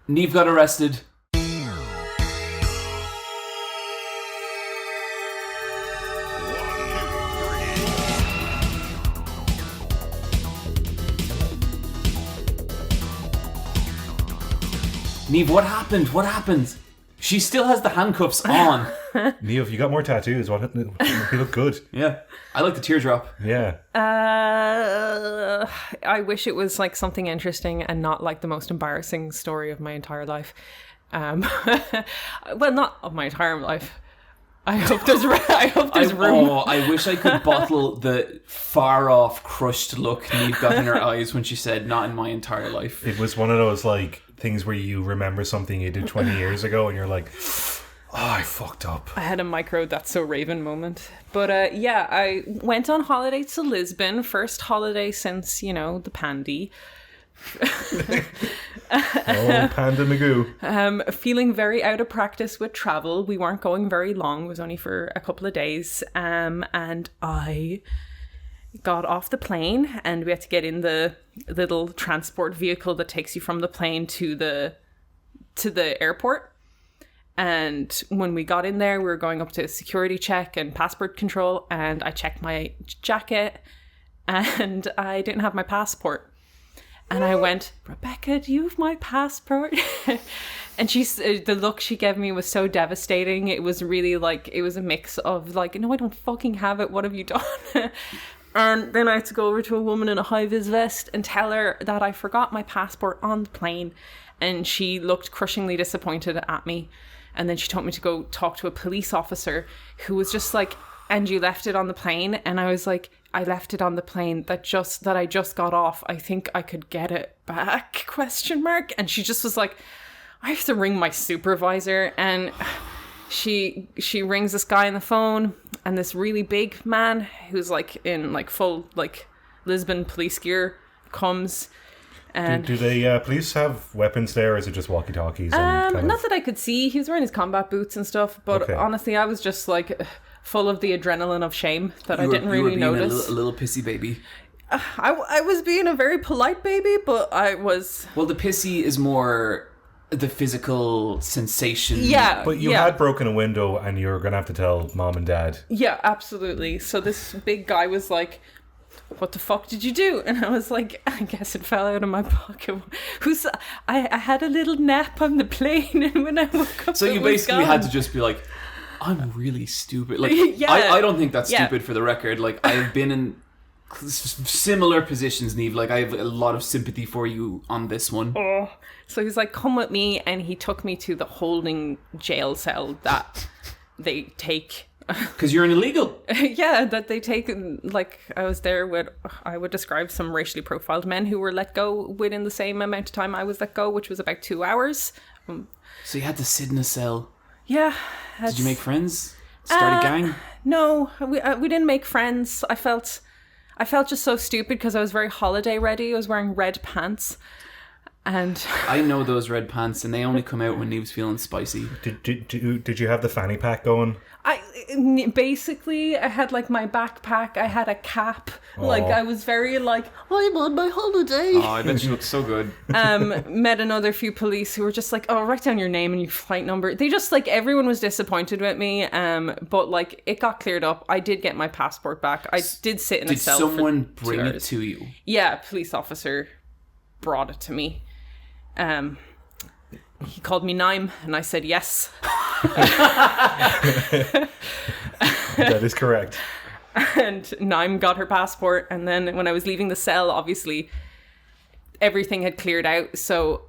Niamh got arrested. Niamh, what happened? What happened? She still has the handcuffs on. Niamh, you got more tattoos. You look good. Yeah. I like the teardrop. Yeah. I wish it was like something interesting and not like the most embarrassing story of my entire life. Well, not of my entire life. I hope there's room. Oh, I wish I could bottle the far off crushed look Niamh got in her eyes when she said, "Not in my entire life." It was one of those like things where you remember something you did 20 years ago and you're like, oh, I fucked up. I had a micro That's So Raven moment. But yeah, I went on holiday to Lisbon. First holiday since, the pandy. Oh, Panda Magoo. Feeling very out of practice with travel. We weren't going very long. It was only for a couple of days. And I got off the plane and we had to get in the little transport vehicle that takes you from the plane to the airport. And when we got in there, we were going up to security check and passport control, and I checked my jacket and I didn't have my passport. And I went, "Rebecca, do you have my passport?" And the look she gave me was so devastating. It was really like, it was a mix of like, "No, I don't fucking have it. What have you done?" And then I had to go over to a woman in a high-vis vest and tell her that I forgot my passport on the plane. And she looked crushingly disappointed at me. And then she told me to go talk to a police officer who was just like, "And you left it on the plane?" And I was like, "I left it on the plane that I just got off. I think I could get it back?" ? And she just was like, "I have to ring my supervisor." And she rings this guy on the phone, and this really big man who's like in like full like Lisbon police gear comes. And do the police have weapons there, or is it just walkie-talkies? Not that I could see. He was wearing his combat boots and stuff, but okay. Honestly, I was just like full of the adrenaline of shame that I didn't really notice. A little pissy baby. I was being a very polite baby, but I was... Well, the pissy is more the physical sensation. Yeah. But you had broken a window and you were going to have to tell mom and dad. Yeah, absolutely. So this big guy was like, "What the fuck did you do?" And I was like, "I guess it fell out of my pocket." I had a little nap on the plane, and when I woke up, so you basically had to just be like, "I'm really stupid." Like, yeah. I don't think that's stupid for the record. Like, I've been in similar positions, Niamh. Like, I have a lot of sympathy for you on this one. Oh. So he's like, "Come with me," and he took me to the holding jail cell that they take. Because you're an illegal. Yeah, that they take, like, I was there with, I would describe some racially profiled men who were let go within the same amount of time I was let go, which was about 2 hours. So you had to sit in a cell. Yeah. Did you make friends? Start a gang? No, we didn't make friends. I felt just so stupid because I was very holiday ready. I was wearing red pants. And I know those red pants, and they only come out when Niamh's feeling spicy. Did you have the fanny pack going? I had like my backpack, I had a cap. Oh. Like I was very like, "I'm on my holiday." Oh, I bet you look so good. Met another few police who were just like, "Oh, write down your name and your flight number." They just like, everyone was disappointed with me. But like it got cleared up. I did get my passport back. I did sit in a cell. Did someone for 2 bring it hours. to you? Yeah, a police officer brought it to me. He called me Niamh, and I said yes. That is correct. And Niamh got her passport, and then when I was leaving the cell, obviously everything had cleared out, so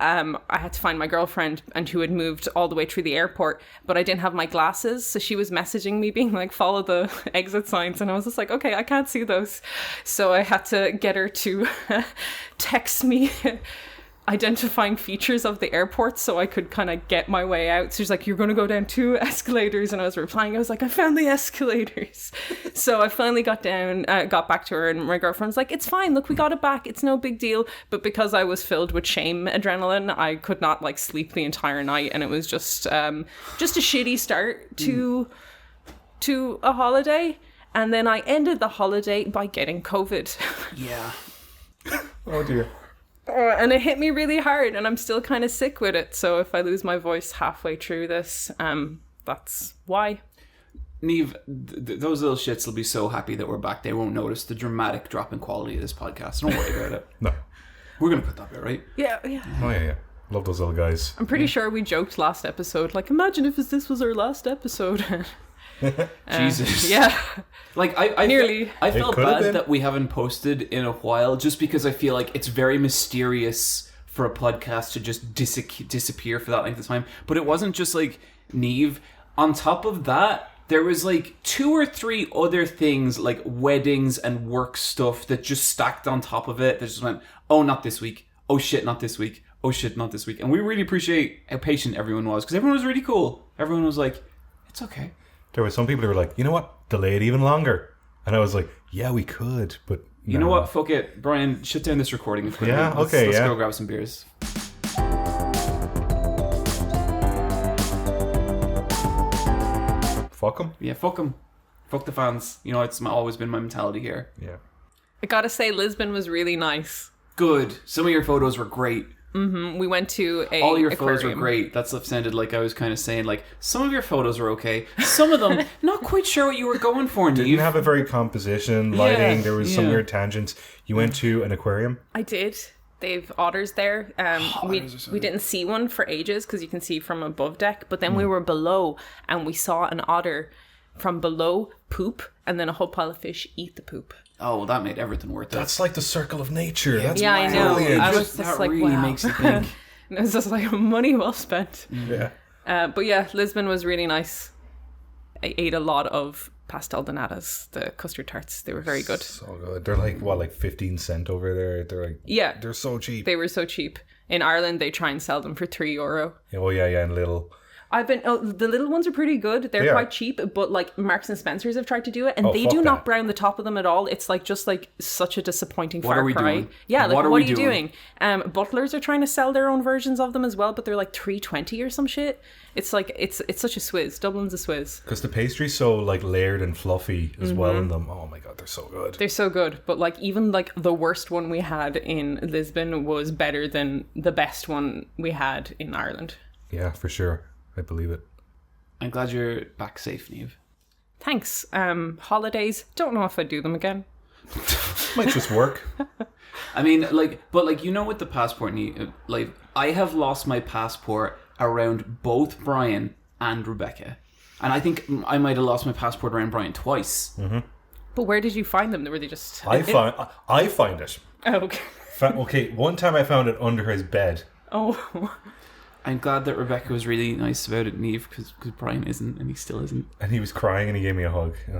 I had to find my girlfriend, and who had moved all the way through the airport, but I didn't have my glasses, so she was messaging me being like, "Follow the exit signs," and I was just like, "Okay, I can't see those." So I had to get her to text me identifying features of the airport so I could kind of get my way out. So she's like, "You're going to go down 2 escalators," and I was replying, I was like, "I found the escalators." So I finally got back to her, and my girlfriend's like, "It's fine, look, we got it back, it's no big deal." But because I was filled with shame adrenaline, I could not like sleep the entire night, and it was just a shitty start to a holiday. And then I ended the holiday by getting COVID. Yeah. Oh dear. And it hit me really hard, and I'm still kind of sick with it. So if I lose my voice halfway through this, that's why. Niamh, those little shits will be so happy that we're back. They won't notice the dramatic drop in quality of this podcast. Don't worry about it. No. We're going to put that bit, right? Yeah. Oh, yeah. Love those little guys. I'm pretty sure we joked last episode, like, imagine if this was our last episode. Jesus. Yeah. Like, I Nearly. I felt could have bad been. that we haven't posted in a while, just because I feel like it's very mysterious for a podcast to just disappear for that length of time. But it wasn't just, like, Niamh. On top of that, there was, like, 2 or 3 other things, like weddings and work stuff that just stacked on top of it. That just went, oh, not this week. Oh, shit, not this week. Oh, shit, not this week. And we really appreciate how patient everyone was, because everyone was really cool. Everyone was like, it's okay. There were some people who were like, you know what? Delay it even longer. And I was like, yeah, we could, but You know what? Fuck it. Bryan, shut down this recording equipment. Yeah, okay, Let's yeah. go grab some beers. Fuck them. Yeah, fuck them. Fuck the fans. You know, it's always been my mentality here. Yeah. I gotta say, Lisbon was really nice. Good. Some of your photos were great. We went to a All your aquarium. photos were great. That stuff sounded like I was kind of saying, like, some of your photos were okay. Some of them, not quite sure what you were going for, Didn't Niamh. have a very composition, lighting. There was some yeah. weird tangents. You went to an aquarium. I did. They've otters there. We Otters are so we good. didn't see one for ages because you can see from above deck, but then we were below and we saw an otter from below poop, and then a whole pile of fish eat the poop. Oh, well, that made everything worth it. That's like the circle of nature. That's Yeah, I know. brilliant. I was just that like, really wow. makes you think. And it was just like money well spent. Yeah. But yeah, Lisbon was really nice. I ate a lot of pastel de natas, the custard tarts. They were very good. So good. They're like, what, like 15 cent over there? They're like, Yeah, they're so cheap. they were so cheap. In Ireland, they try and sell them for €3. Oh, yeah, and little. The little ones are pretty good. They're They are. quite cheap, but like Marks and Spencers have tried to do it, and Oh, they fuck do that. not brown the top of them at all. It's like just like such a disappointing What far are we cry. doing? Yeah, like What what are are we you doing? doing? Butlers are trying to sell their own versions of them as well, but they're like $3.20 or some shit. It's like it's such a swizz. Dublin's a swizz. Because the pastry's so like layered and fluffy as well in them. Oh my god, they're so good. They're so good, but like even like the worst one we had in Lisbon was better than the best one we had in Ireland. Yeah, for sure. I believe it. I'm glad you're back safe, Niamh. Thanks. Holidays. Don't know if I'd do them again. Might just work. I mean, like, but like, you know, with the passport, like, I have lost my passport around both Bryan and Rebecca. And I think I might have lost my passport around Bryan twice. But where did you find them? Were they just... I find it. Oh, okay. Okay, one time I found it under his bed. Oh. I'm glad that Rebecca was really nice about it, Niamh, because Bryan isn't, and he still isn't. And he was crying and he gave me a hug. And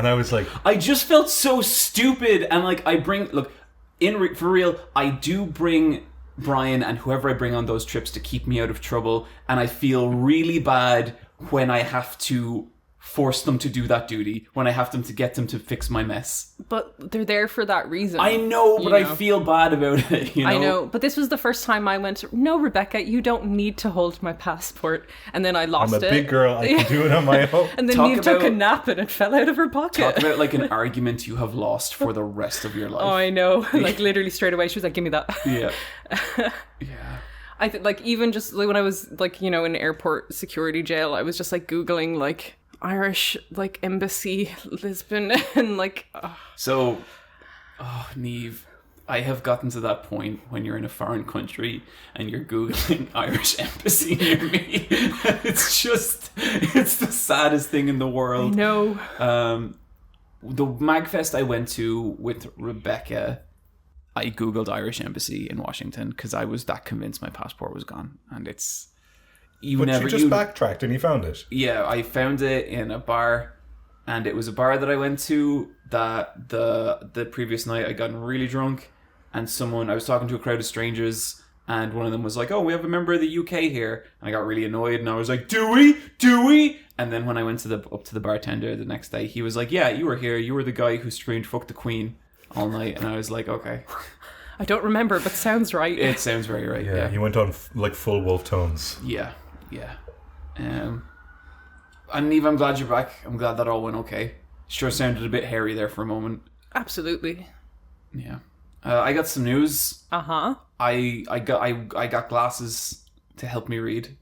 I was like, I just felt so stupid, and like, for real, I do bring Bryan and whoever I bring on those trips to keep me out of trouble, and I feel really bad when I have to force them to do that duty, when I have to get them to fix my mess. But they're there for that reason. I know, but you I know. feel bad about it, you know? I know, but this was the first time I went, no, Rebecca, you don't need to hold my passport. And then I lost I'm a it. big girl. I can do it on my own. And then Talk Niamh took a about- nap and it fell out of her pocket. Talk about like an argument you have lost for the rest of your life. Oh, I know. Like literally straight away, she was like, give me that. Yeah. Yeah. I think like even just like when I was like, you know, in airport security jail, I was just like Googling like Irish like embassy Lisbon and like So, Niamh, I have gotten to that point when you're in a foreign country and you're Googling Irish embassy near me. It's the saddest thing in the world. no. The MagFest I went to with Rebecca, I Googled Irish embassy in Washington because I was that convinced my passport was gone. And it's... But you just backtracked and you found it. Yeah, I found it in a bar, and it was a bar that I went to that the previous night I gotten really drunk, and I was talking to a crowd of strangers, and one of them was like, oh, we have a member of the UK here, and I got really annoyed, and I was like, do we? And then when I went up to the bartender the next day, he was like, yeah, you were here, you were the guy who screamed fuck the Queen all night, and I was like, okay. I don't remember, but sounds right. It sounds very right, Yeah, he went on like full wolf tones. Yeah. And Niamh, I'm glad you're back. I'm glad that all went okay. Sure sounded a bit hairy there for a moment. Absolutely. Yeah. I got some news. Uh-huh. I got glasses to help me read.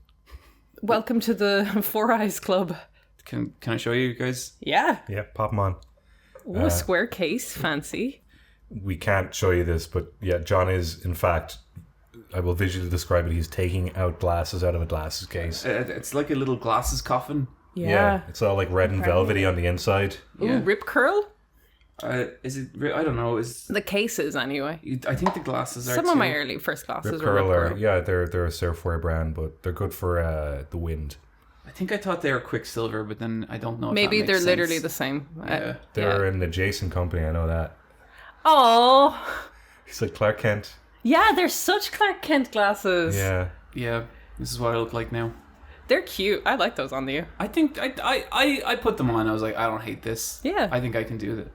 Welcome to the Four Eyes Club. Can I show you guys? Yeah. Yeah, pop them on. Ooh, a square case. Fancy. We can't show you this, but yeah, John is, in fact, I will visually describe it. He's taking out glasses out of a glasses case. It's like a little glasses coffin. Yeah. It's all like red and velvety on the inside. Ooh, Yeah. rip curl? Is it? I don't know. The cases, anyway. I think the glasses are Some too. of my early first glasses Rip were Rip Curl are, Curl. yeah, they're a surfwear brand, but they're good for the wind. I think I thought they were Quicksilver, but then I don't know. If Maybe that they're makes literally sense. the same. Yeah. They're an adjacent company, I know that. Oh, He's like Clark Kent. yeah, they're such Clark Kent glasses. Yeah. Yeah, this is what I look like now. They're cute. I like those on you. I think I put them on. I was like, I don't hate this. Yeah. I think I can do that.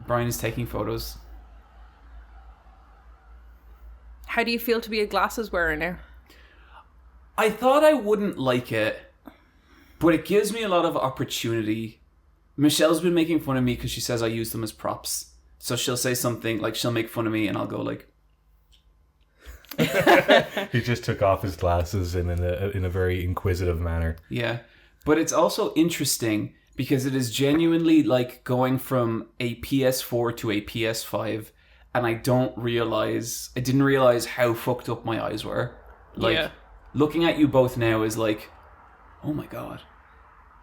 Bryan is taking photos. How do you feel to be a glasses wearer now? I thought I wouldn't like it, but it gives me a lot of opportunity. Michelle's been making fun of me because she says I use them as props. So she'll say something, like she'll make fun of me and I'll go like... He just took off his glasses in a very inquisitive manner. Yeah. But it's also interesting because it is genuinely like going from a PS4 to a PS5, and I didn't realize how fucked up my eyes were. Like, Yeah. looking at you both now is like, oh my god,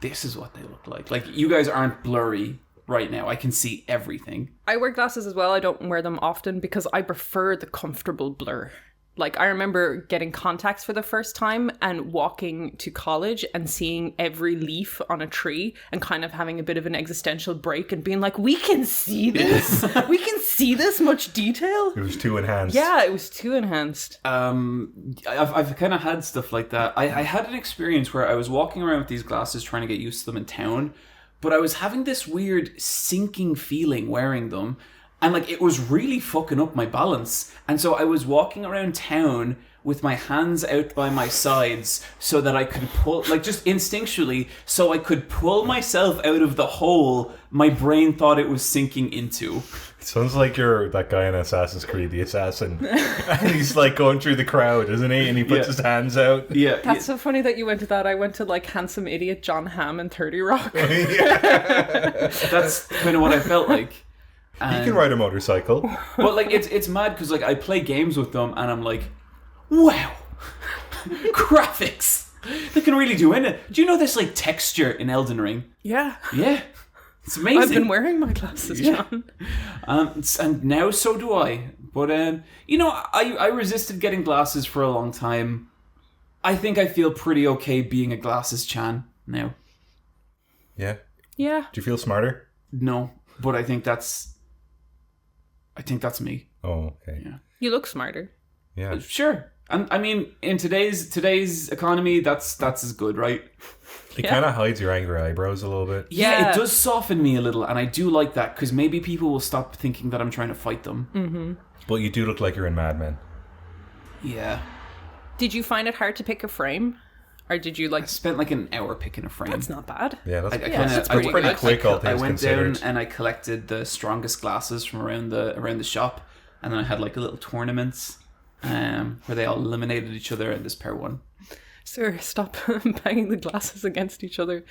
this is what they look like. Like, you guys aren't blurry right now. I can see everything. I wear glasses as well. I don't wear them often because I prefer the comfortable blur. Like, I remember getting contacts for the first time and walking to college and seeing every leaf on a tree and kind of having a bit of an existential break and being like, we can see this. We can see this much detail. It was too enhanced. Yeah, it was too enhanced. I've kind of had stuff like that. I had an experience where I was walking around with these glasses trying to get used to them in town, but I was having this weird sinking feeling wearing them. And, like, it was really fucking up my balance. And so I was walking around town with my hands out by my sides so that I could pull, like, just instinctually, so I could pull myself out of the hole my brain thought it was sinking into. It sounds like you're that guy in Assassin's Creed, the assassin. And he's, like, going through the crowd, isn't he? And he puts his hands out. Yeah. That's so funny that you went to that. I went to, like, Handsome Idiot John Hamm and 30 Rock. That's kind of what I felt like. He can ride a motorcycle. But, like, it's mad because, like, I play games with them and I'm like, wow, graphics. They can really do it. Do you know there's, like, texture in Elden Ring? Yeah. Yeah. It's amazing. I've been wearing my glasses, John. And now so do I. But, you know, I resisted getting glasses for a long time. I think I feel pretty okay being a glasses Chan now. Yeah. Yeah. Do you feel smarter? No, but I think that's me. Oh, okay. Yeah. You look smarter. Yeah. Sure. And I mean, in today's economy, that's as good, right? It kind of hides your angry eyebrows a little bit. Yeah, Yeah. it does soften me a little, and I do like that because maybe people will stop thinking that I'm trying to fight them. Mm-hmm. But you do look like you're in Mad Men. Yeah. Did you find it hard to pick a frame? Or did you, I like... spent like an hour picking a frame. That's not bad. Yeah, that's, that's pretty pretty quick, all I things went considered. down and I collected the strongest glasses from around the shop, and then I had like a little tournament where they all eliminated each other, and this pair won. Sir, stop banging the glasses against each other.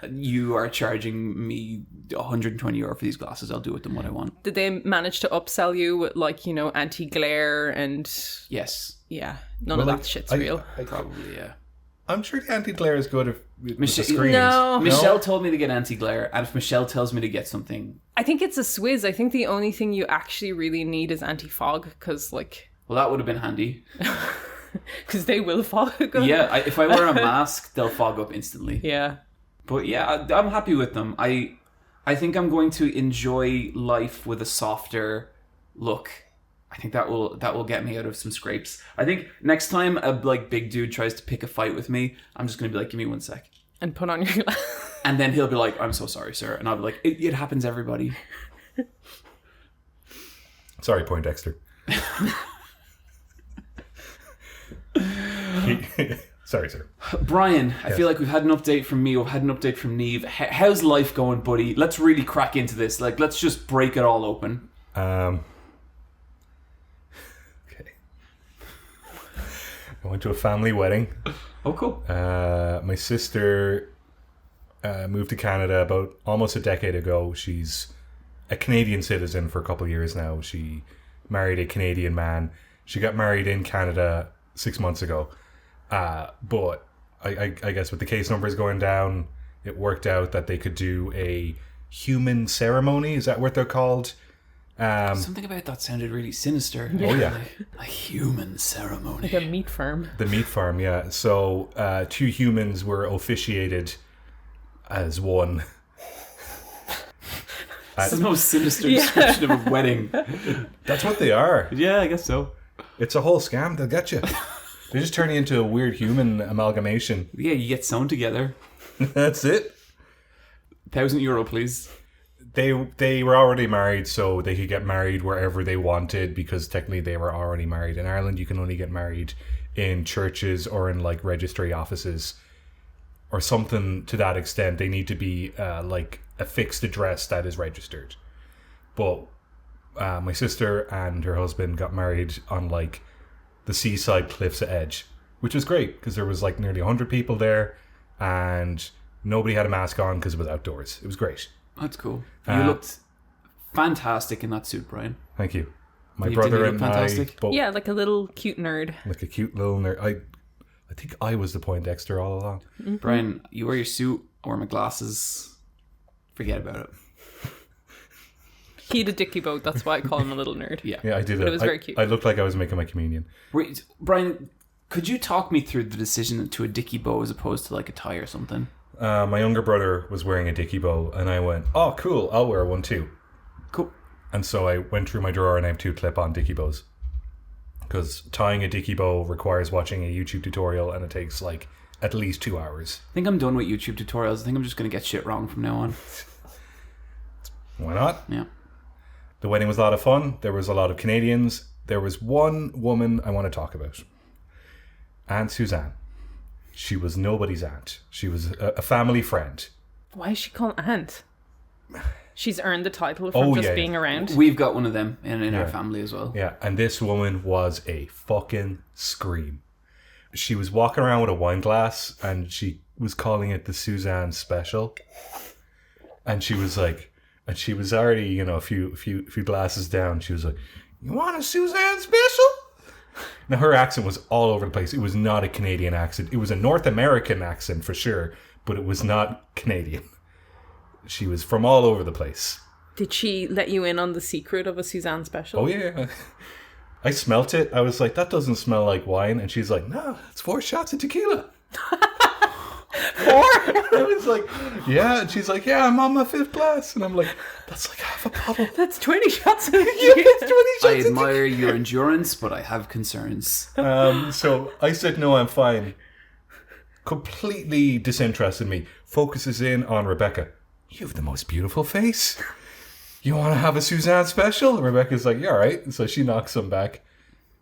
You are charging me €120 for these glasses. I'll do with them what I want. Did they manage to upsell you with, like, you know, anti-glare and... Yes, Yeah, none Well, of like, that shit's I- real. probably. Yeah. I'm sure the anti-glare is good with the Michelle- screens. No. Michelle told me to get anti-glare, and if Michelle tells me to get something, I think it's a swizz. I think the only thing you actually really need is anti-fog, because, like... well, that would have been handy. Because they will fog. Yeah, if I wear a mask, they'll fog up instantly. Yeah. But yeah, I'm happy with them. I think I'm going to enjoy life with a softer look. I think that will get me out of some scrapes. I think next time a like big dude tries to pick a fight with me, I'm just going to be like, give me 1 sec. And put on your glasses. And then he'll be like, I'm so sorry, sir. And I'll be like, it happens, everybody. Sorry, Poindexter. Sorry, sir. Bryan, I feel like we've had an update from me. We've had an update from Niamh. How's life going, buddy? Let's really crack into this. Like, let's just break it all open. I went to a family wedding. Oh, cool. My sister moved to Canada about almost a decade ago. She's a Canadian citizen for a couple of years now. She married a Canadian man. She got married in Canada 6 months ago. But I guess with the case numbers going down, it worked out that they could do a human ceremony. Is that what they're called? Something about that sounded really sinister. Oh, yeah. Like, a human ceremony. Like a meat farm. The meat farm, yeah. So 2 humans were officiated as one. That's the most sinister description of a wedding. That's what they are. Yeah, I guess so. It's a whole scam. They'll get you. They just turn you into a weird human amalgamation. Yeah, you get sewn together. That's it. €1,000, please. They were already married, so they could get married wherever they wanted because technically they were already married. In Ireland, you can only get married in churches or in like registry offices or something to that extent. They need to be like a fixed address that is registered. But my sister and her husband got married on like the seaside cliffs edge, which was great because there was like nearly 100 people there and nobody had a mask on because it was outdoors. It was great. That's cool. You looked fantastic in that suit, Bryan. Thank you. My You brother didn't look and fantastic? I both, Yeah, like a little cute nerd. like a cute little nerd. I think I was the Poindexter all along. Bryan, you wear your suit, I wear my glasses. Forget about it. He had a dicky boat, that's why I call him a little nerd. Yeah. Yeah, I did. But it was very cute. I looked like I was making my communion. Wait, Bryan, could you talk me through the decision to a dicky bow as opposed to like a tie or something? My younger brother was wearing a dicky bow, and I went, "Oh, cool! I'll wear one too." Cool. And so I went through my drawer, and I have 2 clip-on dicky bows. Because tying a dicky bow requires watching a YouTube tutorial, and it takes like at least 2 hours. I think I'm done with YouTube tutorials. I think I'm just going to get shit wrong from now on. Why not? Yeah. The wedding was a lot of fun. There was a lot of Canadians. There was one woman I want to talk about. Aunt Suzanne. She was nobody's aunt. She was a family friend. Why is she called Aunt? She's earned the title from being around. We've got one of them in our family as well. Yeah, and this woman was a fucking scream. She was walking around with a wine glass, and she was calling it the Suzanne Special. And she was like, and she was already, a few glasses down. She was like, "You want a Suzanne Special?" Now, her accent was all over the place. It was not a Canadian accent. It was a North American accent for sure, but it was not Canadian. She was from all over the place. Did she let you in on the secret of a Suzanne Special? Oh, yeah. I smelt it. I was like, that doesn't smell like wine. And she's like, no, it's 4 shots of tequila. 4? I was like, yeah. And she's like, yeah, I'm on my 5th glass. And I'm like, that's like half a bottle. That's 20 shots of Yeah, tequila. that's 20 I shots. admire your endurance, but I have concerns. So I said, no, I'm fine. Completely disinterested in me. Focuses in on Rebecca. You have the most beautiful face. You want to have a Suzanne Special? And Rebecca's like, yeah, all right. And so she knocks them back.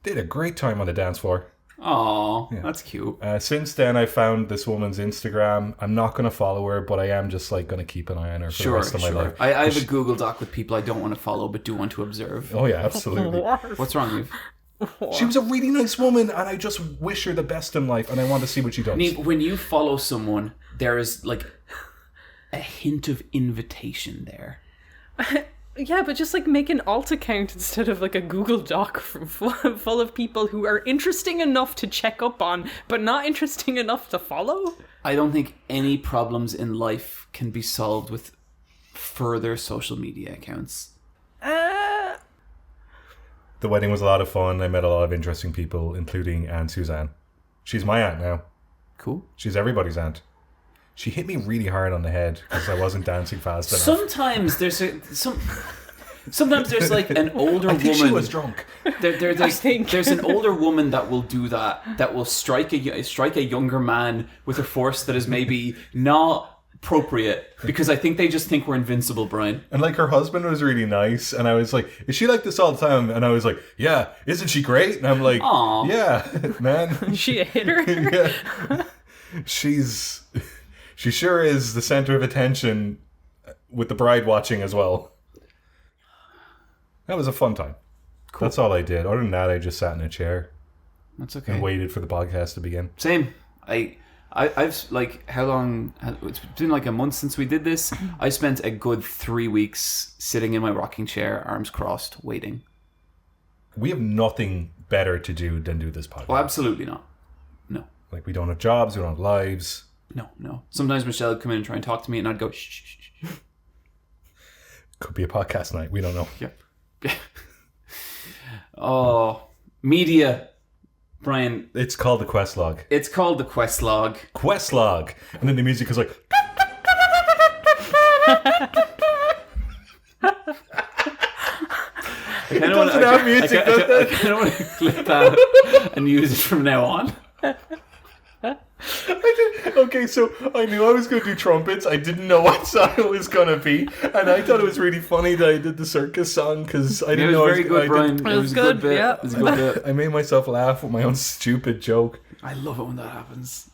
They had a great time on the dance floor. Aw, that's cute. Since then, I found this woman's Instagram. I'm not going to follow her, but I am just like going to keep an eye on her for the rest of my life. I have a Google Doc with people I don't want to follow but do want to observe. Oh, yeah, absolutely. What's wrong with you? She was a really nice woman, and I just wish her the best in life, and I want to see what she does. Niamh, when you follow someone, there is like a hint of invitation there. Yeah, but just like make an alt account instead of like a Google Doc full of people who are interesting enough to check up on, but not interesting enough to follow. I don't think any problems in life can be solved with further social media accounts. The wedding was a lot of fun. I met a lot of interesting people, including Aunt Suzanne. She's my aunt now. Cool. She's everybody's aunt. She hit me really hard on the head because I wasn't dancing fast enough. Sometimes there's sometimes there's like an older I think woman. she was drunk. There's an older woman that will do that. That will strike a younger man with a force that is maybe not appropriate, because I think they just think we're invincible, Bryan. And like her husband was really nice, and I was like, "Is she like this all the time?" And I was like, "Yeah, isn't she great?" And I'm like, Aw. "Yeah, man." Is she a hitter? Yeah. She sure is the center of attention with the bride watching as well. That was a fun time. Cool. That's all I did. Other than that, I just sat in a chair. That's okay. And waited for the podcast to begin. Same. I've like, how long? It's been like a month since we did this. I spent a good 3 weeks sitting in my rocking chair, arms crossed, waiting. We have nothing better to do than do this podcast. Well, absolutely not. No. Like, we don't have jobs, we don't have lives. No. Sometimes Michelle would come in and try and talk to me, and I'd go, shh. Could be a podcast night. We don't know. Yep. Oh, media. Bryan. It's called the quest log. It's called the quest log. Quest log. And then the music is like... I kind of want to clip that and use it from now on. Okay, so I knew I was going to do trumpets. I didn't know what song it was going to be. And I thought it was really funny that I did the circus song because I didn't know it was very good, Bryan. It was a good bit. Yeah. It was a good bit. I made myself laugh with my own stupid joke. I love it when that happens.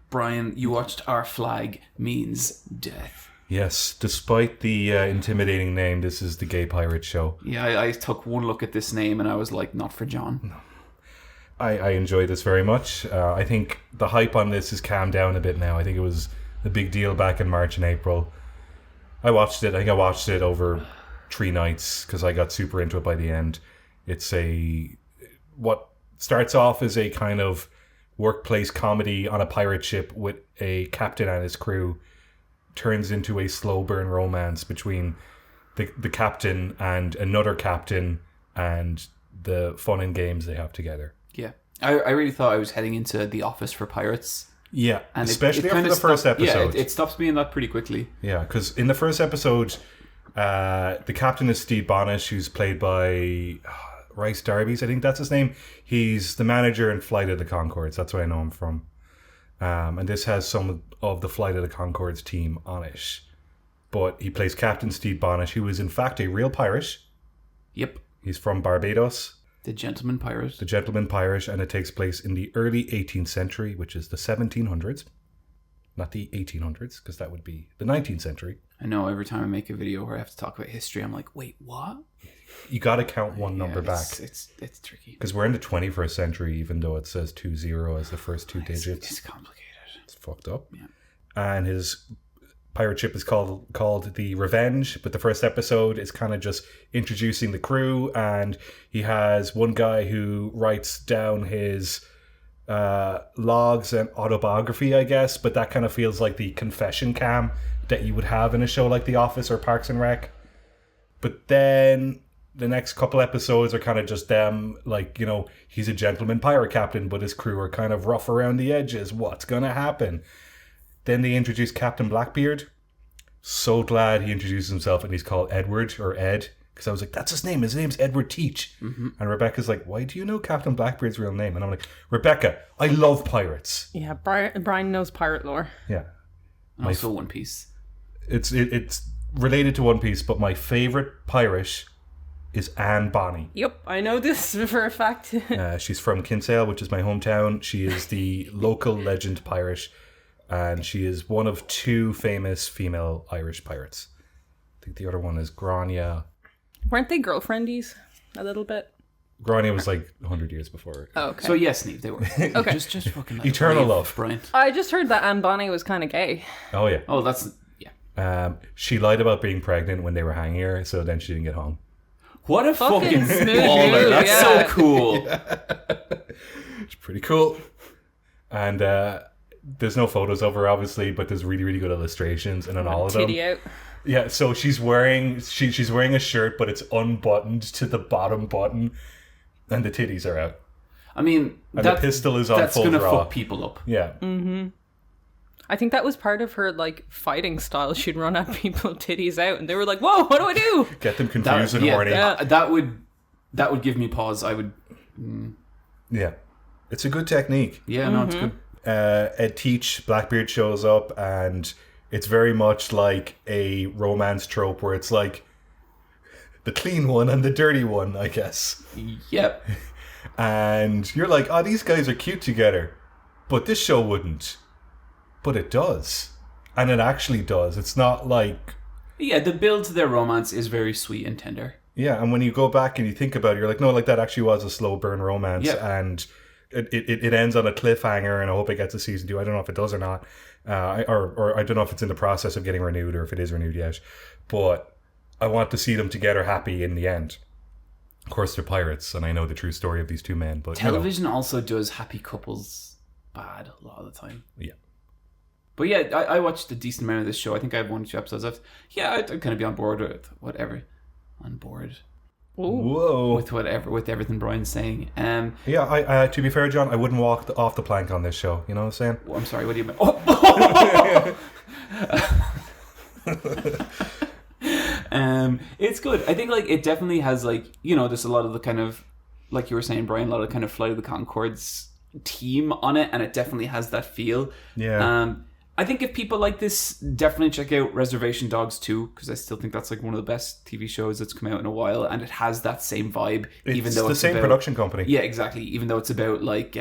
Bryan, you watched Our Flag Means Death. Yes, despite the intimidating name, this is the Gay Pirate Show. Yeah, I took one look at this name and I was like, not for John. No. I enjoy this very much. I think the hype on this has calmed down a bit now. I think it was a big deal back in March and April. I think I watched it over 3 nights because I got super into it by the end. It's what starts off as a kind of workplace comedy on a pirate ship with a captain and his crew turns into a slow burn romance between the captain and another captain and the fun and games they have together. Yeah. I really thought I was heading into The Office for pirates. Yeah, and especially after the first episode. Yeah, it stops being that pretty quickly. Yeah, because in the first episode, the captain is Steve Bonnish, who's played by Rice Darby's, I think that's his name. He's the manager in Flight of the Conchords. That's what I know him from. And this has some of the Flight of the Conchords team on it. But he plays Captain Steve Bonnish, who is in fact a real pirate. Yep. He's from Barbados. The Gentleman Pirate. The Gentleman Pirate, and it takes place in the early 18th century, which is the 1700s. Not the 1800s, because that would be the 19th century. I know, every time I make a video where I have to talk about history, I'm like, wait, what? You got to count one number back. It's tricky. Because we're in the 21st century, even though it says 20 as the first 2 digits. It's complicated. It's fucked up. Yeah. And his pirate ship is called the Revenge, but the first episode is kind of just introducing the crew, and he has one guy who writes down his logs and autobiography, I guess, but that kind of feels like the confession cam that you would have in a show like The Office or Parks and Rec. But then the next couple episodes are kind of just them, like, you know, he's a gentleman pirate captain, but his crew are kind of rough around the edges. What's gonna happen? Then they introduce Captain Blackbeard. So glad he introduces himself and he's called Edward or Ed. Because I was like, that's his name. His name's Edward Teach. Mm-hmm. And Rebecca's like, why do you know Captain Blackbeard's real name? And I'm like, Rebecca, I love pirates. Yeah, Bryan knows pirate lore. Yeah. And also One Piece. It's related to One Piece, but my favorite pirate is Anne Bonny. Yep, I know this for a fact. She's from Kinsale, which is my hometown. She is the local legend pirate. And she is one of 2 famous female Irish pirates. I think the other one is Grania. Weren't they girlfriendies a little bit? Grania was like 100 years before her. Oh, okay. So yes, Niamh, they were. Okay. Just fucking eternal love. Bryan. I just heard that Anne Bonny was kind of gay. Oh, yeah. Oh, that's... Yeah. She lied about being pregnant when they were hanging her, so then she didn't get hung. What a fucking smooth baller. move, That's so cool. It's pretty cool. And there's no photos of her, obviously, but there's really, really good illustrations, and on all of them. Titty out. Yeah, so she's wearing she's wearing a shirt, but it's unbuttoned to the bottom button, and the titties are out. I mean, and the pistol is on full draw. That's gonna fuck people up. Yeah. Mm-hmm. I think that was part of her like fighting style. She'd run at people titties out, and they were like, "Whoa, what do I do?" Get them confused and horny. That would give me pause. I would. Yeah, it's a good technique. Yeah, no, it's good. Ed Teach, Blackbeard shows up, and it's very much like a romance trope where it's like the clean one and the dirty one, I guess. Yep. And you're like, oh, these guys are cute together. But this show wouldn't. But it does. And it actually does. It's not like... Yeah, the build to their romance is very sweet and tender. Yeah, and when you go back and you think about it, you're like, no, like that actually was a slow burn romance, Yeah. and it ends on a cliffhanger, and I hope it gets a season 2. I don't know if it does or not, or I don't know if it's in the process of getting renewed or if it is renewed yet, but I want to see them together happy in the end. Of course, they're pirates, and I know the true story of these two men, but Television also does happy couples bad a lot of the time. Yeah. But yeah, I watched a decent amount of this show. I think I have 1 or 2 episodes left. Yeah, I'd kind of be on board with whatever. On board. Whoa. With everything Brian's saying. Yeah, I to be fair, John, I wouldn't walk off the plank on this show. You know what I'm saying? I'm sorry, what do you mean? Oh! It's good. I think like it definitely has like, you know, there's a lot of the kind of, like you were saying, Brian, a lot of kind of Flight of the Conchords team on it, and it definitely has that feel. Yeah. I think if people like this, definitely check out Reservation Dogs 2, because I still think that's like one of the best TV shows that's come out in a while, and it has that same vibe. It's the same production company. Yeah, exactly. Even though it's about like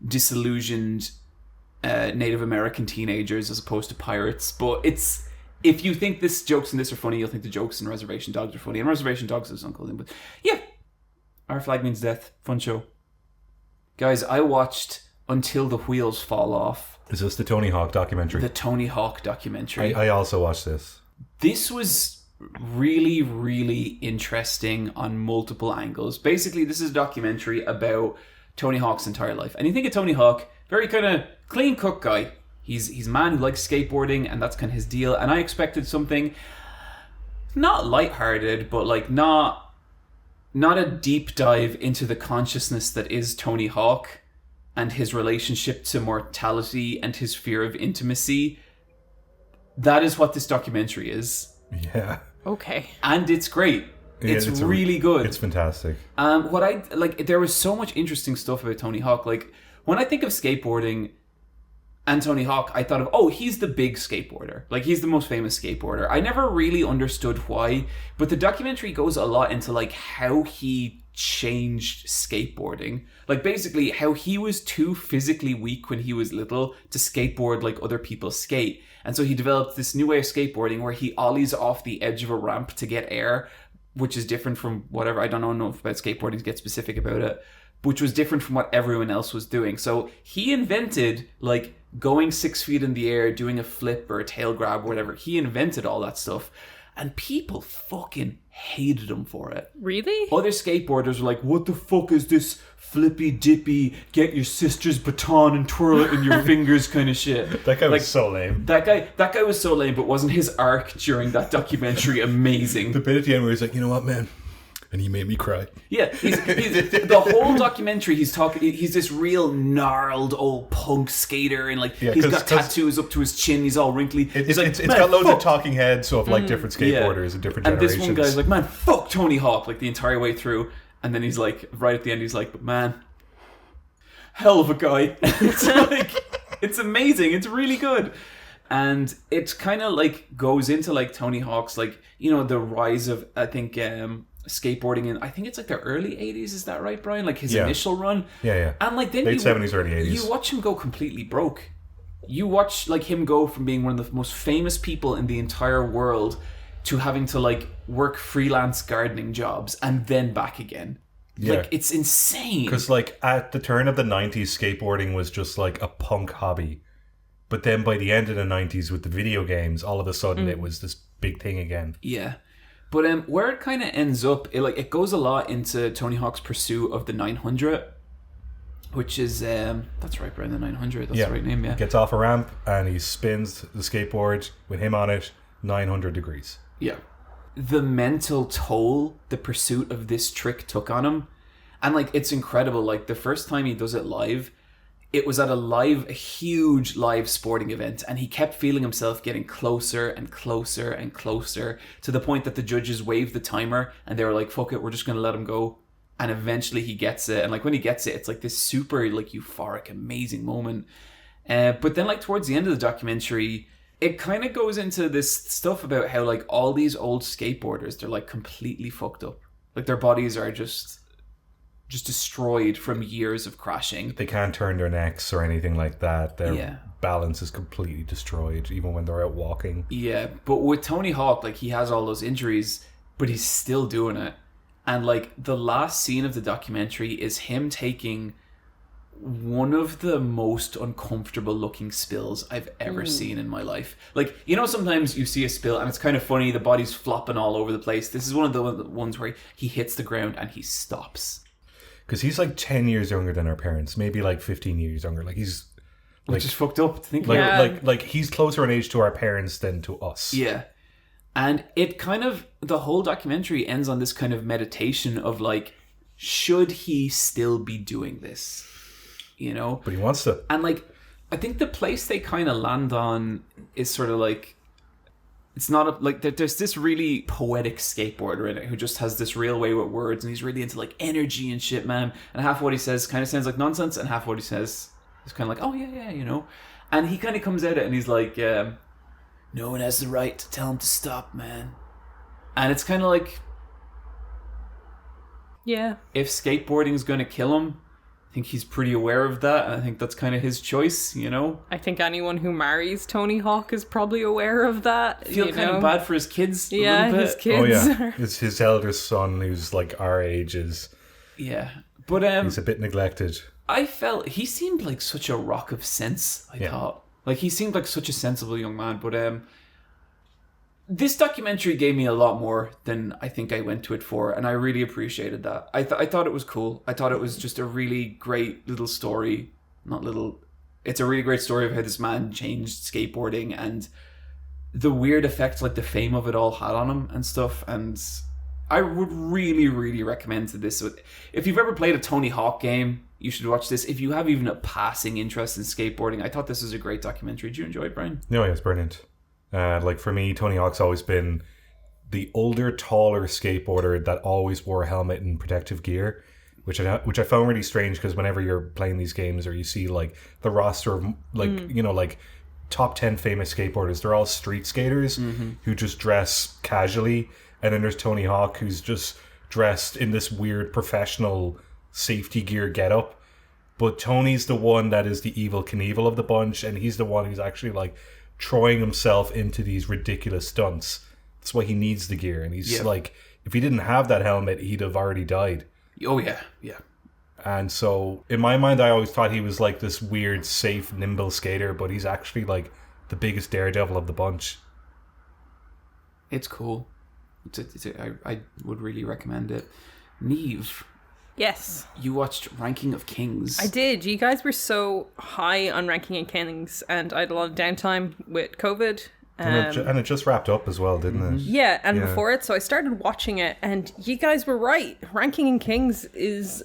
disillusioned Native American teenagers as opposed to pirates, but it's, if you think this jokes in this are funny, you'll think the jokes in Reservation Dogs are funny, and Reservation Dogs is uncool. But yeah, Our Flag Means Death, fun show. Guys, I watched Until the Wheels Fall Off. Is this the Tony Hawk documentary? The Tony Hawk documentary. I also watched this. This was really, really interesting on multiple angles. Basically, this is a documentary about Tony Hawk's entire life. And you think of Tony Hawk, very kind of clean cook guy. He's a man who likes skateboarding, and that's kind of his deal. And I expected something not lighthearted, but like not a deep dive into the consciousness that is Tony Hawk and his relationship to mortality and his fear of intimacy. That is what this documentary is. Yeah. Okay. And it's great. It's really good. It's fantastic. What I like, there was so much interesting stuff about Tony Hawk. Like, when I think of skateboarding and Tony Hawk, I thought of, oh, he's the big skateboarder. Like, he's the most famous skateboarder. I never really understood why, but the documentary goes a lot into, like, how he changed skateboarding. Like, basically, how he was too physically weak when he was little to skateboard like other people skate. And so he developed this new way of skateboarding where he ollies off the edge of a ramp to get air, which is different from whatever, I don't know enough about skateboarding to get specific about it, which was different from what everyone else was doing. So he invented, like, going 6 feet in the air, doing a flip or a tail grab or whatever. He invented all that stuff. And people fucking hated him for it. Really? Other skateboarders were like, what the fuck is this flippy dippy, get your sister's baton and twirl it in your fingers kind of shit? That guy was so lame. That guy was so lame, but wasn't his arc during that documentary amazing? The bit at the end where he's like, you know what, man? And he made me cry. Yeah, he's the whole documentary. He's this real gnarled old punk skater, and like he's got tattoos up to his chin. He's all wrinkly. It's got loads of talking heads of like different skateboarders and different generations. And this one guy's like, man, fuck Tony Hawk, like the entire way through. And then he's like, right at the end, he's like, but man, hell of a guy. It's like, it's amazing. It's really good. And it kind of like goes into like Tony Hawk's, like, you know, the rise of, I think, skateboarding in, I think it's like the early 80s, is that right, Brian? Like his initial run. Yeah. And like then late 70s, early 80s. You watch him go completely broke. You watch like him go from being one of the most famous people in the entire world to having to like work freelance gardening jobs and then back again. Yeah. Like, it's insane. Because like at the turn of the 90s, skateboarding was just like a punk hobby. But then by the end of the 90s with the video games, all of a sudden it was this big thing again. Yeah. But where it kind of ends up, it goes a lot into Tony Hawk's pursuit of the 900, which is, that's right, Brian, the 900, that's the right name, yeah. Gets off a ramp and he spins the skateboard with him on it 900 degrees. Yeah. The mental toll the pursuit of this trick took on him, and like, it's incredible. Like, the first time he does it live, it was at a huge live sporting event, and he kept feeling himself getting closer and closer and closer to the point that the judges waved the timer and they were like, fuck it, we're just going to let him go. And eventually he gets it. And like, when he gets it, it's like this super like euphoric, amazing moment. But then like towards the end of the documentary, it kind of goes into this stuff about how like all these old skateboarders, they're like completely fucked up. Like their bodies are just destroyed from years of crashing. They can't turn their necks or anything like that. Their balance is completely destroyed, even when they're out walking. Yeah, but with Tony Hawk, like, he has all those injuries, but he's still doing it. And like the last scene of the documentary is him taking one of the most uncomfortable looking spills I've ever seen in my life. Like, you know, sometimes you see a spill and it's kind of funny, the body's flopping all over the place. This is one of the ones where he hits the ground and he stops. Because he's like 10 years younger than our parents, maybe like 15 years younger. Like he's... Which is fucked up to think like, about. like he's closer in age to our parents than to us. Yeah. And it kind of... The whole documentary ends on this kind of meditation of like, should he still be doing this? You know? But he wants to. And like, I think the place they kind of land on is sort of like, it's not like there's this really poetic skateboarder in it who just has this real way with words, and he's really into like energy and shit, man. And half what he says kind of sounds like nonsense, and half what he says is kind of like, oh yeah, you know. And he kind of comes at it and he's like, no one has the right to tell him to stop, man. And it's kind of like, yeah, if skateboarding is going to kill him, I think he's pretty aware of that, and I think that's kind of his choice, you know? I think anyone who marries Tony Hawk is probably aware of that. I feel kind of bad for his kids. Yeah, his kids. Oh yeah, it's his eldest son who's like our age is. Yeah, but he's a bit neglected. I felt he seemed like such a rock of sense. I thought, like he seemed like such a sensible young man. But this documentary gave me a lot more than I think I went to it for, and I really appreciated that. I thought it was cool. I thought it was just a really great little story. Not little. It's a really great story of how this man changed skateboarding and the weird effect like the fame of it all had on him and stuff. And I would really, really recommend to this. If you've ever played a Tony Hawk game, you should watch this. If you have even a passing interest in skateboarding, I thought this was a great documentary. Did you enjoy it, Bryan? No, yeah, it's brilliant. Like for me, Tony Hawk's always been the older, taller skateboarder that always wore a helmet and protective gear, which I found really strange because whenever you're playing these games or you see like the roster of like you know like top 10 famous skateboarders, they're all street skaters who just dress casually, and then there's Tony Hawk who's just dressed in this weird professional safety gear getup. But Tony's the one that is the evil Knievel of the bunch, and he's the one who's actually like throwing himself into these ridiculous stunts. That's why he needs the gear, and he's like, if he didn't have that helmet, he'd have already died. Oh yeah. And so in my mind, I always thought he was like this weird, safe, nimble skater, but he's actually like the biggest daredevil of the bunch. It's cool. I would really recommend it. Niamh. Yes. You watched Ranking of Kings. I did. You guys were so high on Ranking of Kings, and I had a lot of downtime with COVID. And it just wrapped up as well, didn't it? Yeah, and before it, so I started watching it, and you guys were right. Ranking in Kings is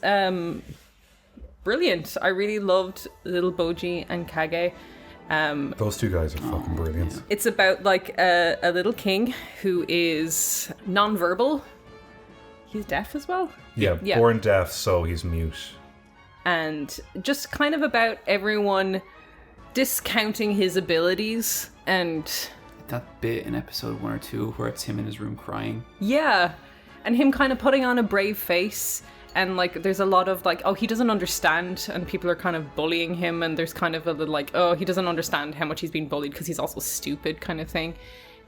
brilliant. I really loved Little Boji and Kage. Those two guys are fucking brilliant. Yeah. It's about like a little king who is non-verbal. He's deaf as well? Yeah, born deaf, so he's mute. And just kind of about everyone discounting his abilities and... That bit in episode 1 or 2 where it's him in his room crying. Yeah, and him kind of putting on a brave face, and like there's a lot of like, oh, he doesn't understand, and people are kind of bullying him, and there's kind of a little like, oh, he doesn't understand how much he's been bullied because he's also stupid kind of thing.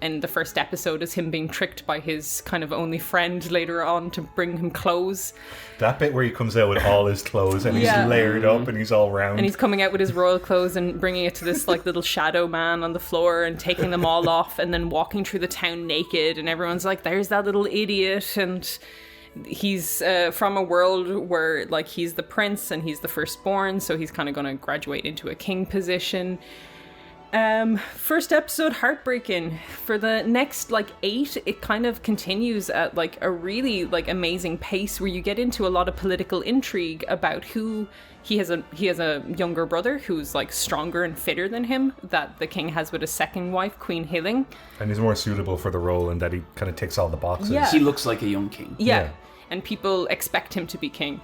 And the first episode is him being tricked by his kind of only friend later on to bring him clothes. That bit where he comes out with all his clothes and he's layered up and he's all round. And he's coming out with his royal clothes and bringing it to this like little shadow man on the floor and taking them all off and then walking through the town naked. And everyone's like, there's that little idiot. And he's from a world where like he's the prince and he's the firstborn. So he's kind of going to graduate into a king position. First episode, heartbreaking. For the next like 8, it kind of continues at like a really like amazing pace where you get into a lot of political intrigue about who he has a younger brother who's like stronger and fitter than him that the king has with his second wife, Queen Hilling. And he's more suitable for the role in that he kind of ticks all the boxes. Yeah. He looks like a young king. Yeah. And people expect him to be king.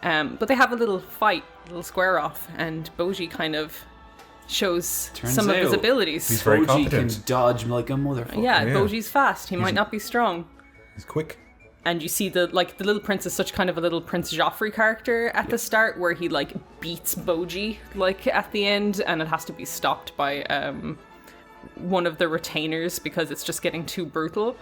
But they have a little fight, a little square off, and Boji kind of shows some of his abilities. He's very competent. Can dodge like a motherfucker. Yeah, Boji's fast. He might not be strong. He's quick. And you see the little prince is such kind of a little Prince Joffrey character at the start where he like beats Boji like at the end, and it has to be stopped by one of the retainers because it's just getting too brutal.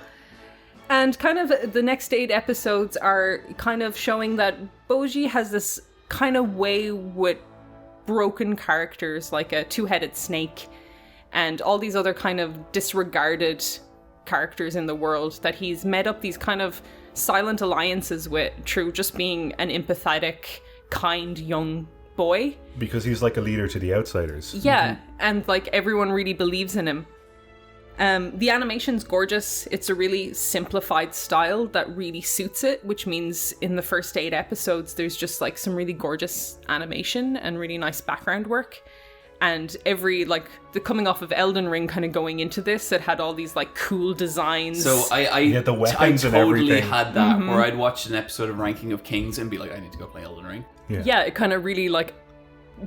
And kind of the next 8 episodes are kind of showing that Boji has this kind of way with broken characters, like a 2-headed snake and all these other kind of disregarded characters in the world, that he's made up these kind of silent alliances with through just being an empathetic, kind young boy. Because he's like a leader to the outsiders. Yeah, and like everyone really believes in him. The animation's gorgeous. It's a really simplified style that really suits it, which means in the first 8 episodes there's just like some really gorgeous animation and really nice background work. And every, like, the coming off of Elden Ring kind of going into this, it had all these like cool designs. So the weapons I and totally everything. had that where I'd watch an episode of Ranking of Kings and be like, I need to go play Elden Ring. Yeah, it kind of really like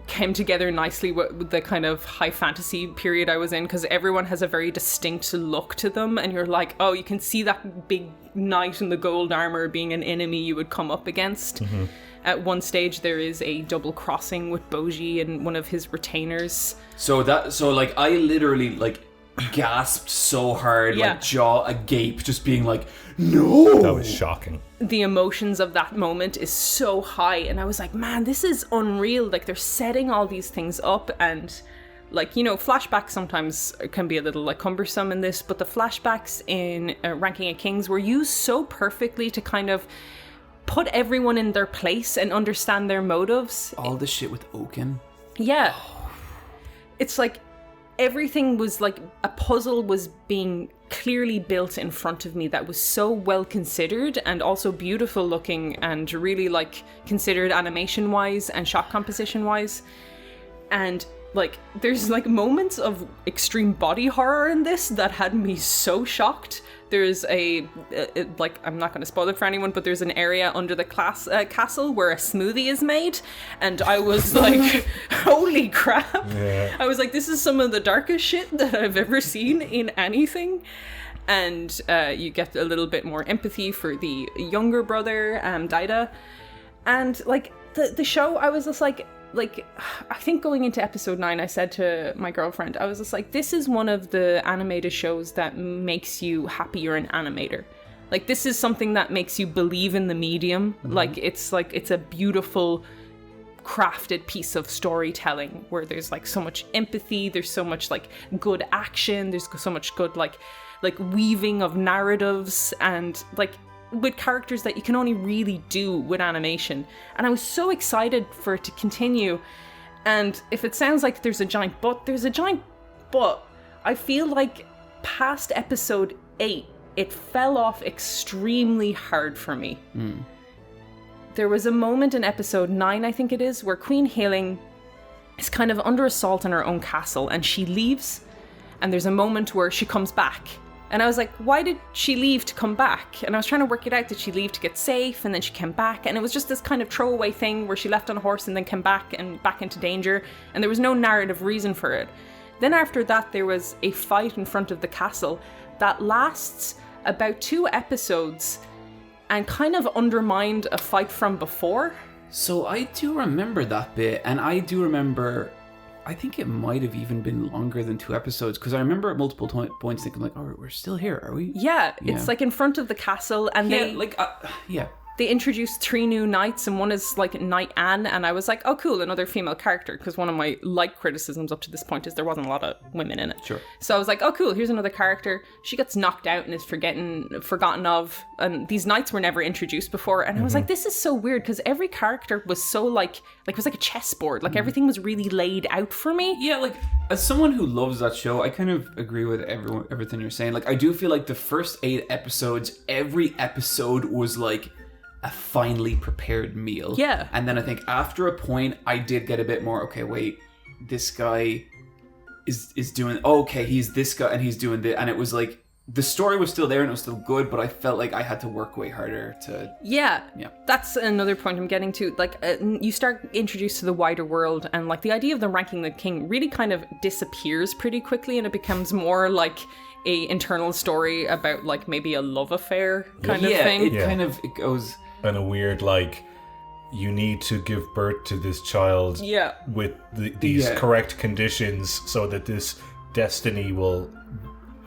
came together nicely with the kind of high fantasy period I was in, because everyone has a very distinct look to them, and you're like, oh, you can see that big knight in the gold armor being an enemy you would come up against. At one stage there is a double crossing with Boji and one of his retainers. So like I literally like gasped so hard, like jaw agape, just being like, no! That was shocking. The emotions of that moment is so high, and I was like, man, this is unreal. Like, they're setting all these things up, and like, you know, flashbacks sometimes can be a little like cumbersome in this, but the flashbacks in Ranking of Kings were used so perfectly to kind of put everyone in their place and understand their motives. All the shit with Oaken. Yeah. It's like everything was like a puzzle was being clearly built in front of me that was so well considered and also beautiful looking and really like considered animation wise and shot composition wise. And like there's like moments of extreme body horror in this that had me so shocked. There's like, I'm not going to spoil it for anyone, but there's an area under the castle where a smoothie is made, and I was like, holy crap. I was like, this is some of the darkest shit that I've ever seen in anything. And you get a little bit more empathy for the younger brother, Daida. And like the show, I was just like, I think going into episode 9, I said to my girlfriend, I was just like, this is one of the animated shows that makes you happy you're an animator. Like, this is something that makes you believe in the medium. Like, it's a beautiful, crafted piece of storytelling where there's like so much empathy, there's so much like good action, there's so much good like weaving of narratives, and like with characters that you can only really do with animation. And I was so excited for it to continue. And if it sounds like there's a giant but, there's a giant but. I feel like past episode 8, it fell off extremely hard for me. There was a moment in episode 9, I think it is, where Queen Hailing is kind of under assault in her own castle, and she leaves, and there's a moment where she comes back. And I was like, why did she leave to come back? And I was trying to work it out. Did she leave to get safe and then she came back? And it was just this kind of throwaway thing where she left on a horse and then came back and back into danger. And there was no narrative reason for it. Then after that, there was a fight in front of the castle that lasts about 2 episodes and kind of undermined a fight from before. So I do remember that bit, and I do remember, I think it might have even been longer than 2 episodes, because I remember at multiple points thinking like, oh, we're still here, are we? Yeah, it's like in front of the castle, and they introduced 3 new knights, and one is like Knight Anne, and I was like, oh cool, another female character, because one of my criticisms up to this point is there wasn't a lot of women in it. Sure. So I was like, oh cool, here's another character. She gets knocked out and is forgotten of, and these knights were never introduced before, and I was like, this is so weird, because every character was so like it was like a chessboard, like everything was really laid out for me. Yeah, like as someone who loves that show, I kind of agree with everything you're saying. Like I do feel like the first 8 episodes, every episode was like a finely prepared meal. Yeah. And then I think after a point, I did get a bit more, okay, wait, this guy is doing, okay, he's this guy and he's doing this. And it was like, the story was still there and it was still good, but I felt like I had to work way harder to... Yeah. That's another point I'm getting to. Like, you start introduced to the wider world, and like the idea of them ranking the king really kind of disappears pretty quickly, and it becomes more like a internal story about like maybe a love affair kind of thing. It goes... And a weird, like, you need to give birth to this child with these correct conditions so that this destiny will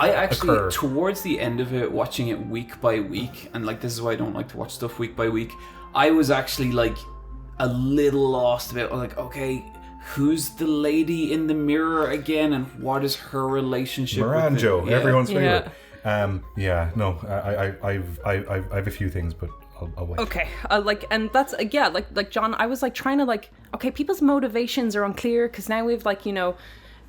I actually, occur. towards the end of it, watching it week by week, and like this is why I don't like to watch stuff week by week, I was actually like a little lost about like, okay, who's the lady in the mirror again, and what is her relationship Miranjo, with everyone's favorite. Yeah. No, I have a few things, but I'll wait. Okay, and that's like John. I was like trying to like, okay, people's motivations are unclear because now we've like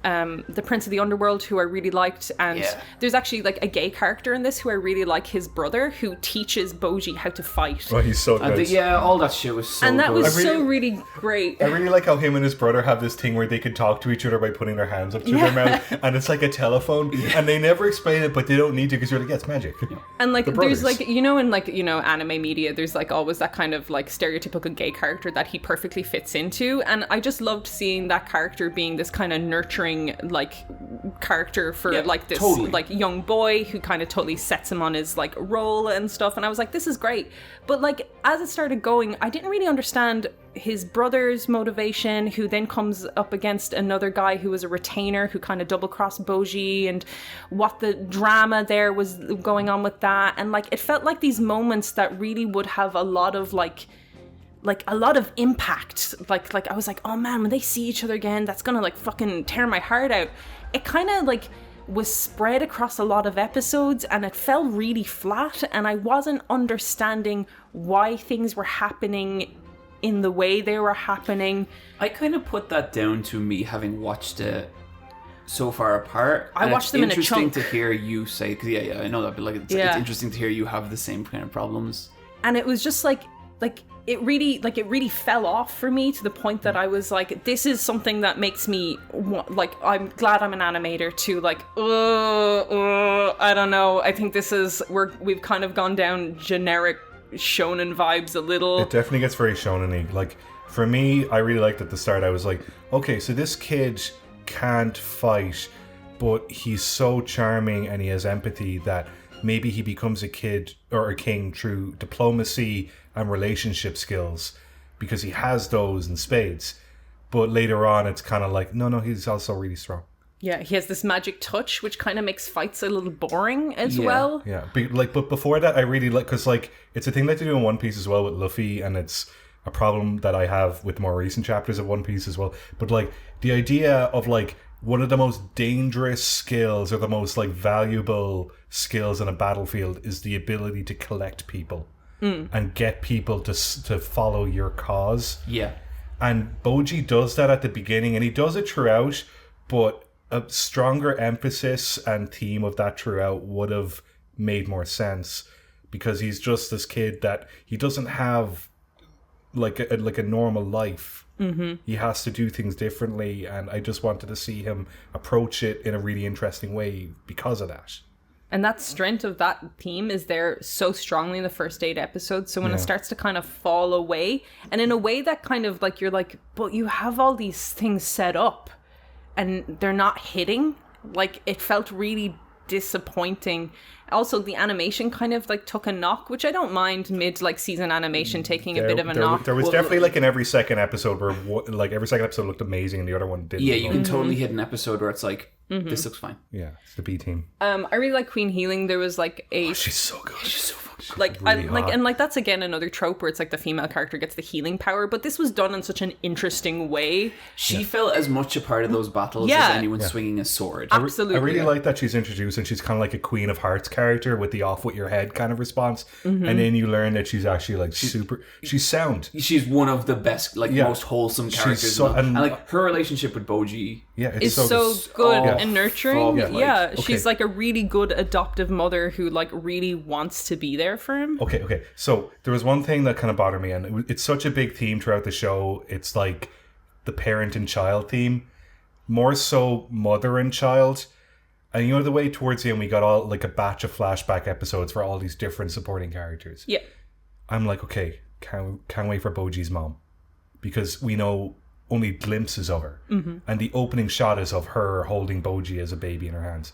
the Prince of the Underworld, who I really liked, and there's actually like a gay character in this who I really like, his brother, who teaches Boji how to fight. Oh, he's so good. All that shit was so and that good. was really great. I really like how him and his brother have this thing where they can talk to each other by putting their hands up to their mouth, and it's like a telephone, and they never explain it, but they don't need to because you're like, yeah, it's magic. And like, The there's brothers. like, in like, anime media, there's like always that kind of like stereotypical gay character that he perfectly fits into. And I just loved seeing that character being this kind of nurturing, like, character for like this like young boy who kind of totally sets him on his like role and stuff. And I was like, this is great. But like, as it started going, I didn't really understand his brother's motivation, who then comes up against another guy who was a retainer who kind of double-crossed Boji, and what the drama there was going on with that. And like, it felt like these moments that really would have a lot of like a lot of impact. Like I was like, oh man, when they see each other again, that's gonna like fucking tear my heart out. It kind of like was spread across a lot of episodes, and it fell really flat, and I wasn't understanding why things were happening in the way they were happening. I kind of put that down to me having watched it so far apart. I watched them in a chunk. It's interesting to hear you say, because I know that, but like it's interesting to hear you have the same kind of problems. And it was just like it really fell off for me to the point that I was like, this is something that makes me like, I'm glad I'm an animator to like, I don't know. I think this is we've kind of gone down generic shonen vibes a little. It definitely gets very shonen-y. Like, for me, I really liked at the start, I was like, okay, so this kid can't fight, but he's so charming and he has empathy that maybe he becomes a kid or a king through diplomacy and relationship skills, because he has those in spades. But later on, it's kind of like, no, he's also really strong. Yeah, he has this magic touch, which kind of makes fights a little boring as well. Yeah, but before that, I really like, because like it's a thing that they do in One Piece as well with Luffy, and it's a problem that I have with more recent chapters of One Piece as well. But like the idea of like one of the most dangerous skills or the most like valuable skills in a battlefield is the ability to collect people and get people to follow your cause. Yeah. And Boji does that at the beginning, and he does it throughout, but a stronger emphasis and theme of that throughout would have made more sense, because he's just this kid that he doesn't have like a normal life. Mm-hmm. He has to do things differently, and I just wanted to see him approach it in a really interesting way because of that. And that strength of that theme is there so strongly in the first 8 episodes. So when it starts to kind of fall away, and in a way that kind of like, you're like, but you have all these things set up and they're not hitting. Like, it felt really disappointing. Also, the animation kind of like took a knock, which I don't mind mid like season animation taking a bit of a knock. There was definitely like in every second episode where like every second episode looked amazing and the other one didn't. Yeah, you can totally hit an episode where it's like, this looks fine. Yeah, it's the B team. I really like Queen Healing. There was like a she's so good. She's so fucking good. like really I, like hot. and like that's again another trope where it's like the female character gets the healing power, but this was done in such an interesting way. She felt as much a part of those battles as anyone swinging a sword. Absolutely. I really like that she's introduced and she's kind of like a Queen of Hearts character with the off with your head kind of response, and then you learn that she's actually like she's sound. She's one of the best, like most wholesome characters, and like her relationship with Boji, is so good and nurturing. Okay. She's like a really good adoptive mother who like really wants to be there for him. Okay. So there was one thing that kind of bothered me, and it's such a big theme throughout the show. It's like the parent and child theme, more so mother and child. And you know, the way towards the end we got all like a batch of flashback episodes for all these different supporting characters. Yeah. I'm like, okay, can't wait for Boji's mom, because we know only glimpses of her, and the opening shot is of her holding Boji as a baby in her hands.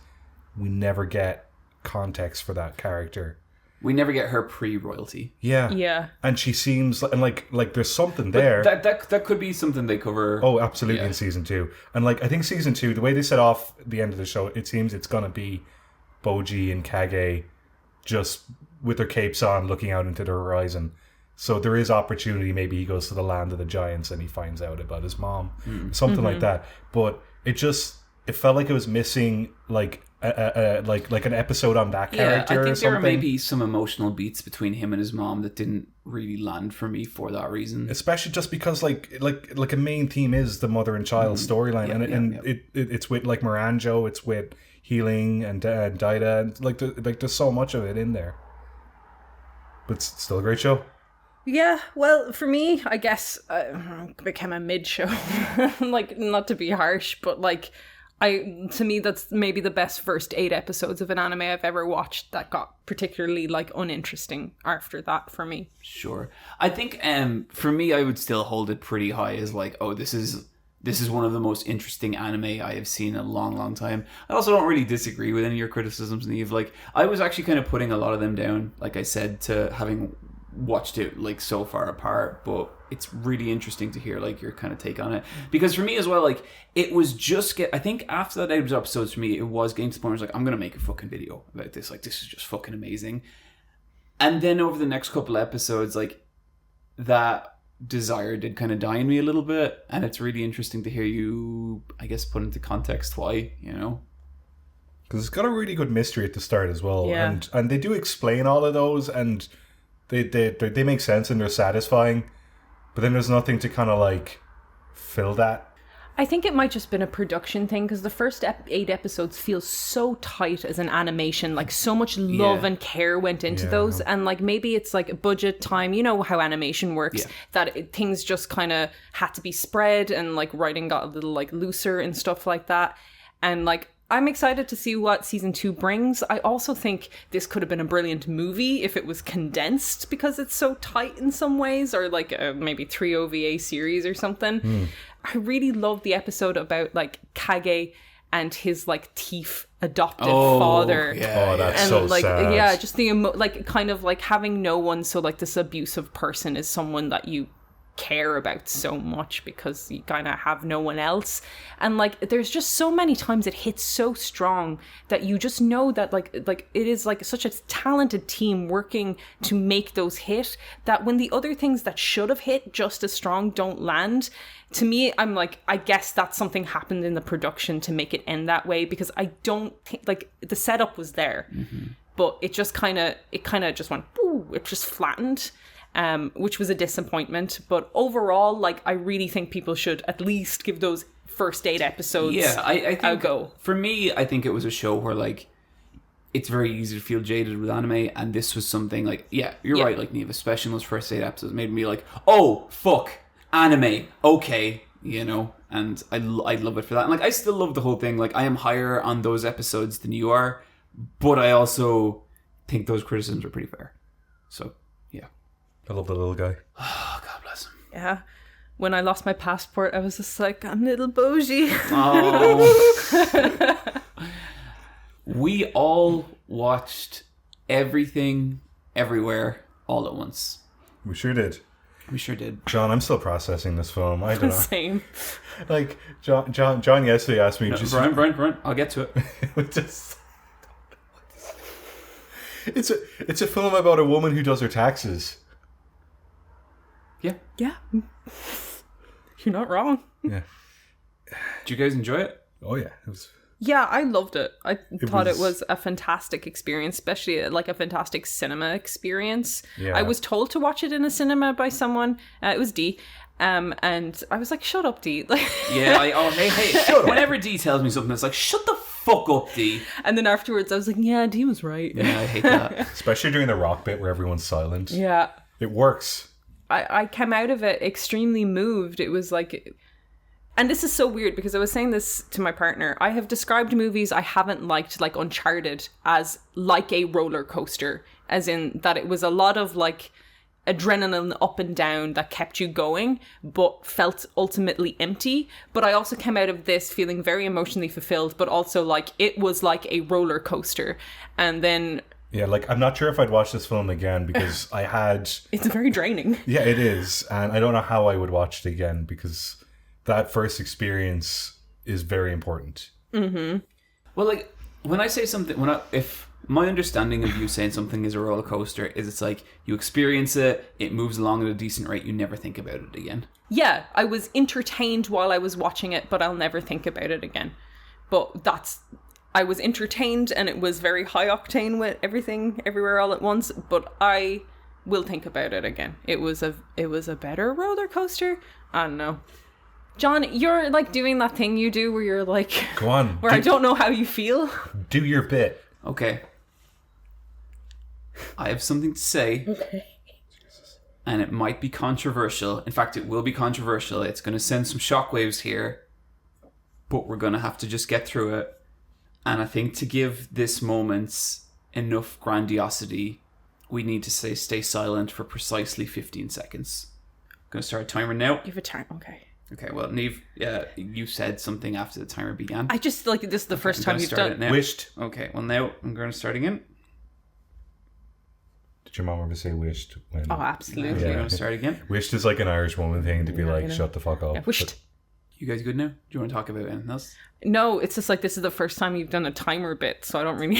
We never get context for that character. We never get her pre-royalty. Yeah. And she seems like there's something there. That could be something they cover. Oh, absolutely, in season 2. And like I think season 2, the way they set off the end of the show, it seems it's gonna be Boji and Kage just with their capes on looking out into the horizon. So there is opportunity. Maybe he goes to the land of the giants and he finds out about his mom. Something like that. But it felt like it was missing like an episode on that character. I or think something. there were maybe some emotional beats between him and his mom that didn't really land for me for that reason. Especially just because like a main theme is the mother and child storyline, it's with like Miranjo, it's with healing and Daida, and like there's so much of it in there. But it's still a great show. Yeah, well, for me, I guess it became a mid-show. Like, not to be harsh, but like, to me, that's maybe the best first 8 episodes of an anime I've ever watched that got particularly like uninteresting after that for me. Sure. I think for me, I would still hold it pretty high as like, oh, this is one of the most interesting anime I have seen in a long, long time. I also don't really disagree with any of your criticisms, Niamh. Like, I was actually kind of putting a lot of them down, like I said, to having watched it like so far apart, but it's really interesting to hear like your kind of take on it, because for me as well, like it was just I think after that 8 episodes for me, it was getting to the point where I was like, I'm gonna make a fucking video about this, like this is just fucking amazing. And then over the next couple episodes, like that desire did kind of die in me a little bit, and it's really interesting to hear you, I guess, put into context why, you know, because it's got a really good mystery at the start as well. Yeah. And they do explain all of those, and they make sense and they're satisfying, but then there's nothing to kind of like fill that. I think it might just been a production thing, because the first 8 episodes feel so tight as an animation, like so much love and care went into those, and like maybe it's like budget time, you know how animation works, that things just kind of had to be spread, and like writing got a little like looser and stuff like that. And like, I'm excited to see what season 2 brings. I also think this could have been a brilliant movie if it was condensed, because it's so tight in some ways, or like maybe 3 OVA series or something. I really love the episode about like Kage and his like thief adopted father. Yeah, that's and so like sad. yeah, just the like kind of like having no one. So like this abusive person is someone that you care about so much because you kind of have no one else, and like there's just so many times it hits so strong that you just know that like it is like such a talented team working to make those hit, that when the other things that should have hit just as strong don't land, to me I'm like, I guess that something happened in the production to make it end that way, because I don't think like the setup was there, but it kind of just went, ooh, it just flattened. Which was a disappointment. But overall, like, I really think people should at least give those first 8 episodes I think a go. For me, I think it was a show where, like, it's very easy to feel jaded with anime, and this was something, like, you're right, like, Niamh, especially in those first 8 episodes, made me like, oh, fuck, anime, okay, you know, and I love it for that. And, like, I still love the whole thing. Like, I am higher on those episodes than you are, but I also think those criticisms are pretty fair. So, yeah. I love the little guy. Oh, God bless him. Yeah. When I lost my passport, I was just like, I'm little Boji. Oh. We all watched Everything, Everywhere, all at once. We sure did. We sure did. John, I'm still processing this film. I don't know. Same. Like, John yesterday asked me... Bryan, I'll get to it. It's a film about a woman who does her taxes. Yeah. You're not wrong. Yeah. Did you guys enjoy it? Oh, yeah. It was... Yeah, I loved it. I thought it was a fantastic experience, especially like a fantastic cinema experience. Yeah. I was told to watch it in a cinema by someone. It was Dee. And I was like, shut up, Dee. Yeah, hey, whenever Dee tells me something, it's like, shut the fuck up, Dee. And then afterwards, I was like, yeah, Dee was right. Yeah, I hate that. Especially during the rock bit where everyone's silent. Yeah. It works. I came out of it extremely moved. It was like... And this is so weird because I was saying this to my partner. I have described movies I haven't liked, like Uncharted, as like a roller coaster. As in that it was a lot of like adrenaline up and down that kept you going, but felt ultimately empty. But I also came out of this feeling very emotionally fulfilled, but also like it was like a roller coaster. And then... Yeah, like, I'm not sure if I'd watch this film again because I had... It's very draining. Yeah, it is. And I don't know how I would watch it again because that first experience is very important. Mm-hmm. Well, like, when I say something, if my understanding of you saying something is a roller coaster is it's like you experience it, it moves along at a decent rate, you never think about it again. Yeah, I was entertained while I was watching it, but I'll never think about it again. But I was entertained, and it was very high octane with everything, everywhere, all at once. But I will think about it again. It was a better roller coaster. I don't know. John, you're like doing that thing you do where you're like, go on, where I don't know how you feel. Do your bit. Okay. I have something to say. Okay. And it might be controversial. In fact, it will be controversial. It's going to send some shockwaves here. But we're going to have to just get through it. And I think to give this moment enough grandiosity, we need to stay silent for precisely 15 seconds. I'm going to start a timer now. You have a time, okay. Okay, well, Niamh, you said something after the timer began. I just, like, this is the first time you've done it now. Wished. Okay, well, now I'm going to start again. Did your mom ever say wished? When... Oh, absolutely. I'm going to start again. Wished is like an Irish woman thing to be like, shut the fuck up. Yeah, wished. But... You guys good now? Do you want to talk about anything else? No, it's just like this is the first time you've done a timer bit, so I don't really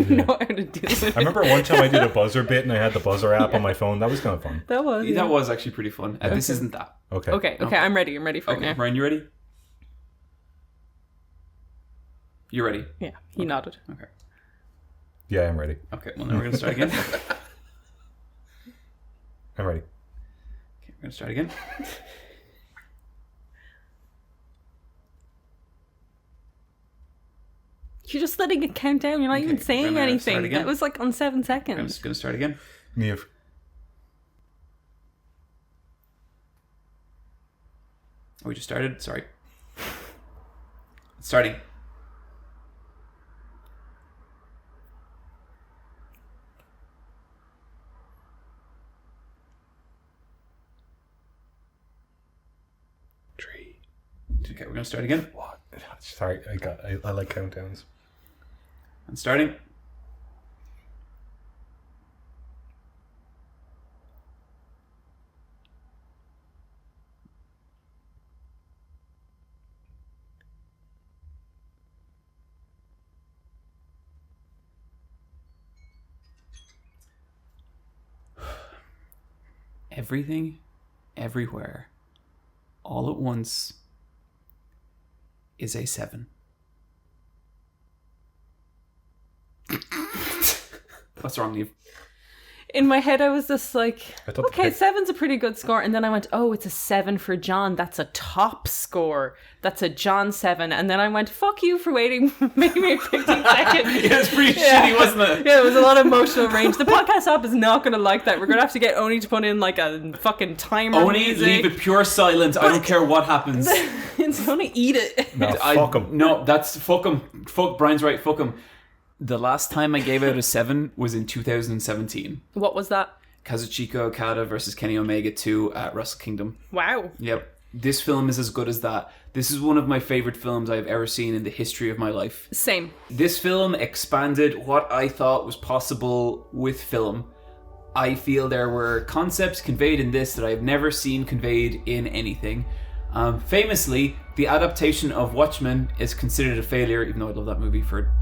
know how to do it. I remember one time I did a buzzer bit and I had the buzzer app on my phone. That was kind of fun. That was. That was actually pretty fun. This isn't that. Okay. Okay, I'm ready. I'm ready for it now. Bryan, you ready? You ready? Yeah, he nodded. Okay. Yeah, I'm ready. Okay, well, now we're going to start again. I'm ready. Okay, we're going to start again. You're just letting it count down. You're not even saying anything. That was like on 7 seconds. I'm just going to start again. Niamh. Oh, we just started? Sorry. Starting. Tree. Okay, we're going to start again. What? Sorry, I like countdowns. I'm starting. Everything, everywhere, all at once is a 7. What's wrong, Niamh? In my head, I was just like, okay, the 7's a pretty good score. And then I went, oh, it's a 7 for John. That's a top score. That's a John 7. And then I went, fuck you for waiting maybe 15 seconds. It was pretty shitty, wasn't it? Yeah, it was a lot of emotional range. The podcast app is not going to like that. We're going to have to get Oni to put in like a fucking timer. Oni, music. leave it pure silent. I don't care what happens. It's going to eat it. No, fuck him. No, that's fuck him. Fuck, Brian's right, fuck him. The last time I gave out a 7 was in 2017. What was that? Kazuchika Okada versus Kenny Omega 2 at Wrestle Kingdom. Wow. Yep. This film is as good as that. This is one of my favorite films I've ever seen in the history of my life. Same. This film expanded what I thought was possible with film. I feel there were concepts conveyed in this that I've never seen conveyed in anything. Famously, the adaptation of Watchmen is considered a failure, even though I love that movie for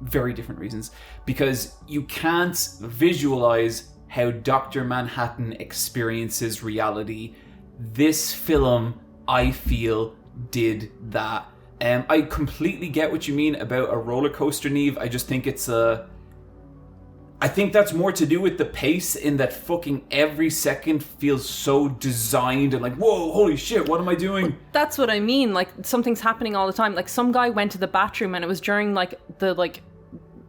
very different reasons, because you can't visualize how Dr. Manhattan experiences reality. This film, I feel, did that. I completely get what you mean about a roller coaster, Niamh. I just think I think that's more to do with the pace, in that fucking every second feels so designed and like, whoa, holy shit, what am I doing? That's what I mean. Like, something's happening all the time. Like, some guy went to the bathroom and it was during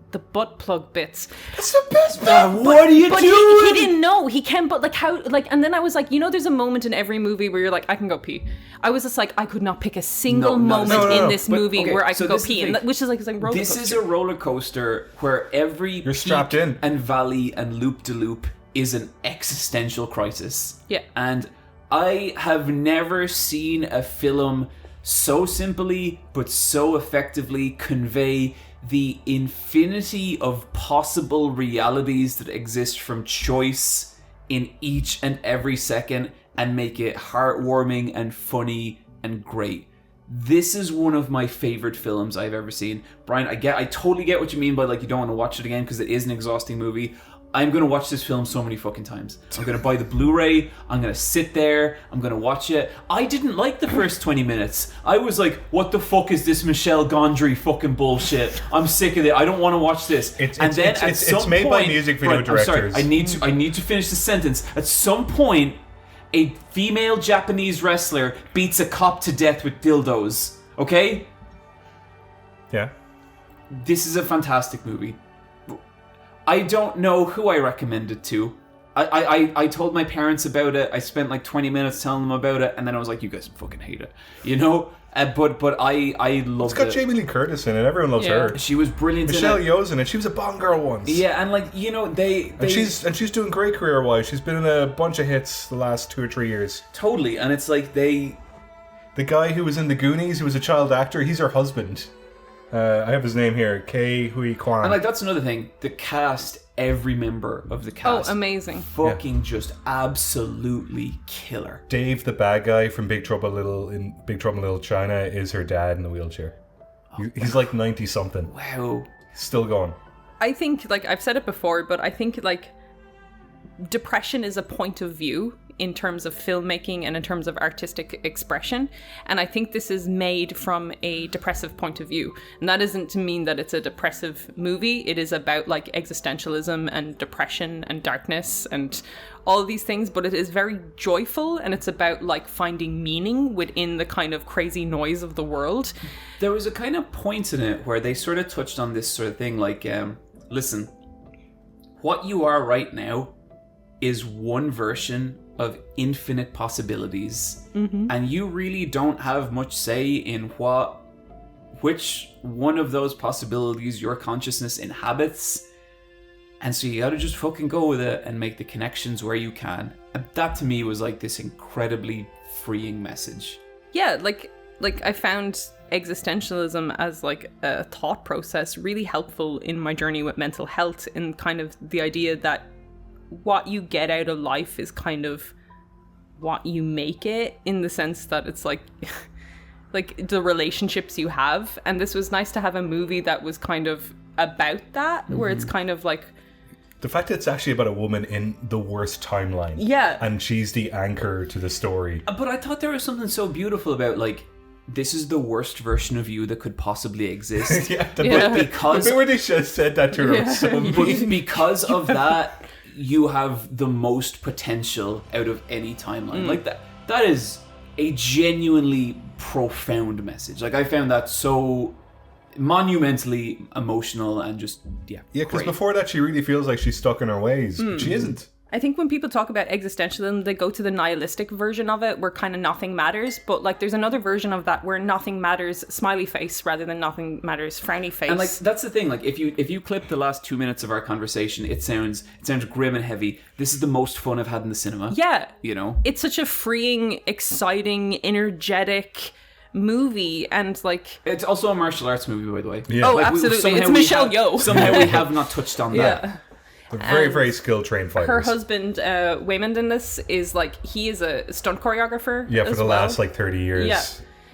the butt plug bits. That's the best bit. What are you doing? He didn't know. He can, but like how, like, and then I was like, there's a moment in every movie where you're like, I can go pee. I was just like, I could not pick a single moment in this movie where I could go pee, which is like it's like roller this coaster. Is a roller coaster where every You're strapped in and valley and loop de loop is an existential crisis. Yeah. And I have never seen a film so simply but so effectively convey the infinity of possible realities that exist from choice in each and every second and make it heartwarming and funny and great. This is one of my favorite films I've ever seen. Bryan, I totally get what you mean by like you don't want to watch it again because it is an exhausting movie. I'm going to watch this film so many fucking times. I'm going to buy the Blu-ray. I'm going to sit there. I'm going to watch it. I didn't like the first 20 minutes. I was like, what the fuck is this Michel Gondry fucking bullshit? I'm sick of it. I don't want to watch this. It's made by music video directors. I'm sorry. I need to finish the sentence. At some point, a female Japanese wrestler beats a cop to death with dildos. Okay? Yeah. This is a fantastic movie. I don't know who I recommend it to. I told my parents about it. I spent like 20 minutes telling them about it, and then I was like, you guys fucking hate it. You know? But I loved it. It's got Jamie Lee Curtis in it. Everyone loves her. She was brilliant Michelle in it. Yeoh's in it. She was a Bond girl once. Yeah, and like, you know, they and she's doing great career-wise. She's been in a bunch of hits the last 2 or 3 years. Totally, and it's like the guy who was in The Goonies, who was a child actor, he's her husband. I have his name here, Ke Huy Quan. And like that's another thing. The cast, every member of the cast, amazing, fucking just absolutely killer. Dave, the bad guy from Big Trouble in Little China, is her dad in the wheelchair. He's like 90 something. Wow, still going. I think, like I've said it before, but I think like depression is a point of view in terms of filmmaking and in terms of artistic expression, and I think this is made from a depressive point of view, and that isn't to mean that it's a depressive movie. It is about like existentialism and depression and darkness and all of these things, but it is very joyful, and it's about like finding meaning within the kind of crazy noise of the world. There was a kind of point in it where they sort of touched on this sort of thing like, listen, what you are right now is one version of infinite possibilities, and you really don't have much say in which one of those possibilities your consciousness inhabits, and so you gotta just fucking go with it and make the connections where you can. And that to me was like this incredibly freeing message. Yeah, like I found existentialism as like a thought process really helpful in my journey with mental health, and kind of the idea that what you get out of life is kind of what you make it, in the sense that it's like like the relationships you have. And this was nice to have a movie that was kind of about that, where it's kind of like the fact that it's actually about a woman in the worst timeline. Yeah. And she's the anchor to the story. But I thought there was something so beautiful about like, this is the worst version of you that could possibly exist. But because the bit where they just said that to her was so mean. Because of that, you have the most potential out of any timeline. Like that is a genuinely profound message. Like I found that so monumentally emotional and just because before that she really feels like she's stuck in her ways, but she isn't. I think when people talk about existentialism, they go to the nihilistic version of it, where kind of nothing matters. But like, there's another version of that where nothing matters smiley face rather than nothing matters frowny face. And like, that's the thing. Like, if you clip the last 2 minutes of our conversation, it sounds grim and heavy. This is the most fun I've had in the cinema. Yeah, you know, it's such a freeing, exciting, energetic movie, and like it's also a martial arts movie, by the way. Yeah. Oh, like, absolutely. It's Michelle Yeoh. Somehow we have not touched on that. Yeah. They're very, very skilled trained fighters. Her husband, Waymond, in this is like, he is a stunt choreographer. Yeah, for the last like 30 years. Yeah.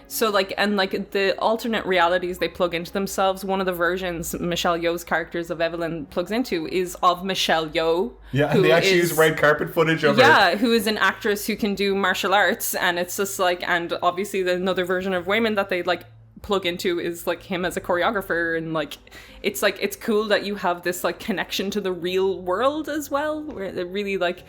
So like, and like the alternate realities they plug into themselves, one of the versions Michelle Yeoh's characters of Evelyn plugs into is of Michelle Yeoh. Yeah, and they actually use red carpet footage of her. Yeah, who is an actress who can do martial arts, and it's just like, and obviously the another version of Waymond that they like plug into is like him as a choreographer, and like it's cool that you have this like connection to the real world as well, where it really like,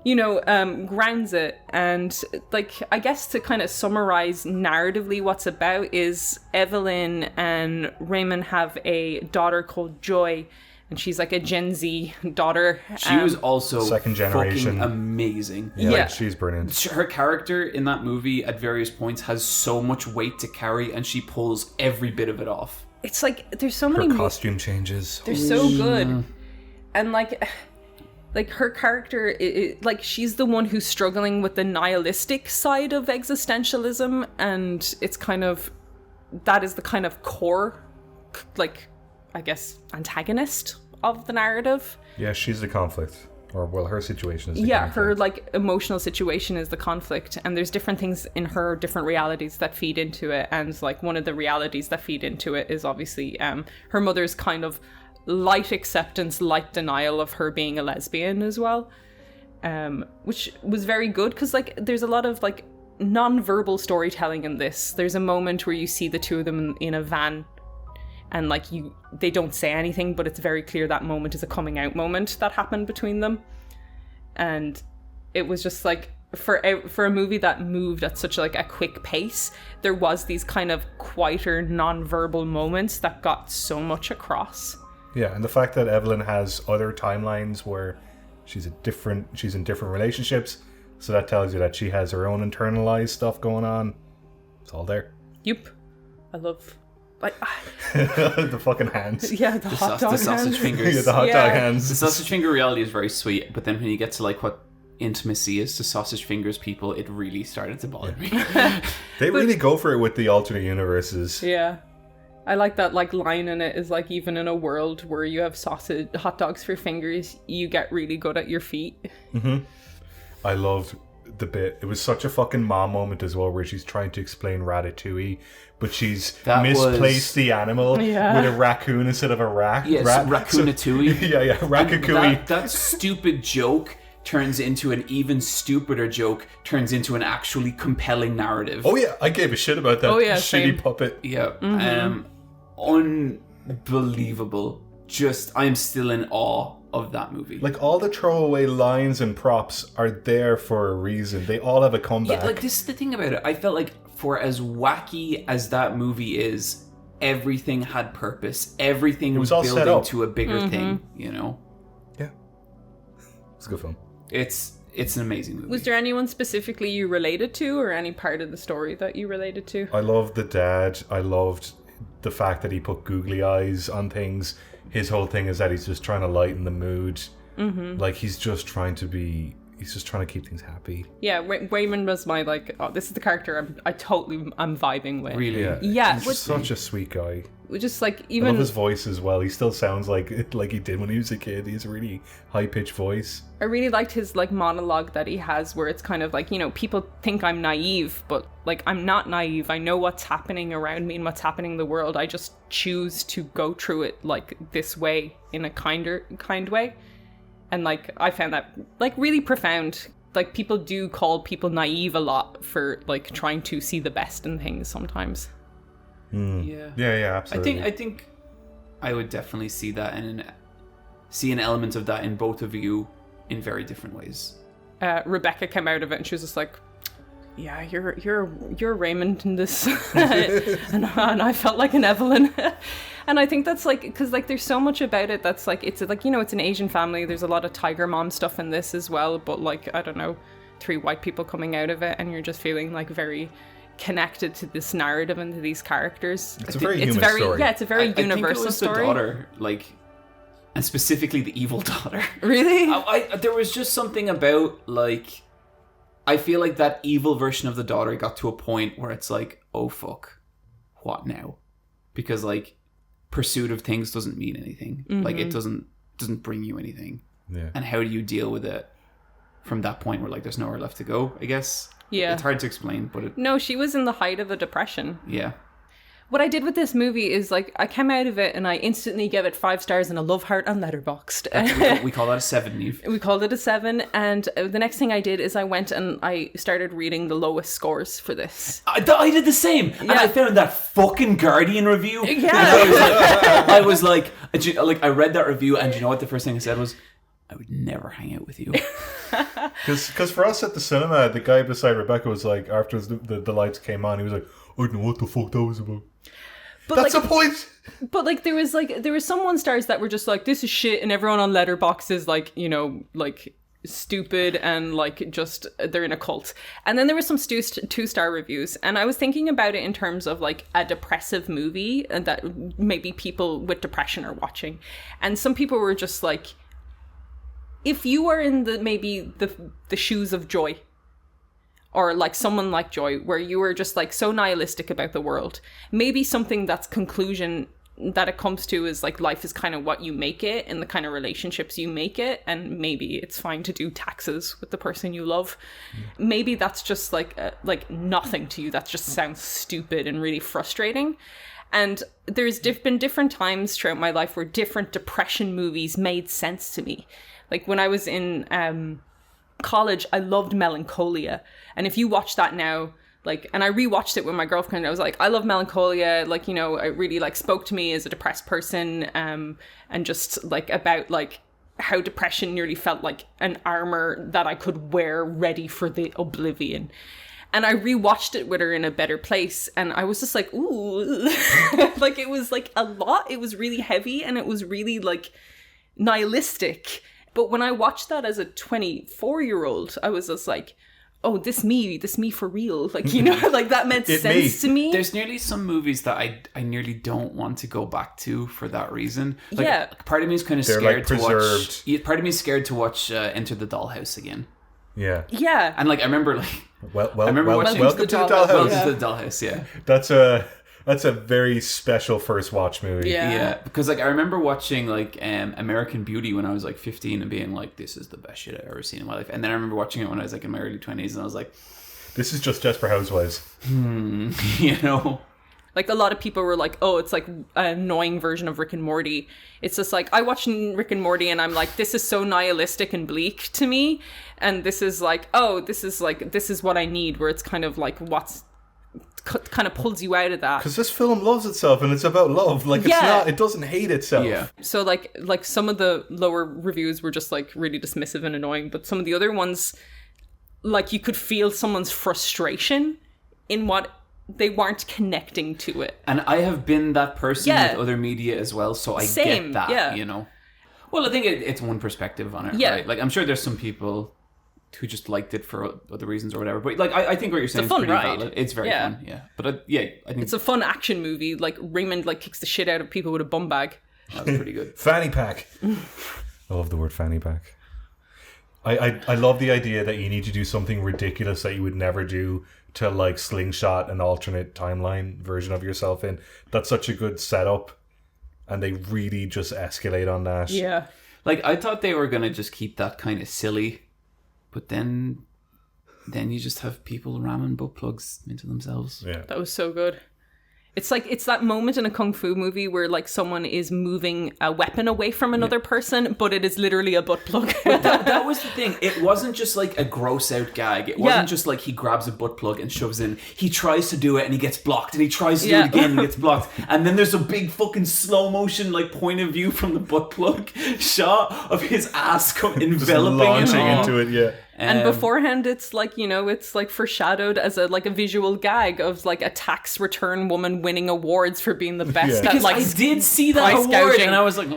you know, grounds it. And like, I guess to kind of summarize narratively what's about is Evelyn and Raymond have a daughter called Joy, and she's like a Gen Z daughter. She was also second generation, amazing. Yeah, like, she's brilliant. Her character in that movie at various points has so much weight to carry, and she pulls every bit of it off. It's like there's so many costume changes. They're so good, and like her character, like she's the one who's struggling with the nihilistic side of existentialism, and it's kind of that is the kind of core, like, I guess, antagonist of the narrative. Yeah, she's the conflict. Or, well, her situation is her like emotional situation is the conflict, and there's different things in her, different realities that feed into it, and like one of the realities that feed into it is obviously her mother's kind of light acceptance, light denial of her being a lesbian as well, which was very good because like there's a lot of like non-verbal storytelling in this. There's a moment where you see the two of them in a van, and like they don't say anything, but it's very clear that moment is a coming out moment that happened between them. And it was just like, for a movie that moved at such like a quick pace, there was these kind of quieter non-verbal moments that got so much across. Yeah, and the fact that Evelyn has other timelines where she's in different relationships, so that tells you that she has her own internalized stuff going on. It's all there. Yep. I love... Like, the fucking hands. Yeah, the hot dog sausage hands. fingers. Yeah, the hot dog hands. The sausage finger reality is very sweet, but then when you get to like what intimacy is to sausage fingers people, it really started to bother me. They really go for it with the alternate universes. Yeah. I like that like line in it is like, even in a world where you have hot dogs for fingers, you get really good at your feet. Mm-hmm. I loved the bit. It was such a fucking mom moment as well, where she's trying to explain Ratatouille, but she's misplaced the animal with a raccoon instead of a rat. Yes, Raccoonatouille. Yeah, Ratatouille. That stupid joke turns into an even stupider joke, turns into an actually compelling narrative. Oh yeah, I gave a shit about that shitty same. puppet. Yeah, unbelievable. Just, I'm still in awe of that movie. Like, all the throwaway lines and props are there for a reason. They all have a comeback. Yeah, like, this is the thing about it. I felt like for as wacky as that movie is, everything had purpose. Everything was building to a bigger thing, you know? Yeah. It's a good film. It's an amazing movie. Was there anyone specifically you related to, or any part of the story that you related to? I loved the dad. I loved the fact that he put googly eyes on things. His whole thing is that he's just trying to lighten the mood. Mm-hmm. Like, he's just trying to keep things happy. Yeah, Raymond was my, like, this is the character I'm vibing with. Really? Yeah. He's just such a sweet guy. Just like, even... I love his voice as well. He still sounds like he did when he was a kid. He has a really high-pitched voice. I really liked his, like, monologue that he has, where it's kind of like, you know, people think I'm naive, but, like, I'm not naive. I know what's happening around me and what's happening in the world. I just choose to go through it, like, this way, in a kind way. And, like, I found that, like, really profound. Like, people do call people naive a lot for, like, trying to see the best in things sometimes. Yeah, absolutely. I think I would definitely see that and see an element of that in both of you in very different ways. Rebecca came out of it and she was just like, "Yeah, you're Raymond in this," and I felt like an Evelyn. And I think that's like, because like there's so much about it that's like, it's like, you know, it's an Asian family. There's a lot of Tiger Mom stuff in this as well, but like, I don't know, 3 white people coming out of it, and you're just feeling like very connected to this narrative and to these characters. It's a very human story. Yeah, it's a very universal I think it was story. The daughter, like, and specifically the evil daughter. Really? There was just something about, like, I feel like that evil version of the daughter got to a point where it's like, oh fuck, what now? Because like, pursuit of things doesn't mean anything. Mm-hmm. Like, it doesn't bring you anything. Yeah. And how do you deal with it from that point where like there's nowhere left to go, I guess? Yeah. It's hard to explain, but No, she was in the height of a depression. Yeah. What I did with this movie is, like, I came out of it and I instantly gave it 5 stars and a love heart on Letterboxd. We call that a 7, Niamh. We called it a 7, and the next thing I did is I went and I started reading the lowest scores for this. I did the same, and I found that fucking Guardian review. Yeah. And I was like, I read that review, and you know what the first thing I said was, I would never hang out with you. Because for us at the cinema, the guy beside Rebecca was like, after the lights came on, he was like, I don't know what the fuck that was about. But that's like, the point. But like there was some 1 stars that were just like, this is shit, and everyone on Letterboxd is like, you know, like stupid and like just they're in a cult. And then there was some 2-star reviews, and I was thinking about it in terms of like a depressive movie and that maybe people with depression are watching, and some people were just like, if you are in the shoes of Joy, or like someone like Joy, where you were just like so nihilistic about the world, maybe something that's conclusion that it comes to is like life is kind of what you make it and the kind of relationships you make it, and maybe it's fine to do taxes with the person you love. Maybe that's just like nothing to you. That just sounds stupid and really frustrating. And there's been different times throughout my life where different depression movies made sense to me. Like when I was in college, I loved Melancholia, and if you watch that now, like, and I rewatched it with my girlfriend, I was like, I love Melancholia, like, you know, it really like spoke to me as a depressed person, and just like about like how depression nearly felt like an armor that I could wear ready for the oblivion. And I rewatched it with her in a better place, and I was just like, ooh, like it was like a lot. It was really heavy, and it was really like nihilistic. But when I watched that as a 24-year-old, I was just like, oh, this me for real. Like, you know, like that made sense to me. There's nearly some movies that I nearly don't want to go back to for that reason. Like, yeah. Part of me is kind of scared to watch. Part of me is scared to watch Enter the Dollhouse again. Yeah. Yeah. And like, I remember like, I remember welcome watching to the Dollhouse. Welcome to the Dollhouse, yeah. That's a very special first watch movie. Yeah. Because like I remember watching like American Beauty when I was like 15 and being like, this is the best shit I've ever seen in my life. And then I remember watching it when I was like in my early 20s, and I was like, this is just Desperate Housewives. You know. Like a lot of people were like, oh, it's like an annoying version of Rick and Morty. It's just like, I watch Rick and Morty and I'm like, this is so nihilistic and bleak to me. And this is like, oh, this is what I need, where it's kind of like what's kind of pulls you out of that. Because this film loves itself and it's about love. Like, it doesn't hate itself. Yeah. So like some of the lower reviews were just like really dismissive and annoying, but some of the other ones, like you could feel someone's frustration in what they weren't connecting to it. And I have been that person with other media as well, so I get that, you know. Well, I think it's one perspective on it, right? Like, I'm sure there's some people who just liked it for other reasons or whatever. But, like, I think what you're saying is pretty valid. It's very fun, yeah. But, I think... It's a fun action movie. Like, Raymond, like, kicks the shit out of people with a bum bag. That was pretty good. Fanny pack. I love the word fanny pack. I love the idea that you need to do something ridiculous that you would never do to like slingshot an alternate timeline version of yourself in. That's such a good setup, and they really just escalate on that. Yeah. Like, I thought they were going to just keep that kind of silly, but then you just have people ramming butt plugs into themselves. Yeah. That was so good. It's like, it's that moment in a kung fu movie where like someone is moving a weapon away from another person, but it is literally a butt plug. that was the thing. It wasn't just like a gross out gag. It wasn't just like he grabs a butt plug and shoves in. He tries to do it and he gets blocked, and he tries to do it again and he gets blocked. And then there's a big fucking slow motion like point of view from the butt plug shot of his ass enveloping launching into it, yeah. And beforehand, it's like, you know, it's like foreshadowed as a visual gag of like a tax return woman winning awards for being the best. Because like, I did see that award gouging. And I was like,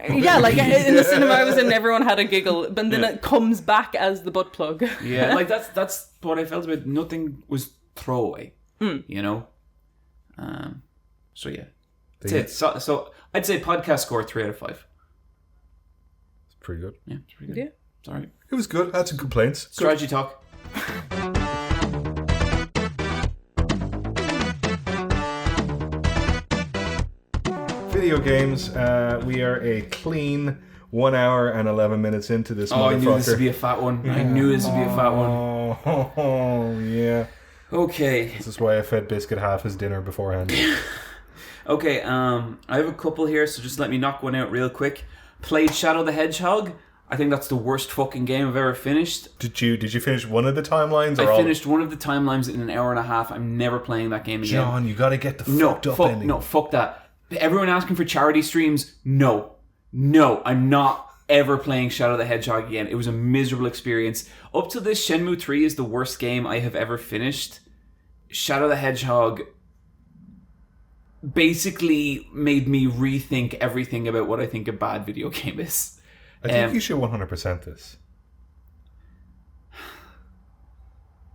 yeah, like in the cinema I was in, everyone had a giggle, but then it comes back as the butt plug. Yeah, like that's what I felt about. Nothing was throwaway, you know. So yeah, that's it. So I'd say podcast score 3 out of 5. It's pretty good. Yeah, it's pretty good. Yeah. It's all right. It was good. I had some complaints. Strategy talk. Video games. We are a clean 1 hour and 11 minutes into this. Oh, I knew this would be a fat one. Yeah. I knew this would be a fat one. Oh, yeah. Okay. This is why I fed Biscuit half his dinner beforehand. Okay. I have a couple here, so just let me knock one out real quick. Played Shadow the Hedgehog. I think that's the worst fucking game I've ever finished. Did you finish one of the timelines? I finished one of the timelines in an hour and a half. I'm never playing that game again. John, you gotta get the fucked up ending. No, fuck that. Everyone asking for charity streams? No, I'm not ever playing Shadow the Hedgehog again. It was a miserable experience. Up to this, Shenmue 3 is the worst game I have ever finished. Shadow the Hedgehog basically made me rethink everything about what I think a bad video game is. I think you should 100% this.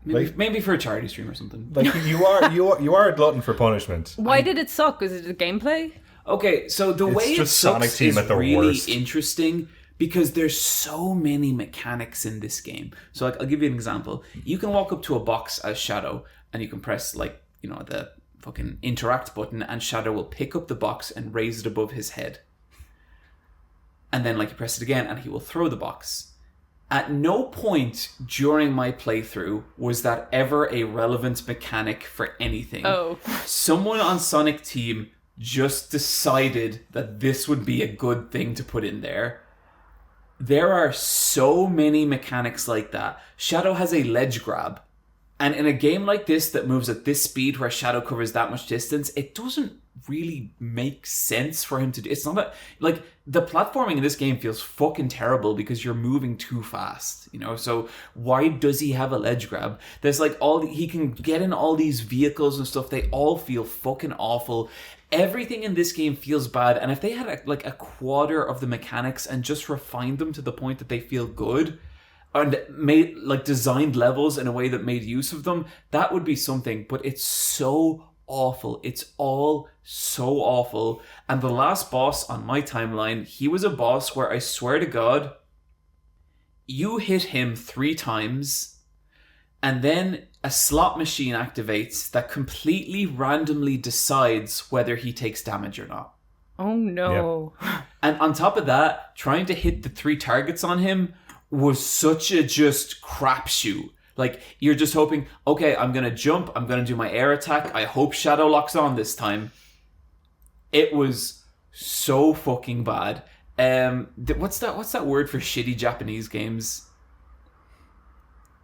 Maybe for a charity stream or something. Like you are a glutton for punishment. Why did it suck? Was it the gameplay? Okay, so the way it sucks is really interesting because there's so many mechanics in this game. So like, I'll give you an example. You can walk up to a box as Shadow and you can press like, you know, the fucking interact button, and Shadow will pick up the box and raise it above his head. And then, like, you press it again, and he will throw the box. At no point during my playthrough was that ever a relevant mechanic for anything. Oh. Someone on Sonic Team just decided that this would be a good thing to put in there. There are so many mechanics like that. Shadow has a ledge grab. And in a game like this that moves at this speed where Shadow covers that much distance, it doesn't really make sense for him to do. It's not like the platforming in this game feels fucking terrible because you're moving too fast, you know? So why does he have a ledge grab? There's like he can get in all these vehicles and stuff. They all feel fucking awful. Everything in this game feels bad. And if they had a quarter of the mechanics and just refined them to the point that they feel good, and made like designed levels in a way that made use of them, that would be something. But it's so awful. It's all so awful. And the last boss on my timeline, he was a boss where I swear to God, you hit him 3 times, and then a slot machine activates that completely randomly decides whether he takes damage or not. Oh no. Yep. And on top of that, trying to hit the 3 targets on him was such a just crapshoot. Like, you're just hoping, okay, I'm going to jump, I'm going to do my air attack, I hope Shadow locks on this time. It was so fucking bad. What's that word for shitty Japanese games?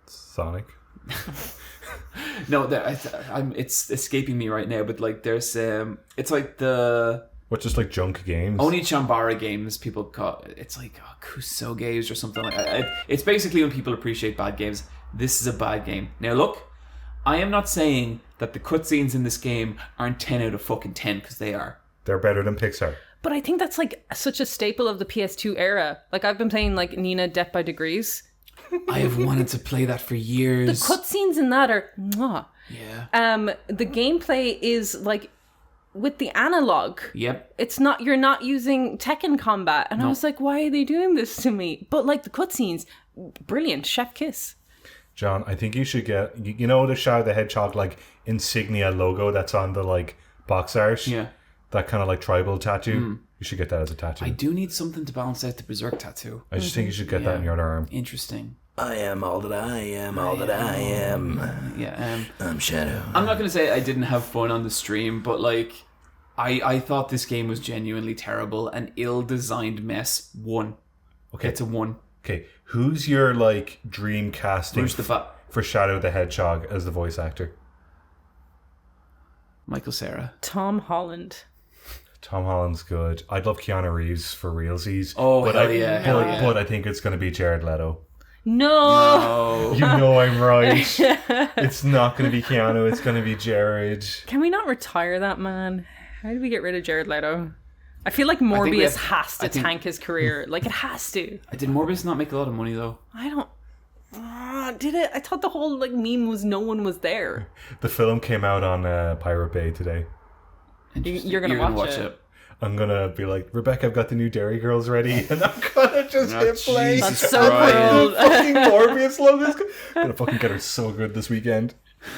Sonic. No, it's escaping me right now, but like there's it's like the... What, just like junk games? Oni Chambara games, people call it's like Kusoges or something like that. It's basically when people appreciate bad games. This is a bad game. Now look, I am not saying that the cutscenes in this game aren't 10 out of fucking 10, because they are. They're better than Pixar. But I think that's like such a staple of the PS2 era. Like, I've been playing like Nina Death by Degrees. I have wanted to play that for years. The cutscenes in that are mwah. Yeah. The gameplay is like with the analog. Yep. It's not, you're not using Tekken combat. And No. I was like, why are they doing this to me? But like the cutscenes, brilliant. Chef kiss. John, I think you should get, you know, the Shadow the Hedgehog like insignia logo that's on the like box art? Yeah. That kind of like tribal tattoo. You should get that as a tattoo. I do need something to balance out the Berserk tattoo. I just think you should get that in your other arm. Interesting. I am all that I am, all that I am. Yeah. I'm Shadow. I'm not going to say I didn't have fun on the stream, but like, I thought this game was genuinely terrible. An ill-designed mess. 1. Okay. It's a 1. Okay, who's your like dream casting Who's the for Shadow the Hedgehog as the voice actor? Michael Cera. Tom Holland. Tom Holland's good. I'd love Keanu Reeves for realsies. Oh, but hell yeah, hell yeah. But I think it's going to be Jared Leto. No. Oh. You know I'm right. It's not going to be Keanu. It's going to be Jared. Can we not retire that man? How do we get rid of Jared Leto? I feel like we Morbius have- has to tank his career. Like, it has to. Did Morbius not make a lot of money, though? I don't... did it? I thought the whole like meme was no one was there. The film came out on Pirate Bay today. You're gonna watch it. I'm gonna be like, Rebecca, I've got the new Dairy Girls ready, and I'm gonna just hit play. Jesus That's so Christ. cool. Fucking Morbius logo's gonna fucking get her so good this weekend.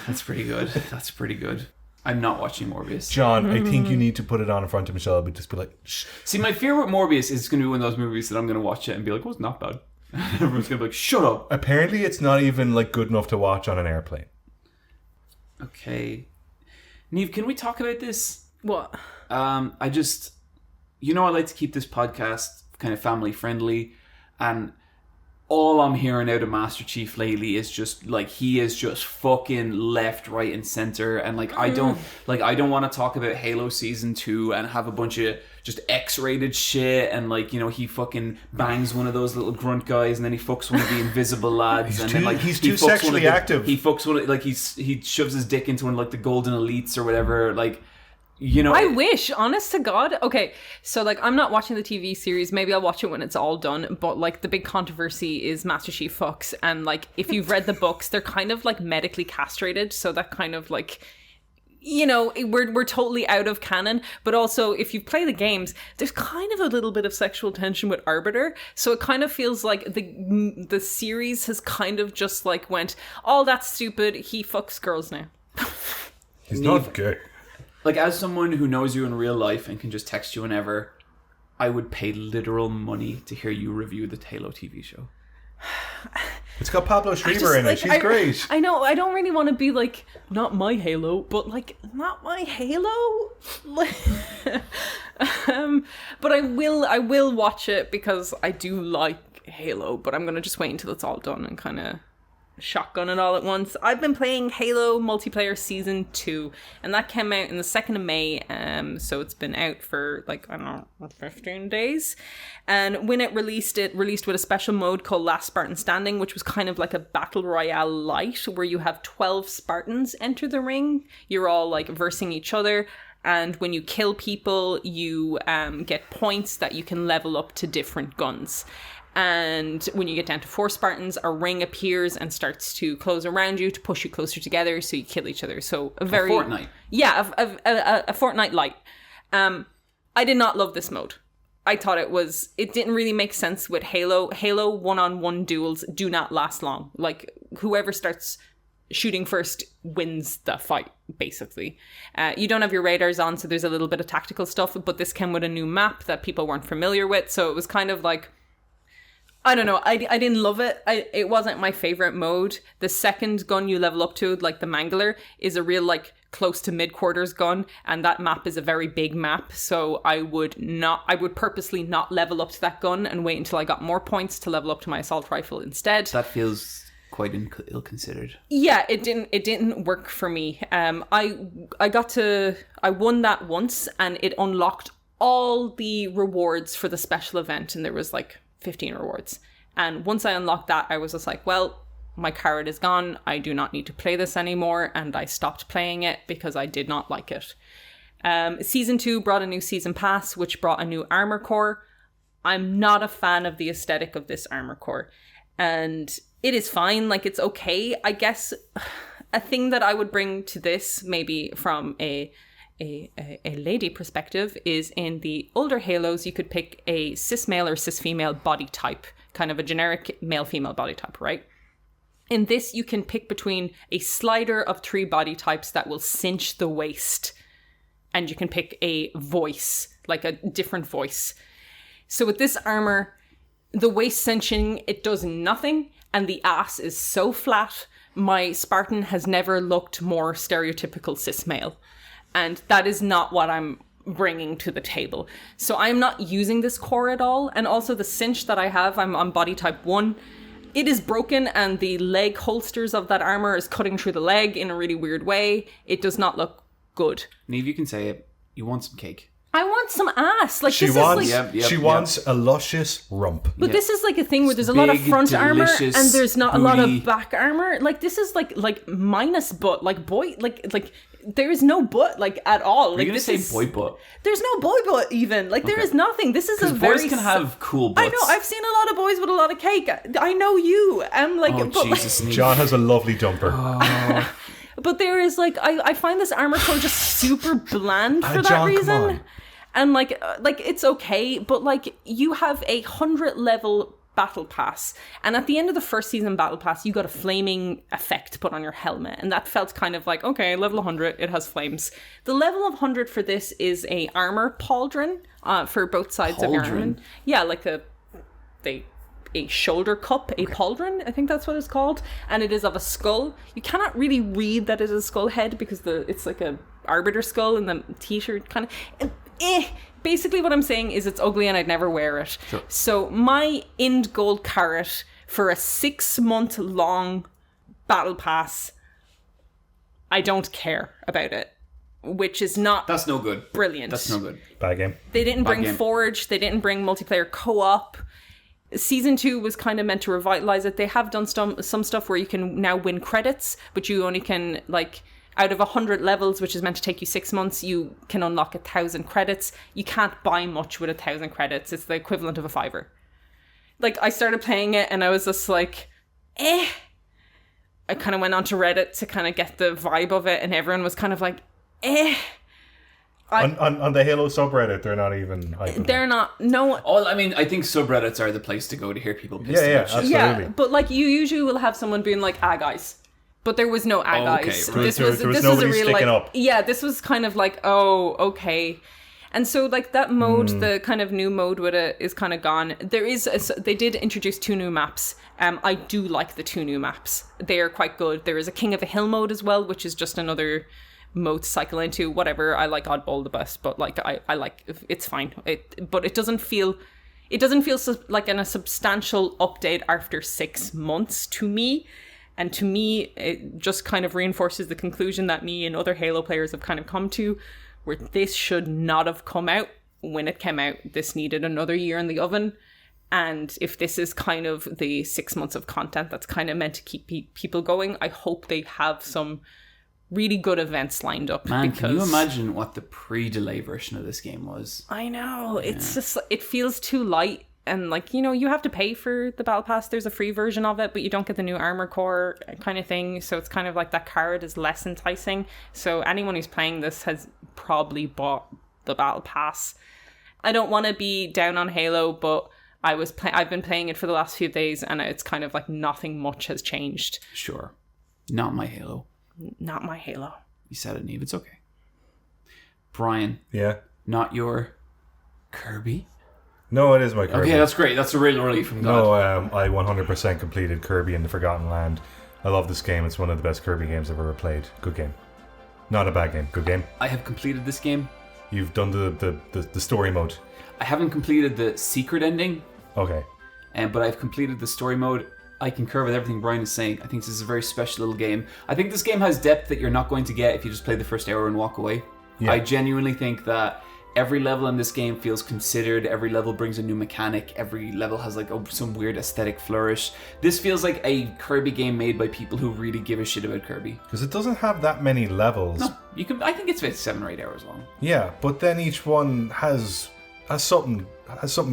That's pretty good. That's pretty good. I'm not watching Morbius. John, I think you need to put it on in front of Michelle, but just be like, shh. See, my fear with Morbius is going to be one of those movies that I'm going to watch it and be like, oh, it's not bad. Everyone's going to be like, shut up. Apparently it's not even like good enough to watch on an airplane. Okay. Niamh, can we talk about this? What? I just... You know, I like to keep this podcast kind of family friendly, and all I'm hearing out of Master Chief lately is just like he is just fucking left, right, and center, and like I don't want to talk about Halo Season 2 and have a bunch of just X-rated shit, and like, you know, he fucking bangs one of those little grunt guys, and then he fucks one of the invisible lads, He's too sexually active. He fucks one of, like he shoves his dick into one of like the Golden Elites or whatever, like. You know, I wish, honest to God. Okay, so like I'm not watching the TV series. Maybe I'll watch it when it's all done. But like the big controversy is Master Chief fucks, and like if you've read the books, they're kind of like medically castrated. So that kind of like, you know, we're totally out of canon. But also, if you play the games, there's kind of a little bit of sexual tension with Arbiter. So it kind of feels like the series has kind of just like went, oh, that's stupid. He fucks girls now. He's not gay. Like, as someone who knows you in real life and can just text you whenever, I would pay literal money to hear you review the Halo TV show. It's got Pablo Schreiber in it. She's great. I know. I don't really want to be like, not my Halo, but like, not my Halo. But I will watch it because I do like Halo. But I'm gonna just wait until it's all done and kind of shotgun it all at once. I've been playing Halo multiplayer season 2, and that came out in the 2nd of May. So it's been out for like, I don't know, 15 days. And when it released with a special mode called Last Spartan Standing, which was kind of like a battle royale light, where you have 12 Spartans enter the ring. You're all like versing each other. And when you kill people, you get points that you can level up to different guns. And when you get down to 4 Spartans, a ring appears and starts to close around you to push you closer together, so you kill each other. So a Fortnite. Yeah, a Fortnite light. I did not love this mode. I thought it didn't really make sense with Halo. Halo one-on-one duels do not last long. Like, whoever starts shooting first wins the fight, basically. You don't have your radars on, so there's a little bit of tactical stuff, but this came with a new map that people weren't familiar with, so it was kind of like, I don't know, I didn't love it. It wasn't my favorite mode. The second gun you level up to, like the Mangler, is a real like close to mid-quarters gun, and that map is a very big map, so I would purposely not level up to that gun and wait until I got more points to level up to my assault rifle instead. That feels quite ill-considered. Yeah, it didn't work for me. I won that once, and it unlocked all the rewards for the special event, and there was like 15 rewards. And once I unlocked that, I was just like, well, my card is gone. I do not need to play this anymore. And I stopped playing it because I did not like it. Season 2 brought a new season pass, which brought a new armor core. I'm not a fan of the aesthetic of this armor core. And it is fine. Like, it's okay. I guess a thing that I would bring to this, maybe from a lady perspective, is in the older Halos, you could pick a cis male or cis female body type, kind of a generic male female body type, right? In this, you can pick between a slider of 3 body types that will cinch the waist, and you can pick a voice, like a different voice. So with this armor, the waist cinching, it does nothing, and the ass is so flat. My Spartan has never looked more stereotypical cis male. And that is not what I'm bringing to the table. So I'm not using this core at all. And also the cinch that I have, I'm on body type 1. It is broken, and the leg holsters of that armor is cutting through the leg in a really weird way. It does not look good. Niamh, you can say it. You want some cake. I want some ass. Like, She this wants, is like, she wants a luscious rump. but this is like a thing where there's a lot of Big, front armor and delicious there's not a lot booty. of back armor. Like, this is like minus butt, like boy, like there is no butt like at all. Are Like, you going to this say boy butt? There's no boy butt even. Like, there is nothing. This is a Because very boys can have cool I butts. know. I've seen a lot of boys with a lot of cake. I know you. I'm like, Oh, but, Jesus. Niamh. John has a lovely dumper. but there is like, I find this armor core just super bland for that John, come reason. on. And like it's okay, but like, you have a 100 level battle pass, and at the end of the first season battle pass, you got a flaming effect put on your helmet, and that felt kind of like, okay, level 100, it has flames. The level of 100 for this is a armor pauldron for both sides of your armor. Yeah, like a shoulder cup, a pauldron, I think that's what it's called, and it is of a skull. You cannot really read that it is a skull head because it's like a arbiter skull in the t-shirt kind of. Basically what I'm saying is it's ugly and I'd never wear it. Sure. So my end goal carrot for a 6-month long battle pass, I don't care about it, which is not That's no good. brilliant. That's no good. Bad game. They didn't bring game. Forge. They didn't bring multiplayer co-op. Season 2 was kind of meant to revitalize it. They have done some stuff where you can now win credits, but you only can, like, out of 100 levels, which is meant to take you 6 months, you can unlock 1,000 credits. You can't buy much with 1,000 credits. It's the equivalent of a $5. Like, I started playing it and I was just like, I kind of went onto Reddit to kind of get the vibe of it, and everyone was kind of like, On the Halo subreddit, they're not even hyping They're not, no. I mean, I think subreddits are the place to go to hear people piss Yeah, about shit. absolutely. Yeah, but like, you usually will have someone being like, guys, But there was no aggies. Okay, right. There was nobody sticking up. Yeah, this was kind of like, oh, okay. And so, like, that mode, the kind of new mode with it is kind of gone. They did introduce 2 new maps. I do like the 2 new maps. They are quite good. There is a King of a Hill mode as well, which is just another mode to cycle into. Whatever, I like Oddball the best, but, like, I like, it's fine. But it doesn't feel like a substantial update after 6 months to me. And to me, it just kind of reinforces the conclusion that me and other Halo players have kind of come to, where this should not have come out when it came out. This needed another year in the oven. And if this is kind of the 6 months of content that's kind of meant to keep people going, I hope they have some really good events lined up. Man, can you imagine what the pre-delay version of this game was? I know. It's just, it feels too light. And, like, you know, you have to pay for the Battle Pass. There's a free version of it, but you don't get the new armor core kind of thing. So it's kind of like that card is less enticing. So anyone who's playing this has probably bought the Battle Pass. I don't want to be down on Halo, but I've been playing it for the last few days, and it's kind of like nothing much has changed. Sure. Not my Halo. Not my Halo. You said it, Niamh. It's okay. Bryan. Yeah. Not your Kirby? No, it is my Kirby. Okay, that's great. That's a real relief from God. No, I 100% completed Kirby in the Forgotten Land. I love this game. It's one of the best Kirby games I've ever played. Good game. Not a bad game. Good game. I have completed this game. You've done the story mode. I haven't completed the secret ending, Okay. but I've completed the story mode. I concur with everything Bryan is saying. I think this is a very special little game. I think this game has depth that you're not going to get if you just play the first hour and walk away. Yeah. I genuinely think that every level in this game feels considered. Every level brings a new mechanic. Every level has like some weird aesthetic flourish. This feels like a Kirby game made by people who really give a shit about Kirby. Because it doesn't have that many levels. No, I think it's about 7 or 8 hours long. Yeah, but then each one has something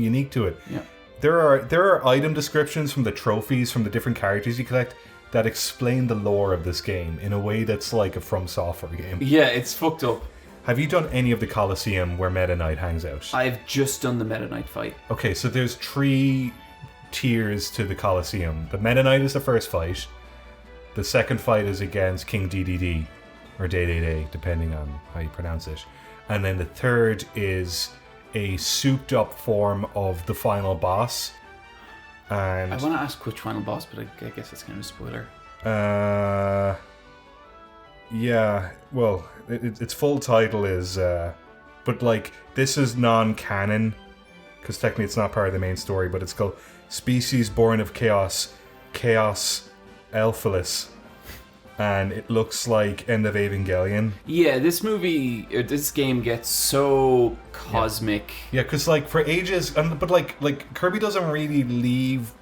unique to it. Yeah. There are item descriptions from the trophies from the different characters you collect that explain the lore of this game in a way that's like a From Software game. Yeah, it's fucked up. Have you done any of the Colosseum where Meta Knight hangs out? I've just done the Meta Knight fight. Okay, so there's 3 tiers to the Colosseum. The Meta Knight is the first fight. The second fight is against King DDD, or Day, depending on how you pronounce it. And then the third is a souped up form of the final boss. And I want to ask which final boss, but I guess that's kind of a spoiler. Yeah, well, its full title is, but like, this is non-canon, because technically it's not part of the main story, but it's called Species Born of Chaos, Chaos Elphalis, and it looks like End of Evangelion. Yeah, this game gets so cosmic. Yeah, because like, for ages, but like Kirby doesn't really leave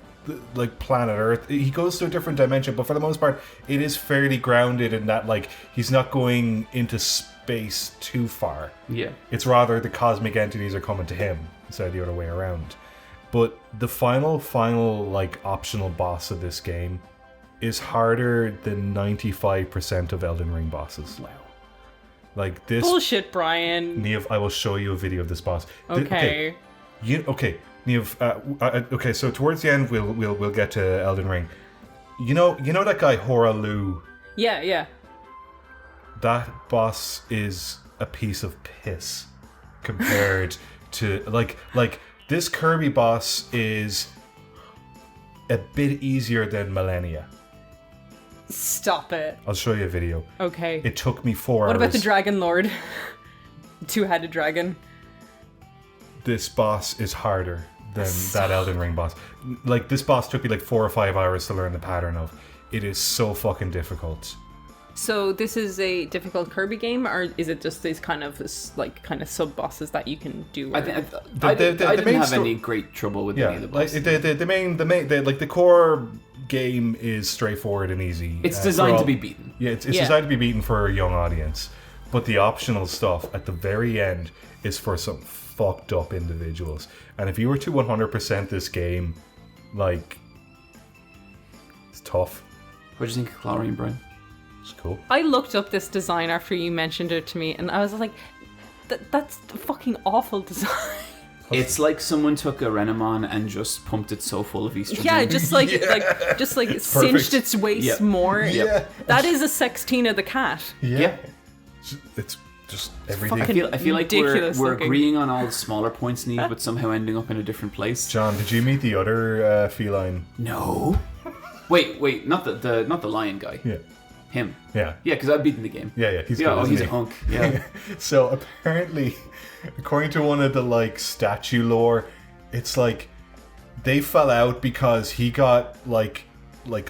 like planet Earth. He goes to a different dimension, but for the most part it is fairly grounded in that, like, he's not going into space too far. Yeah, it's rather the cosmic entities are coming to him instead of the other way around. But the final like optional boss of this game is harder than 95% of Elden Ring bosses. wow. Like this Bullshit, Bryan. Niamh, I will show you a video of this boss. Okay. Okay, Niamh. Okay, so towards the end, we'll get to Elden Ring. You know that guy Hora Lu. Yeah. That boss is a piece of piss compared to like this Kirby boss is a bit easier than Millennia. Stop it. I'll show you a video. Okay. It took me 4 hours. What about the Dragon Lord? Two-headed dragon. This boss is harder than that Elden Ring boss. Like, this boss took me like 4 or 5 hours to learn the pattern of. It is so fucking difficult. So this is a difficult Kirby game, or is it just these kind of sub bosses that you can do? I didn't have any great trouble with any of the bosses. The core game is straightforward and easy. It's designed to be beaten. Yeah, it's designed to be beaten for a young audience. But the optional stuff at the very end is for some fucked up individuals. And if you were to 100% this game, like, it's tough. What do you think of Chlorine, Bryan? It's cool. I looked up this design after you mentioned it to me, and I was like, that's a fucking awful design. It's like someone took a Renamon and just pumped it so full of estrogen. Yeah, just like cinched its waist more. Yeah. That is a Sextina the cat. Yeah. It's just everything. I feel like ridiculous we're looking. agreeing on all the smaller points, Niamh, but somehow ending up in a different place. John, did you meet the other feline? No. Wait, not the lion guy. Yeah. Him. Yeah. Yeah, because I've beaten the game. Yeah, he's Yeah, good, isn't he's he? a hunk. Yeah. So apparently, according to one of the like statue lore, it's like they fell out because he got like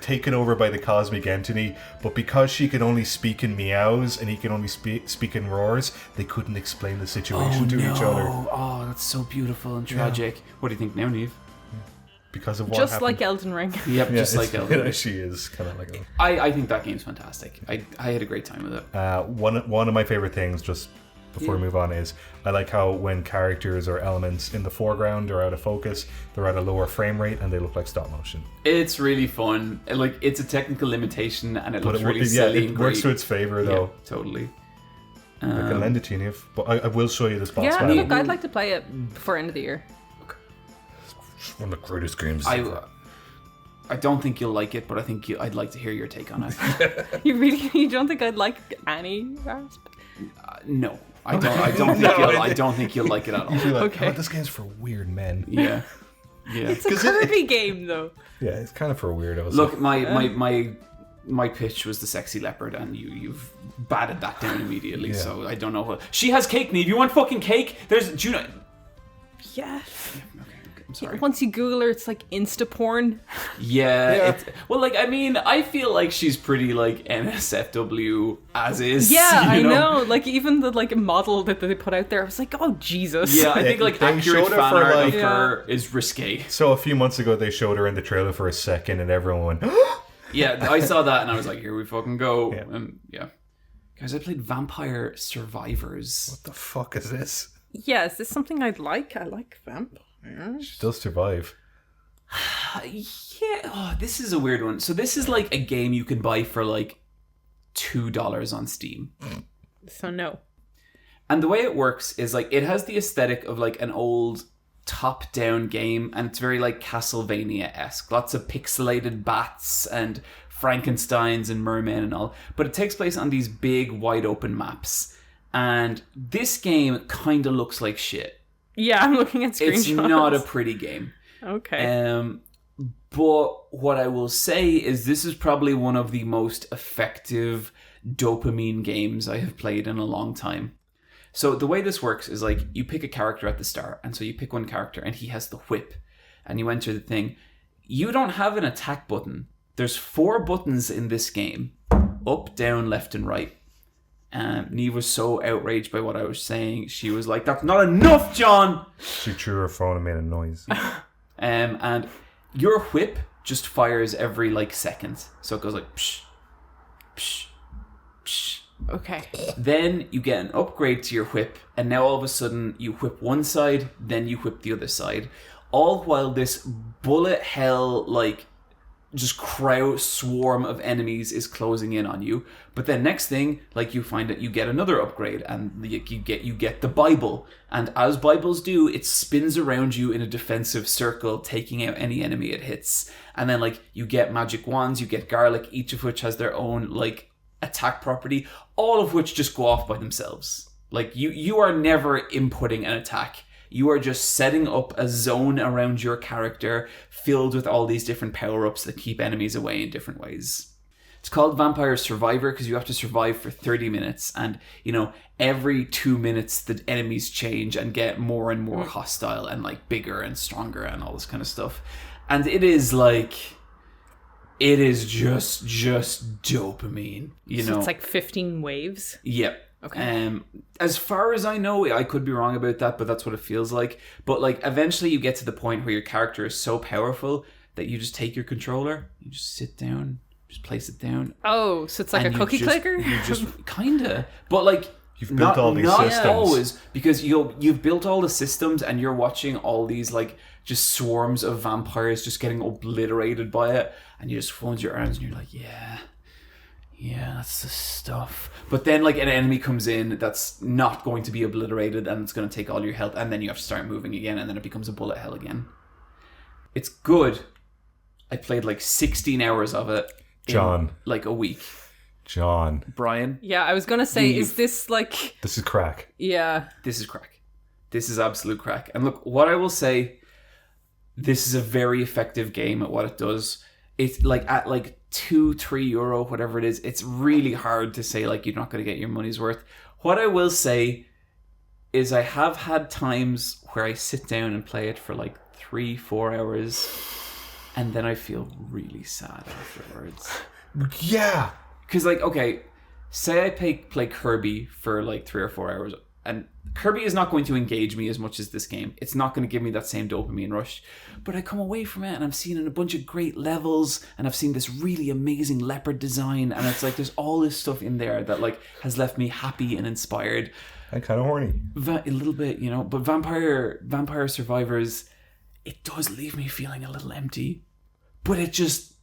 taken over by the cosmic entity, but because she could only speak in meows and he could only speak in roars, they couldn't explain the situation to each other Oh, that's so beautiful and tragic. What do you think now, Niamh? because of what Just happened. like Elden Ring. Yep, Yeah, just like it Elden. actually is kind of like that. I think that game's fantastic. I had a great time with it. One of my favorite things, just before we move on, is I like how when characters or elements in the foreground are out of focus, they're at a lower frame rate and they look like stop motion. It's really fun. Like, it's a technical limitation and it But looks it, really yeah, silly it and works great. to its favor though. Yeah, totally. I can lend it to you, Niamh, but I will show you this boss Yeah, battle. look, I'd like to play it before end of the year. It's one of the greatest games. I don't think you'll like it, but I think I'd like to hear your take on it. You don't think I'd like Annie Rasp? No, I don't think you'll like it at all. You're like, Okay. oh, this game's for weird men. Yeah. It's a Kirby game though. Yeah, it's kind of for weirdos. Look, my pitch was the sexy leopard, and you've batted that down immediately. Yeah. So I don't know what she has. Cake, Niamh. You want fucking cake? Do you know? Yeah. Okay, I'm sorry. Once you Google her, it's like Insta porn. Yeah. Well, like, I mean, I feel like she's pretty like NSFW as is. Yeah, you I know. Like even the like model that they put out there, I was like, oh Jesus. Yeah, I think like They accurate showed her fan for, art like- of her is risque. So a few months ago, they showed her in the trailer for a second, and everyone went, Yeah, I saw that and I was like, here we fucking go. Yeah. And yeah. Guys, I played Vampire Survivors. "What the fuck is this?" Yeah, is this something I'd like? I like vampires. She does survive. Yeah, oh, this is a weird one. So this is like a game you can buy for like $2 on Steam. So no. And the way it works is like it has the aesthetic of like an old top-down game, and it's very like Castlevania-esque. Lots of pixelated bats and Frankensteins and mermen and all. But it takes place on these big, wide-open maps. And this game kind of looks like shit. Yeah, I'm looking at screenshots. It's not a pretty game. Okay. But what I will say is this is probably one of the most effective dopamine games I have played in a long time. So the way this works is like you pick a character at the start, and so you pick one character and he has the whip, and you enter the thing. You don't have an attack button. There's 4 buttons in this game: up, down, left, and right. Niamh was so outraged by what I was saying. She was like, "That's not enough, John!" She threw her phone and made a noise. And your whip just fires every like second. So it goes like psh, psh, psh. Okay. Then you get an upgrade to your whip, and now all of a sudden you whip one side, then you whip the other side. All while this bullet hell like just crowd swarm of enemies is closing in on you. But then next thing, like you find that you get another upgrade, and you get the Bible, and as Bibles do, it spins around you in a defensive circle, taking out any enemy it hits. And then like you get magic wands, you get garlic, each of which has their own like attack property, all of which just go off by themselves. Like you are never inputting an attack. You are just setting up a zone around your character filled with all these different power-ups that keep enemies away in different ways. It's called Vampire Survivor because you have to survive for 30 minutes, and you know, every 2 minutes the enemies change and get more and more hostile and like bigger and stronger and all this kind of stuff. And it is just dopamine, you know. It's like 15 waves. Yep. Okay. As far as I know, I could be wrong about that, but that's what it feels like. But like eventually you get to the point where your character is so powerful that you just take your controller, you just sit down, just place it down. Oh, so it's like a and you cookie just- clicker? You just kinda, but like You've built all these not systems. always, because you've built all the systems and you're watching all these like just swarms of vampires just getting obliterated by it, and you just fold your arms and you're like, yeah, Yeah, that's the stuff. But then, like, an enemy comes in that's not going to be obliterated, and it's going to take all your health, and then you have to start moving again, and then it becomes a bullet hell again. It's good. I played like 16 hours of it in like a week. John. Bryan. Yeah, I was going to say, is this like... This is crack. Yeah. This is crack. This is absolute crack. And look, what I will say, this is a very effective game at what it does. It's like at like €2-3, whatever it is, it's really hard to say like you're not going to get your money's worth. What I will say is I have had times where I sit down and play it for like 3-4 hours, and then I feel really sad afterwards. Yeah. Because, like, okay, say I play Kirby for like 3 or 4 hours, and Kirby is not going to engage me as much as this game. It's not going to give me that same dopamine rush. But I come away from it and I'm seeing a bunch of great levels, and I've seen this really amazing leopard design, and it's like there's all this stuff in there that like has left me happy and inspired. And kind of horny. A little bit, you know. But Vampire Survivors, it does leave me feeling a little empty. But it just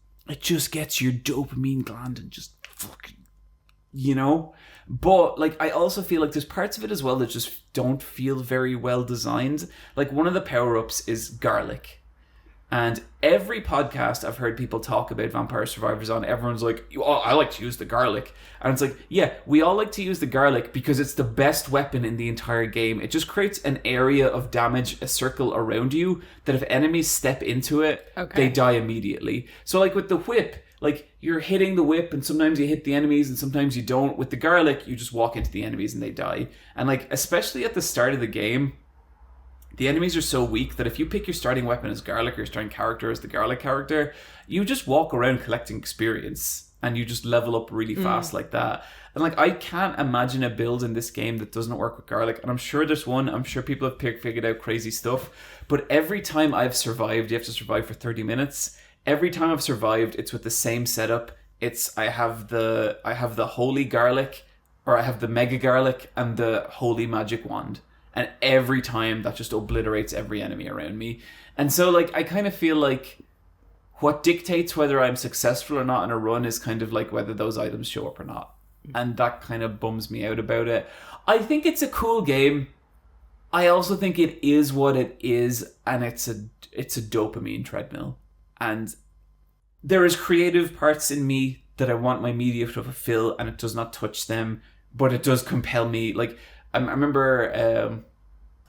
gets your dopamine gland and just fucking, you know. But like I also feel like there's parts of it as well that just don't feel very well designed. Like one of the power-ups is garlic. And every podcast I've heard people talk about Vampire Survivors on, everyone's like, oh, I like to use the garlic. And it's like, yeah, we all like to use the garlic because it's the best weapon in the entire game. It just creates an area of damage, a circle around you, that if enemies step into it, they die immediately. So like with the whip, like you're hitting the whip and sometimes you hit the enemies and sometimes you don't. With the garlic, you just walk into the enemies and they die. And like, especially at the start of the game, the enemies are so weak that if you pick your starting weapon as garlic or your starting character as the garlic character, you just walk around collecting experience and you just level up really fast like that. And like, I can't imagine a build in this game that doesn't work with garlic. And I'm sure there's one. I'm sure people have figured out crazy stuff. But every time I've survived, you have to survive for 30 minutes. Every time I've survived, it's with the same setup. I have the holy garlic, or I have the mega garlic and the holy magic wand. And every time that just obliterates every enemy around me. And so like I kind of feel like what dictates whether I'm successful or not in a run is kind of like whether those items show up or not. And that kind of bums me out about it. I think it's a cool game. I also think it is what it is, and it's a dopamine treadmill. And there is creative parts in me that I want my media to fulfill, and it does not touch them, but it does compel me. Like I remember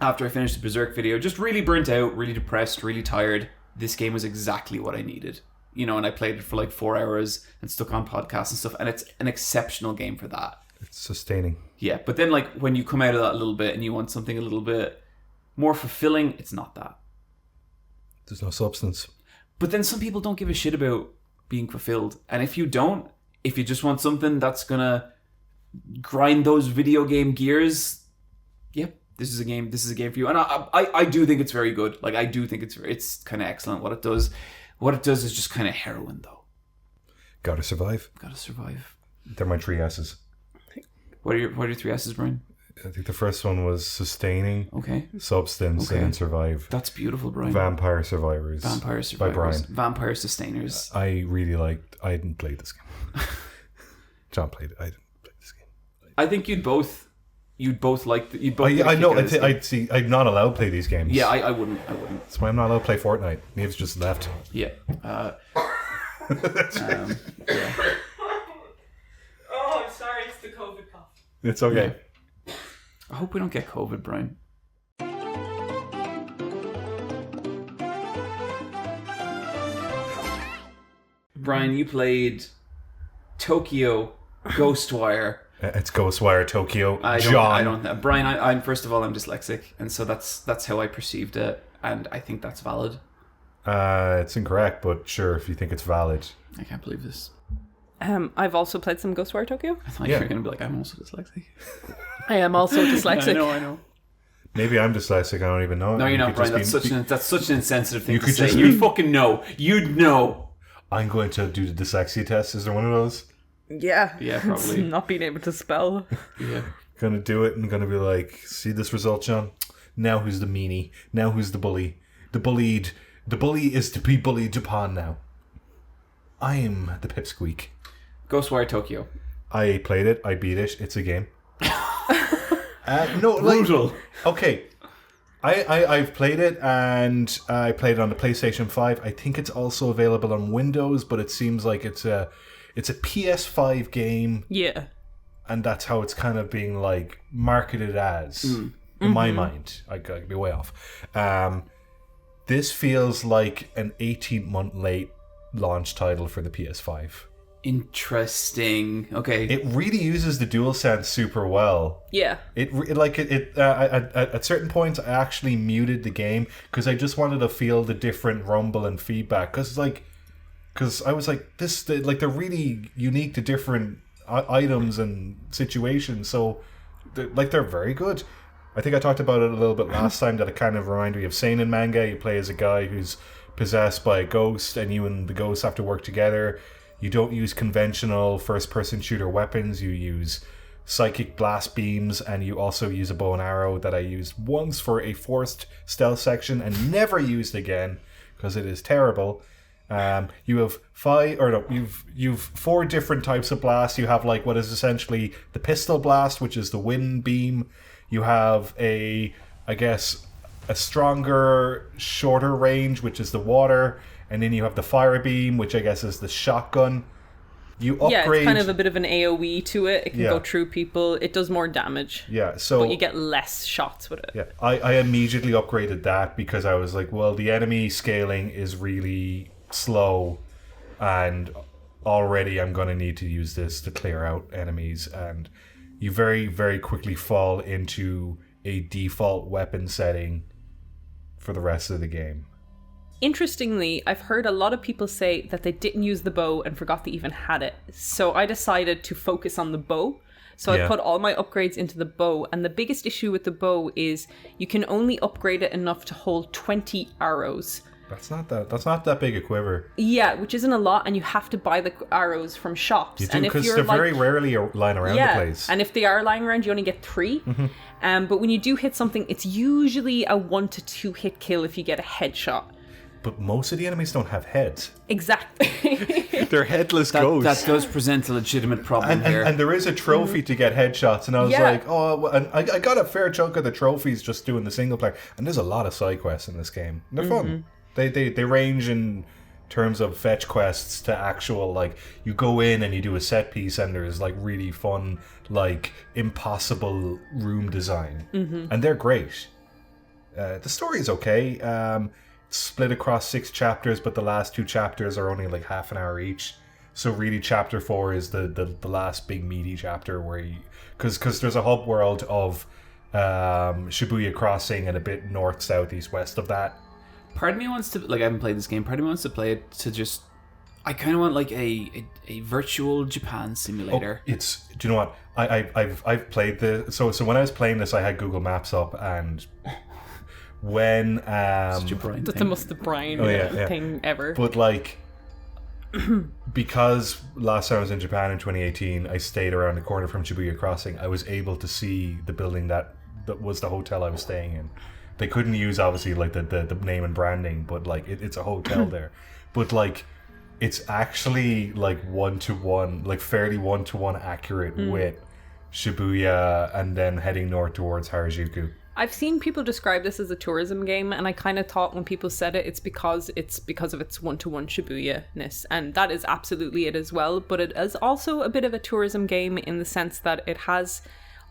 after I finished the Berserk video, just really burnt out, really depressed, really tired. This game was exactly what I needed. You know, and I played it for like 4 hours and stuck on podcasts and stuff, and it's an exceptional game for that. It's sustaining. Yeah, but then like when you come out of that a little bit and you want something a little bit more fulfilling, it's not that. There's no substance. But then some people don't give a shit about being fulfilled. And if you just want something that's gonna grind those video game gears, yep, this is a game for you. And I do think it's very good. Like I do think it's kind of excellent what it does. What it does is just kind of heroin though. Gotta survive. They're my 3 S's. What are your 3 S's, Bryan? I think the first one was sustaining, okay, substance, and survive. That's beautiful, Bryan. Vampire Survivors by Bryan. Vampire Sustainers. I didn't play this game. John played it. I didn't play this game. I think you'd both like. I know. I'm not allowed to play these games. Yeah, I wouldn't. That's why I'm not allowed to play Fortnite. Niamh's just left. Yeah. Yeah. Oh, I'm sorry. It's the COVID cough. It's okay. Yeah. I hope we don't get COVID, Bryan. Bryan, you played Tokyo Ghostwire. It's Ghostwire Tokyo. Bryan, I'm first of all, I'm dyslexic, and so that's how I perceived it, and I think that's valid. It's incorrect, but sure, if you think it's valid. I can't believe this. I've also played some Ghostwire Tokyo. I thought you were going to be like, I'm also dyslexic. I am also dyslexic. I know. Maybe I'm dyslexic. I don't even know. No, you're not, Bryan. That's such an insensitive thing to say. Just You'd fucking know. You'd know. I'm going to do the dyslexia test. Is there one of those? Yeah. Yeah, probably. Not being able to spell. Yeah. Gonna do it and gonna be like, see this result, John? Now who's the meanie? Now who's the bully? The bullied. The bully is to be bullied upon now. I am the pipsqueak. Ghostwire Tokyo. I played it. I beat it. It's a game. No, like, Brutal. okay. I've played it, and I played it on the PlayStation 5. I think it's also available on Windows, but it seems like it's a PS5 game, Yeah. and that's how it's kind of being like marketed as in my mind. I could be way off. This feels like an 18-month late launch title for the PS5. Interesting. Okay. It really uses the DualSense super well. Yeah. At certain points I actually muted the game because I just wanted to feel the different rumble and feedback, because I was like, they're really unique to different items and situations, so they're very good. I think I talked about it a little bit last time, that it kind of reminded me of seinen manga. You play as a guy who's possessed by a ghost, and you and the ghost have to work together. You don't use conventional first-person shooter weapons. You use psychic blast beams, and you also use a bow and arrow that I used once for a forced stealth section and never used again because it is terrible. You have you've 4 different types of blasts. You have like what is essentially the pistol blast, which is the wind beam. You have a stronger, shorter range, which is the water. And then you have the fire beam, which I guess is the shotgun. You upgrade... Yeah, it's kind of a bit of an AoE to it. It can go through people. It does more damage. Yeah, so... But you get less shots with it. Yeah, I immediately upgraded that because I was like, well, the enemy scaling is really slow, and already I'm going to need to use this to clear out enemies. And you very, very quickly fall into a default weapon setting for the rest of the game. Interestingly, I've heard a lot of people say that they didn't use the bow and forgot they even had it. So I decided to focus on the bow. So I put all my upgrades into the bow. And the biggest issue with the bow is you can only upgrade it enough to hold 20 arrows. That's not that big a quiver. Yeah, which isn't a lot, and you have to buy the arrows from shops. You do, and because they're very rarely lying around the place. And if they are lying around, you only get 3. Mm-hmm. But when you do hit something, it's usually a 1 to 2 hit kill if you get a headshot. But most of the enemies don't have heads. Exactly. They're headless ghosts. That does present a legitimate problem here. And there is a trophy to get headshots, and I was like, oh, and I got a fair chunk of the trophies just doing the single player. And there's a lot of side quests in this game. They're fun. They range in terms of fetch quests to actual, like, you go in and you do a set piece, and there's like really fun, like, impossible room design, and they're great. The story is okay. Split across 6 chapters, but the last 2 chapters are only like half an hour each. So really, chapter 4 is the last big meaty chapter where because there's a hub world of Shibuya Crossing and a bit north, south, east, west of that. Part of me wants to, like, I haven't played this game. Part of me wants to play it to just, I kind of want like a virtual Japan simulator. Do you know what? I've played so when I was playing this, I had Google Maps up, and when Such a Bryan That's thing. the most Bryan thing ever. But like, because last time I was in Japan in 2018, I stayed around the corner from Shibuya Crossing. I was able to see the building that was the hotel I was staying in. They couldn't use, obviously, like the name and branding, but like it's a hotel there. But like, it's actually like 1-to-1, like fairly 1-to-1 accurate with Shibuya, and then heading north towards Harajuku. I've seen people describe this as a tourism game, and I kind of thought when people said it's because of its 1-to-1 Shibuya-ness, and that is absolutely it as well. But it is also a bit of a tourism game in the sense that it has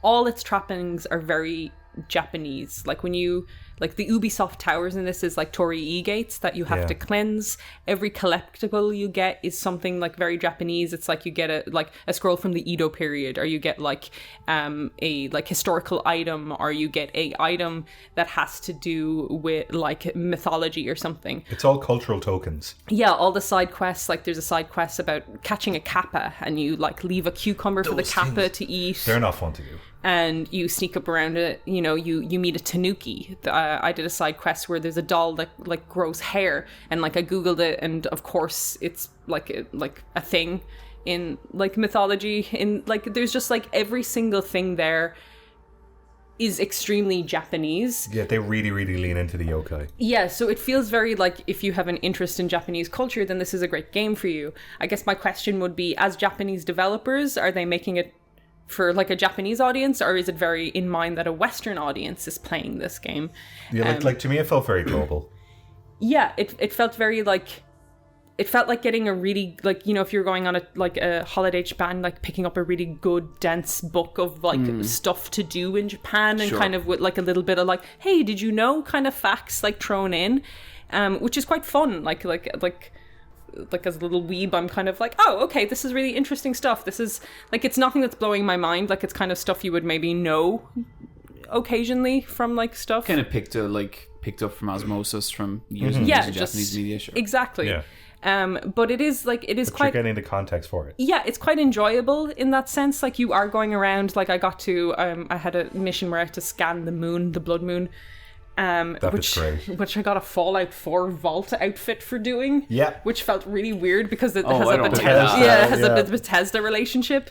all its trappings are very Japanese. Like when you like the Ubisoft towers in this is like Torii gates that you have to cleanse. Every collectible you get is something like very Japanese. It's like you get a scroll from the Edo period, or you get like a like historical item, or you get a item that has to do with like mythology or something. It's all cultural tokens. Yeah, all the side quests, like there's a side quest about catching a kappa, and you like leave a cucumber for the kappa to eat. They're not fun to do. And you sneak up around it, you know, you meet a tanuki. I did a side quest where there's a doll that like grows hair, and like I googled it, and of course it's like a thing in like mythology. In like there's just like every single thing there is extremely Japanese. Yeah, they really, really lean into the yokai. Yeah, so it feels very like if you have an interest in Japanese culture, then this is a great game for you. I guess my question would be, as Japanese developers, are they making it for like a Japanese audience, or is it very in mind that a Western audience is playing this game? Yeah, like to me it felt very global. Yeah, it felt very like... It felt like getting a really, like, you know, if you're going on a holiday to Japan, like picking up a really good, dense book of like stuff to do in Japan, and kind of with like a little bit of like, hey, did you know kind of facts like thrown in, which is quite fun. Like as a little weeb, I'm kind of like, oh, okay, this is really interesting stuff. This is like, it's nothing that's blowing my mind. Like it's kind of stuff you would maybe know occasionally from like stuff. Kind of picked up from osmosis from years and years of Japanese media. Sure. Exactly. Yeah. But it is quite... You're getting the context for it. Yeah, it's quite enjoyable in that sense. Like, you are going around, like, I got to... I had a mission where I had to scan the moon, the blood moon. Which I got a Fallout 4 vault outfit for doing. Yeah. Which felt really weird because it I don't has a Bethesda relationship.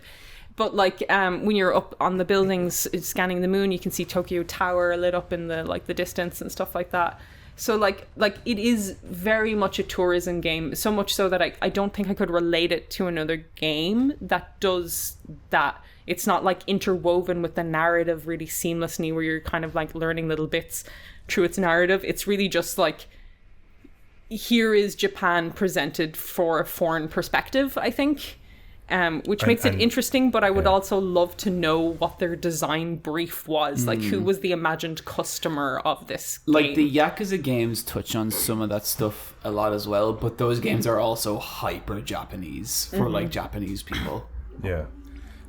But, like, when you're up on the buildings scanning the moon, you can see Tokyo Tower lit up in the distance and stuff like that. So, like it is very much a tourism game, so much so that I don't think I could relate it to another game that does that. It's not, like, interwoven with the narrative really seamlessly, where you're kind of, like, learning little bits through its narrative. It's really just, like, here is Japan presented for a foreign perspective, I think. Which makes it interesting, but I would also love to know what their design brief was. Like, who was the imagined customer of this game? Like, the Yakuza games touch on some of that stuff a lot as well, but those games are also hyper Japanese for, like, Japanese people. Yeah.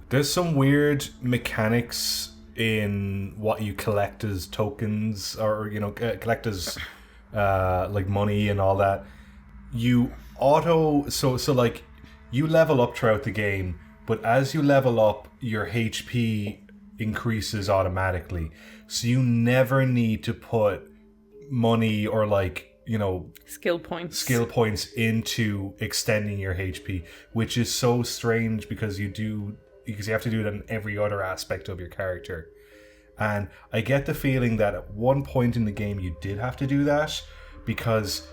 There's some weird mechanics in what you collect as tokens, or, you know, collect as, like, money and all that. You like... You level up throughout the game, but as you level up, your HP increases automatically. So you never need to put money or, like, you know... skill points into extending your HP, which is so strange because you have to do it in every other aspect of your character. And I get the feeling that at one point in the game you did have to do that, because...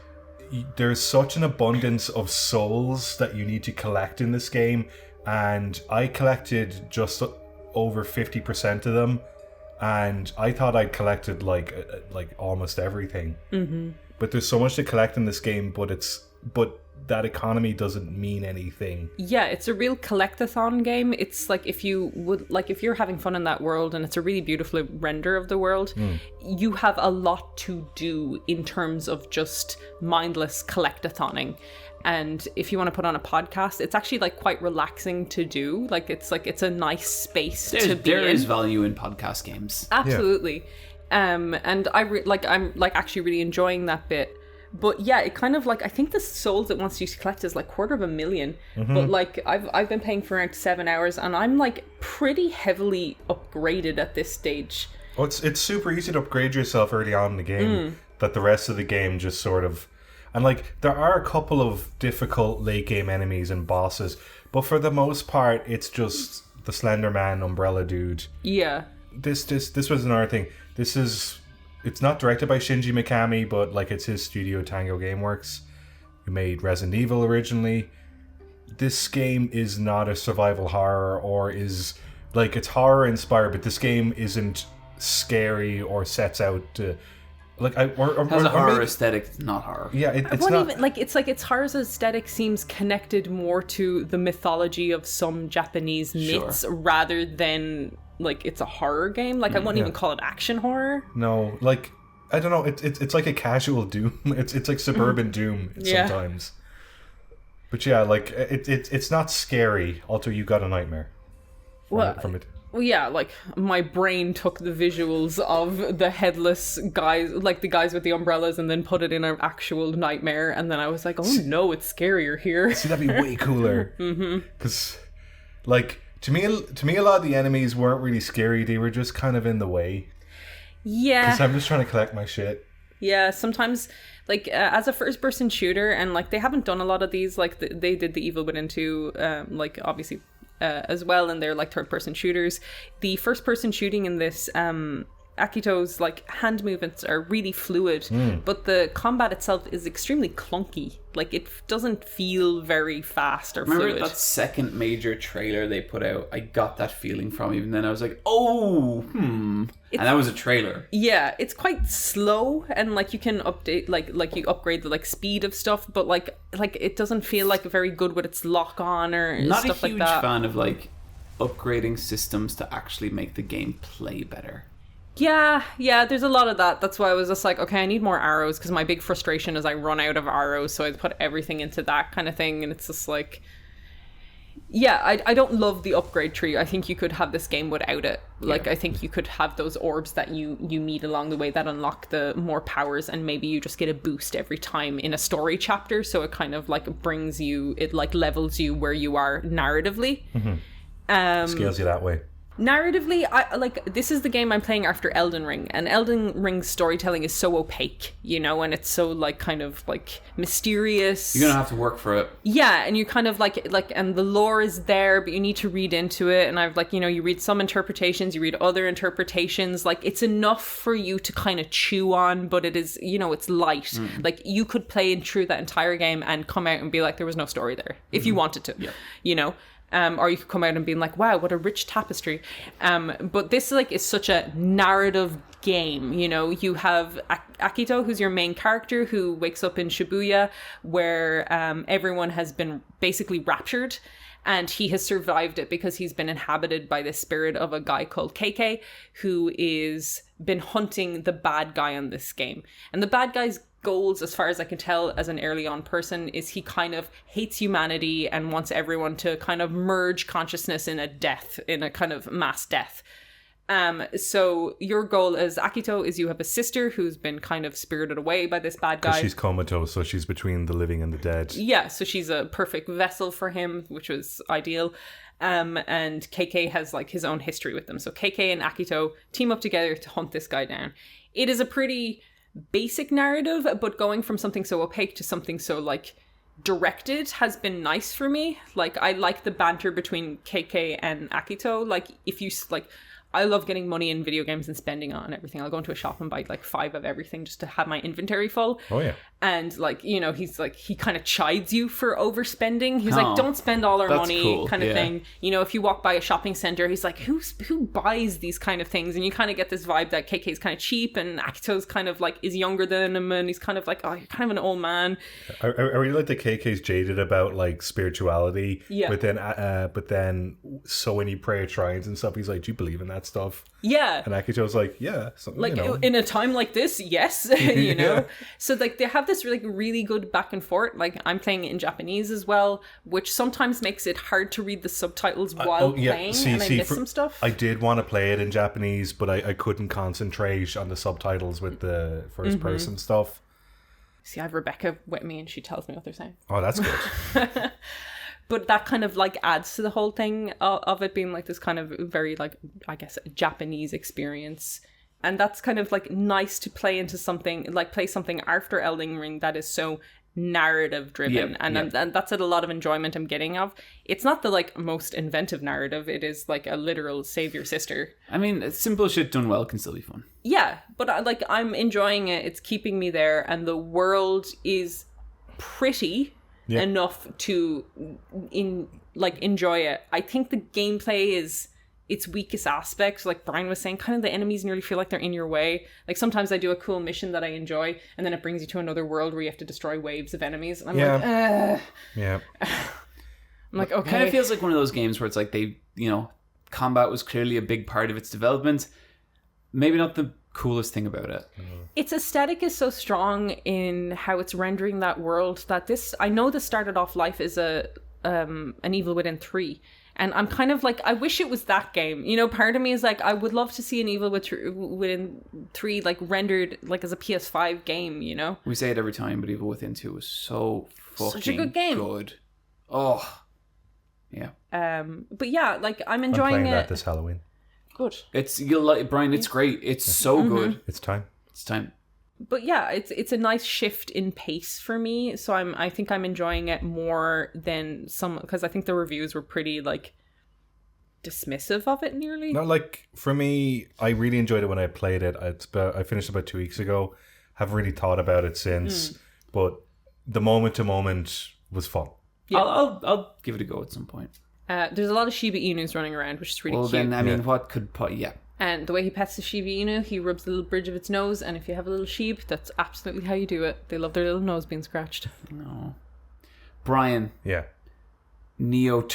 there's such an abundance of souls that you need to collect in this game, and I collected just over 50% of them, and I thought I'd collected like almost everything. Mm-hmm. But there's so much to collect in this game, but that economy doesn't mean anything. Yeah, it's a real collect-a-thon game. It's like if you're having fun in that world, and it's a really beautiful render of the world, you have a lot to do in terms of just mindless collect-a-thoning. And if you want to put on a podcast, it's actually, like, quite relaxing to do. It's a nice space to be in. There is value in podcast games. Absolutely. Yeah. And I'm actually really enjoying that bit. But yeah, it kind of, like, I think the souls it wants you to collect is like 250,000. Mm-hmm. But, like, I've been playing for around 7 hours, and I'm, like, pretty heavily upgraded at this stage. Oh, it's super easy to upgrade yourself early on in the game, that the rest of the game just sort of... And, like, there are a couple of difficult late game enemies and bosses, but for the most part, it's just the Slender Man umbrella dude. Yeah. This was another thing. It's not directed by Shinji Mikami, but, like, it's his studio, Tango Gameworks, who made Resident Evil originally. This game is not a survival horror, or is, like, it's horror inspired, but this game isn't scary or sets out to, like, has a horror aesthetic. It's not horror. Yeah, it's not even, like, it's like its horror's aesthetic seems connected more to the mythology of some Japanese myths rather than, like, it's a horror game. Like, I wouldn't even call it action horror. No, like, I don't know. It's like a casual Doom. It's like suburban Doom sometimes. But yeah, like, it's not scary. Although you got a nightmare from it. Well, yeah, like, my brain took the visuals of the headless guys, like the guys with the umbrellas, and then put it in an actual nightmare. And then I was like, oh no, it's scarier here. See, that'd be way cooler. Because, like, to me, a lot of the enemies weren't really scary. They were just kind of in the way. Yeah. Because I'm just trying to collect my shit. Yeah, sometimes, like, as a first-person shooter, and, like, they haven't done a lot of these, like, they did the Evil Within 2, like, obviously as well, and they're like third-person shooters. The first-person shooting in this, Akito's like hand movements are really fluid, but the combat itself is extremely clunky. Like it doesn't feel very fast or fluid. Remember that second major trailer they put out? I got that feeling from even then. I was like, oh, and that was a trailer. Yeah, it's quite slow, and like you can update, like you upgrade the like speed of stuff, but like it doesn't feel like very good with its lock on or Not stuff a like huge that. fan of like upgrading systems to actually make the game play better. Yeah, there's a lot of that. That's why I was just like, okay, I need more arrows, because my big frustration is I run out of arrows, so I put everything into that kind of thing, and it's just like, yeah, I don't love the upgrade tree. I think you could have this game without it. Like, I think you could have those orbs that you meet along the way that unlock the more powers, and maybe you just get a boost every time in a story chapter, so it kind of like brings you, it like levels you where you are narratively. Scales you that way. Narratively, I like, this is the game I'm playing after Elden Ring, and Elden Ring's storytelling is so opaque, you know, and it's so like kind of like mysterious. You're gonna have to work for it. Yeah, and you kind of like, and the lore is there, but you need to read into it. And I've like, you know, you read some interpretations, you read other interpretations. Like, it's enough for you to kind of chew on, but it is, you know, it's light. Like, you could play through that entire game and come out and be like, there was no story there, if you wanted to, you know. Or you could come out and be like, wow, what a rich tapestry. But this like is such a narrative game, you know. You have Akito, who's your main character, who wakes up in Shibuya, where everyone has been basically raptured, and he has survived it because he's been inhabited by the spirit of a guy called KK, who is been hunting the bad guy on this game. And the bad guy's goals, as far as I can tell as an early on person, is he kind of hates humanity and wants everyone to kind of merge consciousness in a death, in a kind of mass death. So your goal as Akito is you have a sister who's been kind of spirited away by this bad guy. She's comatose, so she's between the living and the dead. Yeah, so she's a perfect vessel for him, which was ideal. And KK has like his own history with them. So KK and Akito team up together to hunt this guy down. It is a pretty basic narrative, but going from something so opaque to something so like directed has been nice for me. Like, I like the banter between KK and Akito. Like, if you like, I love getting money in video games and spending on everything. I'll go into a shop and buy like 5 of everything just to have my inventory full. Oh yeah. And like, you know, he's like, he kind of chides you for overspending. He's like, don't spend all our money, cool. kind of thing. You know, if you walk by a shopping center, he's like, who buys these kind of things? And you kind of get this vibe that KK's kind of cheap, and Akito's kind of like is younger than him, and he's kind of like, oh, you're kind of an old man. I really like that KK's jaded about like spirituality. Yeah. But then so when you pray at shrines and stuff, he's like, do you believe in that stuff? Yeah. And Akito's like, yeah. Like, you know. In a time like this, yes. You know? Yeah. So like they have this really good back and forth. Like, I'm playing it in Japanese as well, which sometimes makes it hard to read the subtitles while playing, and I miss some stuff. I did want to play it in Japanese, but I couldn't concentrate on the subtitles with the first person stuff. See, I have Rebecca with me and she tells me what they're saying. Oh, that's good. But that kind of like adds to the whole thing of it being like this kind of very like, I guess, Japanese experience. And that's kind of like nice to play into something, like play something after Elden Ring that is so narrative driven. And that's a lot of enjoyment I'm getting of. It's not the like most inventive narrative. It is like a literal save your sister. I mean, simple shit done well can still be fun. Yeah, but I'm enjoying it. It's keeping me there. And the world is pretty enough to enjoy it. I think the gameplay is its weakest aspect. Like Bryan was saying, kind of the enemies nearly feel like they're in your way. Like sometimes I do a cool mission that I enjoy, and then it brings you to another world where you have to destroy waves of enemies, and I'm like, yeah. I'm like, okay. It kind of feels like one of those games where it's like they, you know, combat was clearly a big part of its development. Maybe not the coolest thing about it. Its aesthetic is so strong in how it's rendering that world that this, I know this started off life as an Evil Within 3, and I'm kind of like, I wish it was that game. You know, part of me is like, I would love to see an Evil Within 3 like rendered like as a PS5 game, you know? We say it every time, but Evil Within 2 was so fucking such a good game. Good. Oh. Yeah. But yeah, like I'm enjoying I'm playing it. that this Halloween. Good. You'll like Bryan, it's great. It's so good. It's time. But yeah, it's a nice shift in pace for me. So I think I'm enjoying it more than some, because I think the reviews were pretty like dismissive of it nearly. Not like, for me, I really enjoyed it when I played it. I finished about 2 weeks ago. Haven't really thought about it since, but the moment to moment was fun. Yeah. I'll give it a go at some point. There's a lot of Shiba Inus running around, which is really Well, cute. then, I mean, what could... Yeah. And the way he pets the Shiba Inu, he rubs the little bridge of its nose, and if you have a little sheep, that's absolutely how you do it. They love their little nose being scratched. No. Bryan. Yeah. Demon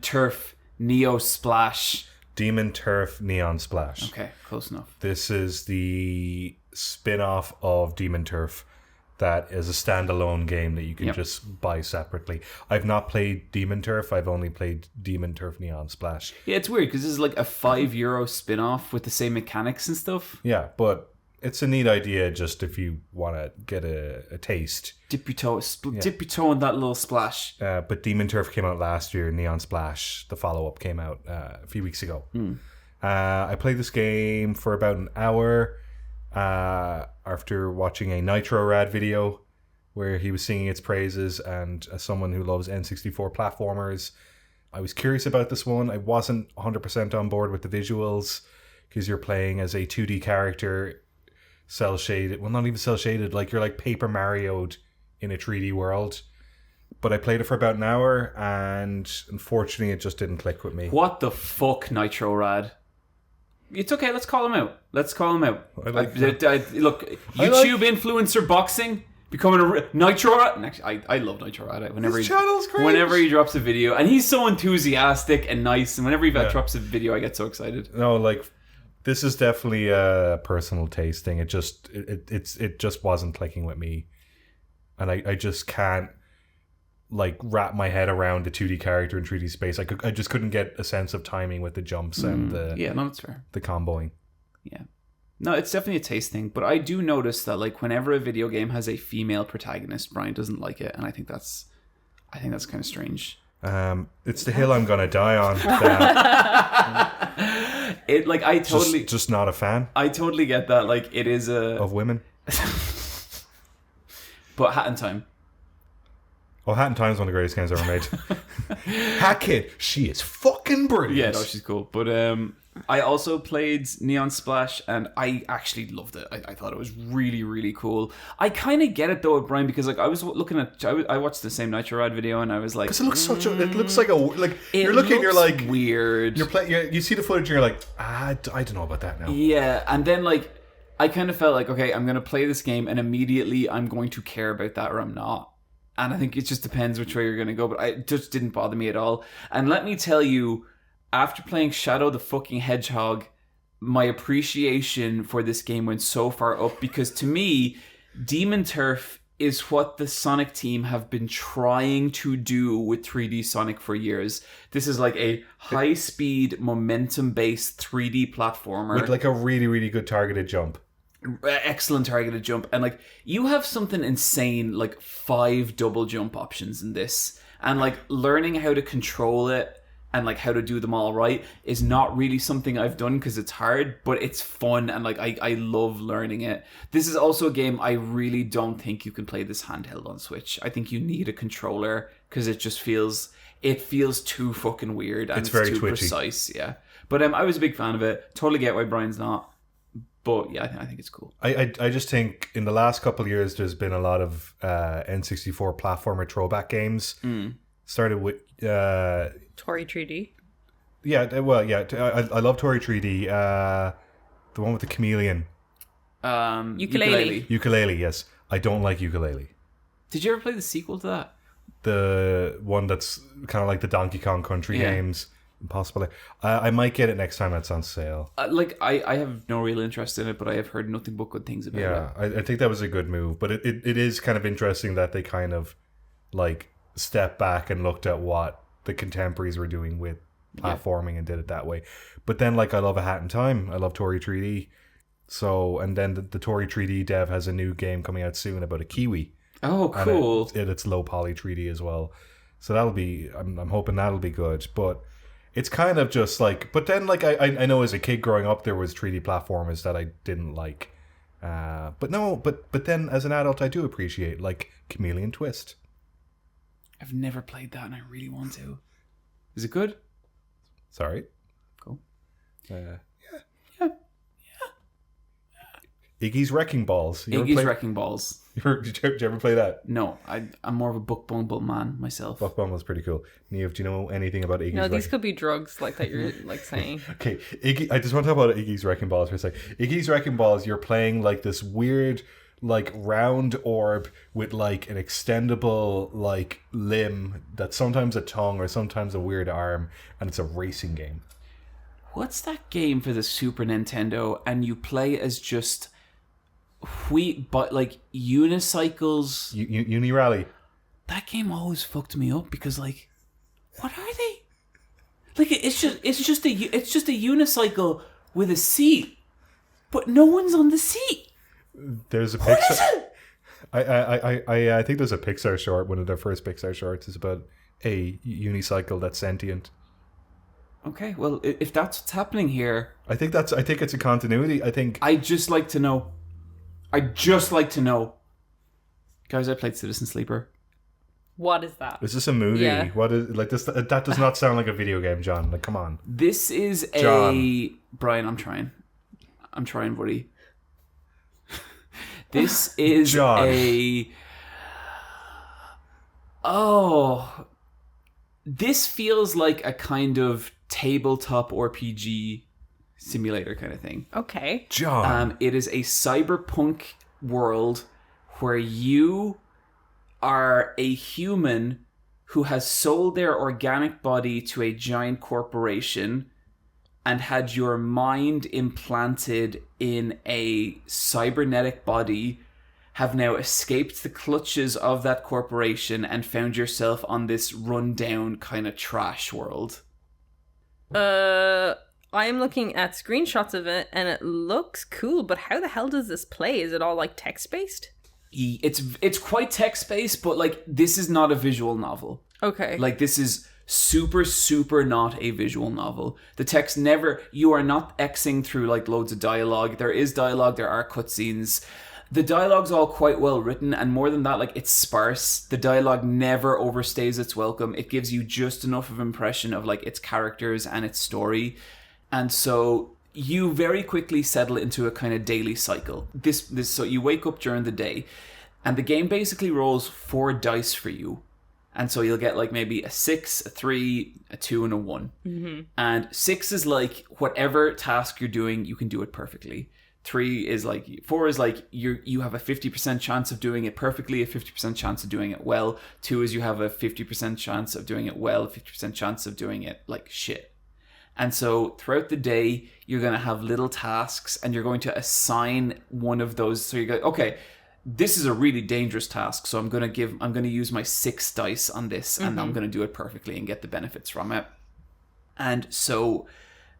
Turf, Neo Splash. Demon Turf Neon Splash. Okay, close enough. This is the spin-off of Demon Turf that is a standalone game that you can just buy separately. I've not played Demon Turf. I've only played Demon Turf Neon Splash. Yeah, it's weird because this is like a €5 spin-off with the same mechanics and stuff. Yeah, but it's a neat idea just if you want to get a taste. Dip your toe in that little splash. But Demon Turf came out last year. Neon Splash, the follow-up, came out a few weeks ago. I played this game for about an hour after watching a Nitro Rad video where he was singing its praises, and as someone who loves N64 platformers, I was curious about this one. I wasn't 100% on board with the visuals because you're playing as a 2D character, cel-shaded. Well, not even cel-shaded. Like, you're like Paper Mario'd in a 3D world. But I played it for about an hour, and unfortunately, it just didn't click with me. What the fuck, Nitro Rad? It's okay. Let's call him out. Look, YouTube influencer boxing becoming a Nitro Rad. Actually, I love Nitro Rad. His channel's great. Whenever he drops a video, and he's so enthusiastic and nice, and whenever he drops a video, I get so excited. No, like, this is definitely a personal taste thing. It just wasn't clicking with me, and I just can't like wrap my head around a 2D character in 3D space. I just couldn't get a sense of timing with the jumps and the that's fair. The comboing. Yeah, no, it's definitely a taste thing. But I do notice that like whenever a video game has a female protagonist, Bryan doesn't like it, and I think that's kind of strange. It's the hill I'm gonna die on. It like I totally just not a fan. I totally get that. Like it is of women. But Hat in Time. Oh, Hat in Time is one of the greatest games ever made. Hat Kid, she is fucking brilliant. Yeah, no, she's cool. But I also played Neon Splash, and I actually loved it. I thought it was really, really cool. I kind of get it though, Bryan, because like I was looking at, I watched the same Nitro Rad video, and I was like, because it looks it looks like you're looking, you're like weird. You see the footage, and you're like, I don't know about that now. Yeah, and then like I kind of felt like, okay, I'm gonna play this game, and immediately I'm going to care about that, or I'm not. And I think it just depends which way you're going to go. But it just didn't bother me at all. And let me tell you, after playing Shadow the fucking Hedgehog, my appreciation for this game went so far up. Because to me, Demon Turf is what the Sonic team have been trying to do with 3D Sonic for years. This is like a high-speed, momentum-based 3D platformer. With like a really, really good targeted jump. Excellent targeted jump, and like you have something insane like 5 double jump options in this, and like learning how to control it and like how to do them all right is not really something I've done because it's hard, but it's fun, and like I love learning it. This is also a game I really don't think you can play this handheld on Switch. I think you need a controller because it just feels too fucking weird, and it's very too twitchy. precise. Yeah, but I was a big fan of it. Totally get why Bryan's not. But yeah, I think it's cool. I just think in the last couple of years, there's been a lot of N64 platformer throwback games. Started with Tori 3D. Yeah, well, yeah. I love Tori 3D. The one with the chameleon. Ukulele. Ukulele, yes. I don't like Ukulele. Did you ever play the sequel to that? The one that's kind of like the Donkey Kong Country games. Possibly. I might get it next time it's on sale. I have no real interest in it, but I have heard nothing but good things about it. Yeah, I think that was a good move. But it is kind of interesting that they kind of like stepped back and looked at what the contemporaries were doing with platforming and did it that way. But then like I love A Hat in Time. I love Tori 3D. So, and then the Tori 3D dev has a new game coming out soon about a kiwi. Oh, cool. And it's low poly 3D as well. So that'll be, I'm hoping that'll be good. But it's kind of just like, but then like I know as a kid growing up there was 3D platformers that I didn't like, but then as an adult I do appreciate like Chameleon Twist. I've never played that and I really want to. Is it good? Sorry. Cool. Yeah. Yeah. Iggy's Wrecking Balls. Iggy's Wrecking Balls. Did you ever play that? No, I'm more of a Buck Bumble man myself. Buck Bumble's pretty cool. Niamh, do you know anything about Iggy's? No, these could be drugs, like that you're like saying. Okay, Iggy. I just want to talk about Iggy's Wrecking Balls for a sec. Iggy's Wrecking Balls. You're playing like this weird, like round orb with like an extendable like limb that's sometimes a tongue or sometimes a weird arm, and it's a racing game. What's that game for the Super Nintendo? And you play as just like unicycles. Unirally. That game always fucked me up because like, what are they? Like it's just a unicycle with a seat, but no one's on the seat. There's a What Pixar. is it? I think there's a Pixar short. One of their first Pixar shorts is about a unicycle that's sentient. Okay, well, if that's what's happening here, I think it's a continuity. I'd just like to know. Guys, I played Citizen Sleeper. What is that? Is this a movie? Yeah. What is like this? That does not sound like a video game, John. Like, come on. This is John. Bryan, I'm trying, buddy. This is John. This feels like a kind of tabletop RPG simulator kind of thing. Okay. John. It is a cyberpunk world where you are a human who has sold their organic body to a giant corporation and had your mind implanted in a cybernetic body, have now escaped the clutches of that corporation and found yourself on this rundown kind of trash world. I am looking at screenshots of it and it looks cool, but how the hell does this play? Is it all like text-based? It's quite text-based, but like this is not a visual novel. Okay. Like this is super not a visual novel. The text you are not Xing through like loads of dialogue. There is dialogue, there are cutscenes. The dialogue's all quite well written, and more than that, like it's sparse. The dialogue never overstays its welcome. It gives you just enough of impression of like its characters and its story. And so you very quickly settle into a kind of daily cycle. So you wake up during the day, and the game basically rolls 4 dice for you. And so you'll get like maybe a 6, a 3, a 2, and a 1. Mm-hmm. And 6 is like whatever task you're doing, you can do it perfectly. 4 is like you have a 50% chance of doing it perfectly, a 50% chance of doing it well. 2 is you have a 50% chance of doing it well, a 50% chance of doing it like shit. And so throughout the day, you're going to have little tasks and you're going to assign one of those. So you go, okay, this is a really dangerous task. So I'm going to use my 6 dice on this and I'm going to do it perfectly and get the benefits from it. And so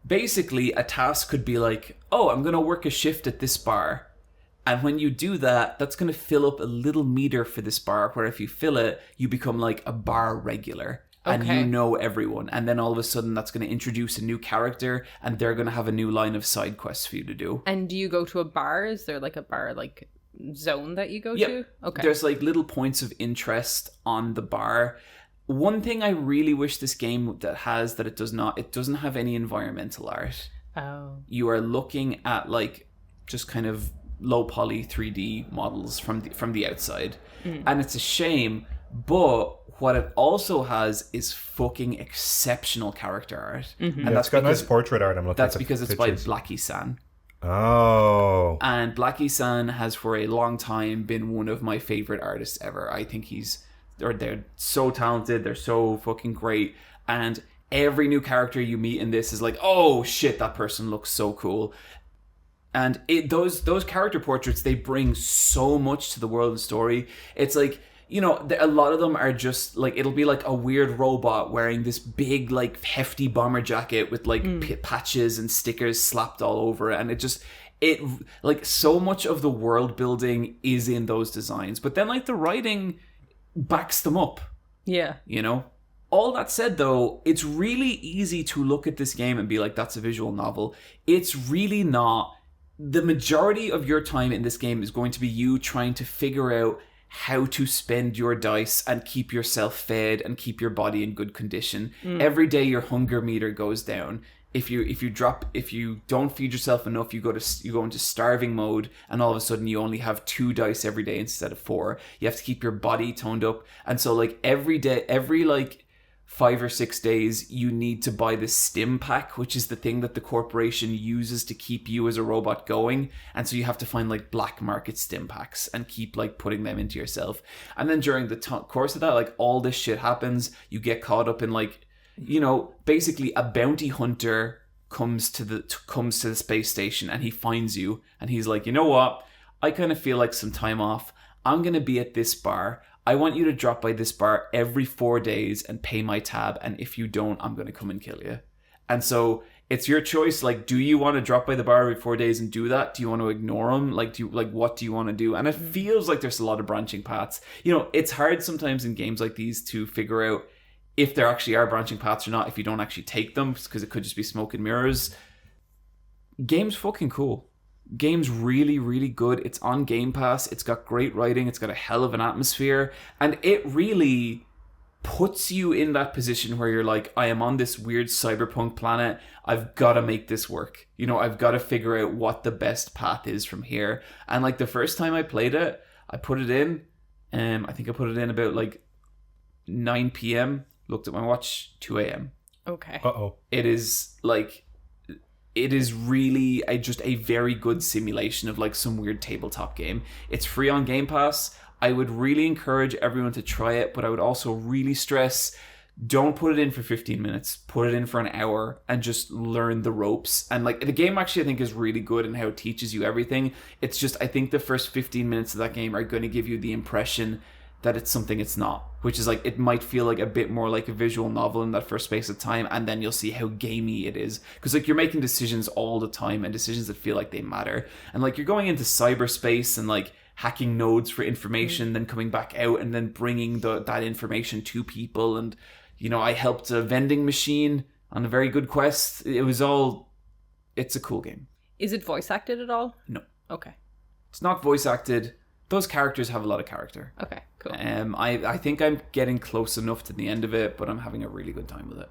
basically a task could be like, oh, I'm going to work a shift at this bar. And when you do that, that's going to fill up a little meter for this bar, where if you fill it, you become like a bar regular. And Okay. you know everyone. And then all of a sudden that's going to introduce a new character and they're going to have a new line of side quests for you to do. And do you go to a bar? Is there like a bar like zone that you go Yep. to? Okay. There's like little points of interest on the bar. One thing I really wish this game that it doesn't have any environmental art. Oh. You are looking at like just kind of low poly 3D models from the outside. And it's a shame, but what it also has is fucking exceptional character art. And that's got nice portrait art. I'm looking That's at the because it's pictures. by Blackie-san. Oh. And Blackie-san has for a long time been one of my favorite artists ever. I think they're so talented, they're so fucking great. And every new character you meet in this is like, oh shit, that person looks so cool. And those character portraits, they bring so much to the world and story. It's like, you know, a lot of them are just like, it'll be like a weird robot wearing this big, like, hefty bomber jacket with like patches and stickers slapped all over it. And it like, so much of the world building is in those designs. But then, like, the writing backs them up, Yeah. you know? All that said, though, it's really easy to look at this game and be like, that's a visual novel. It's really not. The majority of your time in this game is going to be you trying to figure out how to spend your dice and keep yourself fed and keep your body in good condition. Every day your hunger meter goes down. If you don't feed yourself enough, you go into starving mode, and all of a sudden you only have 2 dice every day instead of 4. You have to keep your body toned up, and so like every day, every like 5 or 6 days, you need to buy this stim pack, which is the thing that the corporation uses to keep you as a robot going. And so you have to find like black market stim packs and keep like putting them into yourself. And then during the course of that, like all this shit happens. You get caught up in like, you know, basically a bounty hunter comes to the space station and he finds you and he's like, you know what? I kind of feel like some time off. I'm going to be at this bar. I want you to drop by this bar every 4 days and pay my tab. And if you don't, I'm going to come and kill you. And so it's your choice. Like, do you want to drop by the bar every 4 days and do that? Do you want to ignore them? Like, what do you want to do? And it feels like there's a lot of branching paths. You know, it's hard sometimes in games like these to figure out if there actually are branching paths or not, if you don't actually take them, because it could just be smoke and mirrors. Game's fucking cool. Game's really, really good. It's on Game Pass. It's got great writing. It's got a hell of an atmosphere. And it really puts you in that position where you're like, I am on this weird cyberpunk planet. I've got to make this work. You know, I've got to figure out what the best path is from here. And like the first time I played it, I put it in. I think I put it in about like 9 p.m. Looked at my watch, 2 a.m. Okay. Uh-oh. It is really just a very good simulation of like some weird tabletop game. It's free on Game Pass. I would really encourage everyone to try it, but I would also really stress, don't put it in for 15 minutes. Put it in for an hour and just learn the ropes. And like the game actually I think is really good in how it teaches you everything. It's just I think the first 15 minutes of that game are going to give you the impression that it's something it's not, which is like it might feel like a bit more like a visual novel in that first space of time, and then you'll see how gamey it is, because like you're making decisions all the time and decisions that feel like they matter, and like you're going into cyberspace and like hacking nodes for information, then coming back out and then bringing that information to people. And you know, I helped a vending machine on a very good quest. It's a cool game. Is it voice acted at all? No. Okay. It's not voice acted. Those characters have a lot of character. Okay, cool. I think I'm getting close enough to the end of it, but I'm having a really good time with it.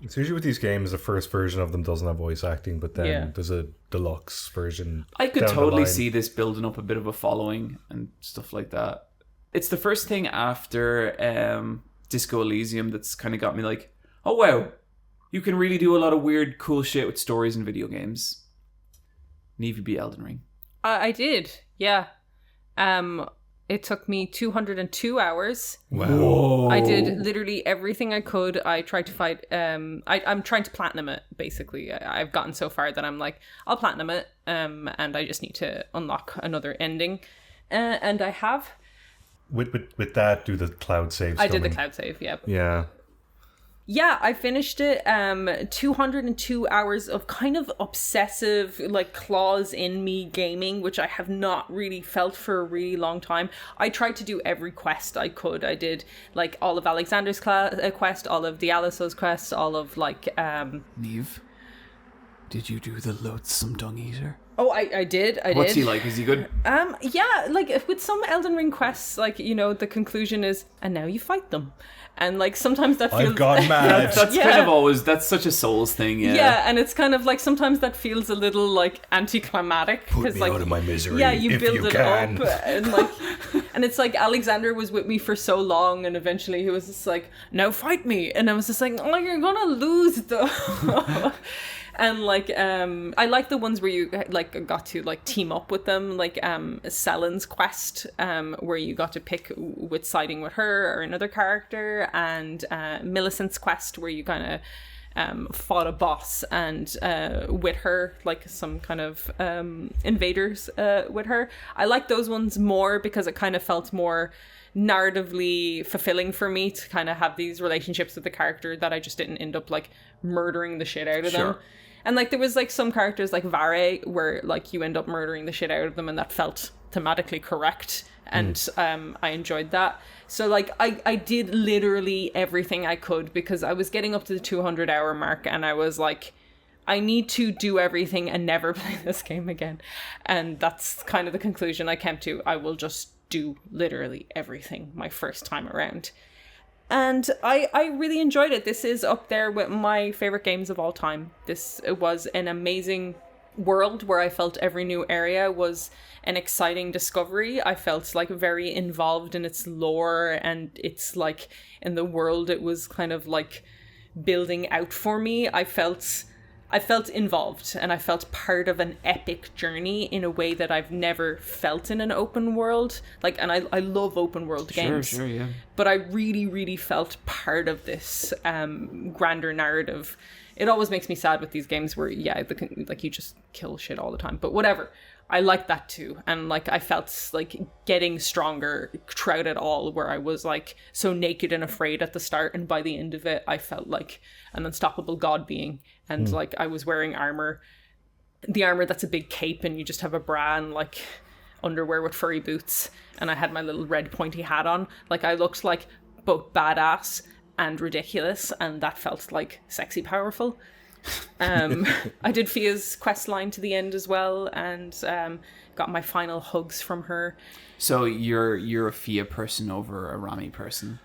It's usually with these games, the first version of them doesn't have voice acting, but then there's a deluxe version. I could totally see this building up a bit of a following and stuff like that. It's the first thing after Disco Elysium that's kind of got me like, oh wow, you can really do a lot of weird, cool shit with stories in video games. Niamh, you beat Elden Ring. I did, yeah. It took me 202 hours. Wow. Whoa. I did literally everything I could. I tried to fight, I'm trying to platinum it, basically. I've gotten so far that I'm like, I'll platinum it, and I just need to unlock another ending. And I have. With that, do the cloud saves. I did the cloud save, yeah. Yeah. Yeah, I finished it. 202 hours of kind of obsessive, like, claws in me gaming, which I have not really felt for a really long time. I tried to do every quest I could. I did, like, all of Alexander's quest, all of Dialyso's quest, all of, like... Niamh, did you do the loathsome dung eater? Oh, I did. What's he like? Is he good? Yeah, like, with some Elden Ring quests, like, you know, the conclusion is, and now you fight them. And like sometimes that feels I've gone mad. That's kind of always, that's such a Souls thing. Yeah, and it's kind of like sometimes that feels a little like anticlimactic. Put me like, out of my misery. Yeah, you if build you it can. up, and like, and it's like Alexander was with me for so long, and eventually he was just like, "Now fight me," and I was just like, "Oh, you're gonna lose though." And like I like the ones where you like got to like team up with them, like Selen's quest where you got to pick with siding with her or another character, and Millicent's quest where you kind of fought a boss and with her, like some kind of invaders with her. I like those ones more because it kind of felt more narratively fulfilling for me to kind of have these relationships with the character that I just didn't end up like murdering the shit out of them. And like there was like some characters like Vare where like you end up murdering the shit out of them, and that felt thematically correct, and I enjoyed that. So like I did literally everything I could because I was getting up to the 200-hour mark, and I was like, I need to do everything and never play this game again. And that's kind of the conclusion I came to. I will just do literally everything my first time around. And I really enjoyed it. This is up there with my favorite games of all time. It was an amazing world where I felt every new area was an exciting discovery. I felt like very involved in its lore, and it's like in the world it was kind of like building out for me. I felt involved, and I felt part of an epic journey in a way that I've never felt in an open world. Like, and I love open world games. Sure, yeah. But I really, really felt part of this grander narrative. It always makes me sad with these games where, like you just kill shit all the time. But whatever. I like that too. And like I felt like getting stronger throughout it all, where I was like so naked and afraid at the start, and by the end of it I felt like an unstoppable god being. And like I was wearing armor, the armor that's a big cape and you just have a bra and like underwear with furry boots, and I had my little red pointy hat on. Like I looked like both badass and ridiculous, and that felt like sexy powerful. I did Fia's quest line to the end as well, and got my final hugs from her. So you're a Fia person over a Rami person?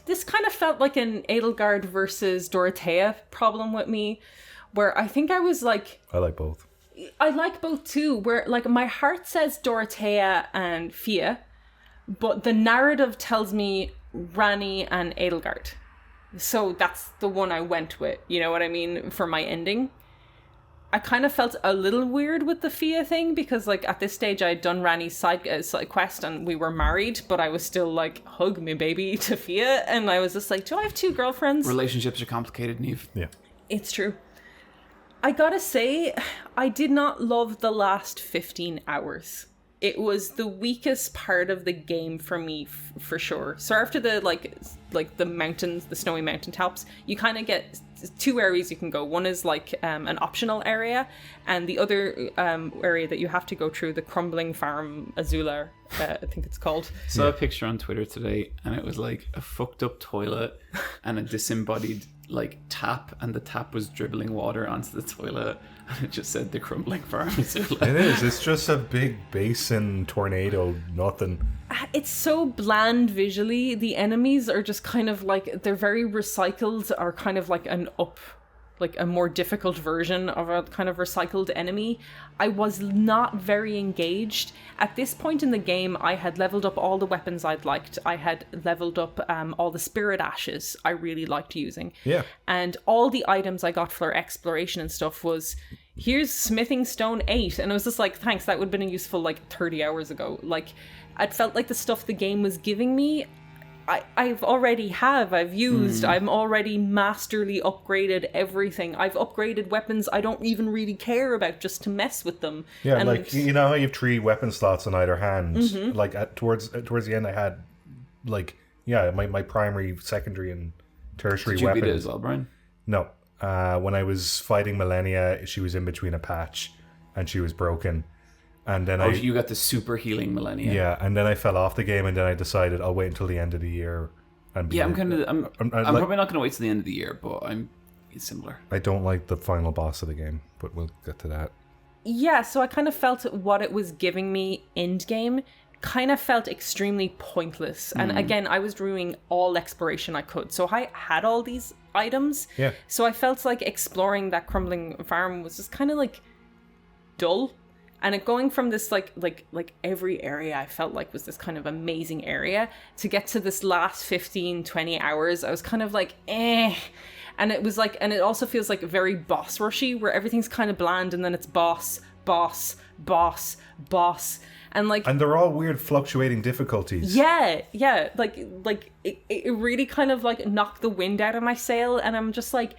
This kind of felt like an Edelgard versus Dorothea problem with me, where I think I was like... I like both. I like both too, where like my heart says Dorothea and Fia, but the narrative tells me Rani and Edelgard. So that's the one I went with, you know what I mean, for my ending. I kind of felt a little weird with the Fia thing, because like at this stage I had done Rani's side quest and we were married, but I was still like, hug me baby to Fia, and I was just like, do I have two girlfriends? Relationships are complicated, Niamh. Yeah. It's true. I gotta say, I did not love the last 15 hours. It was the weakest part of the game for me, for sure. So after the like the mountains, the snowy mountaintops, you kind of get two areas you can go. One is like an optional area, and the other area that you have to go through, the crumbling farm Azula, I think it's called. Saw a picture on Twitter today, and it was like a fucked up toilet and a disembodied like tap, and the tap was dribbling water onto the toilet, and it just said the crumbling farm Azula. It is. It's just a big basin tornado. Nothing. It's so bland visually. The enemies are just kind of like, they're very recycled, or kind of like like a more difficult version of a kind of recycled enemy. I was not very engaged. At this point in the game, I had leveled up all the weapons I'd liked. I had leveled up all the spirit ashes I really liked using. Yeah. And all the items I got for exploration and stuff was, here's smithing stone 8. And I was just like, thanks, that would have been useful like 30 hours ago. Like, it felt like the stuff the game was giving me, I've used. I'm already masterly upgraded everything. I've upgraded weapons I don't even really care about, just to mess with them. Yeah, and like, you know how you have 3 weapon slots on either hand? Mm-hmm. Like, towards the end I had, like, yeah, my primary, secondary, and tertiary Did you weapons. beat it as well, Bryan? No. When I was fighting Millennia, she was in between a patch, and she was broken. And then you got the super healing Millennia. Yeah, and then I fell off the game, and then I decided I'll wait until the end of the year. And I'm like, probably not going to wait till the end of the year, but it's similar. I don't like the final boss of the game, but we'll get to that. Yeah, so I kind of felt what it was giving me end game kind of felt extremely pointless. And again, I was doing all exploration I could. So I had all these items. Yeah. So I felt like exploring that crumbling farm was just kind of like dull. And it going from this like every area I felt like was this kind of amazing area, to get to this last 15, 20 hours, I was kind of like, eh. And it was like, and it also feels like very boss rushy, where everything's kind of bland, and then it's boss, boss, boss, boss. And like, and they're all weird fluctuating difficulties. Yeah. Like it really kind of like knocked the wind out of my sail, and I'm just like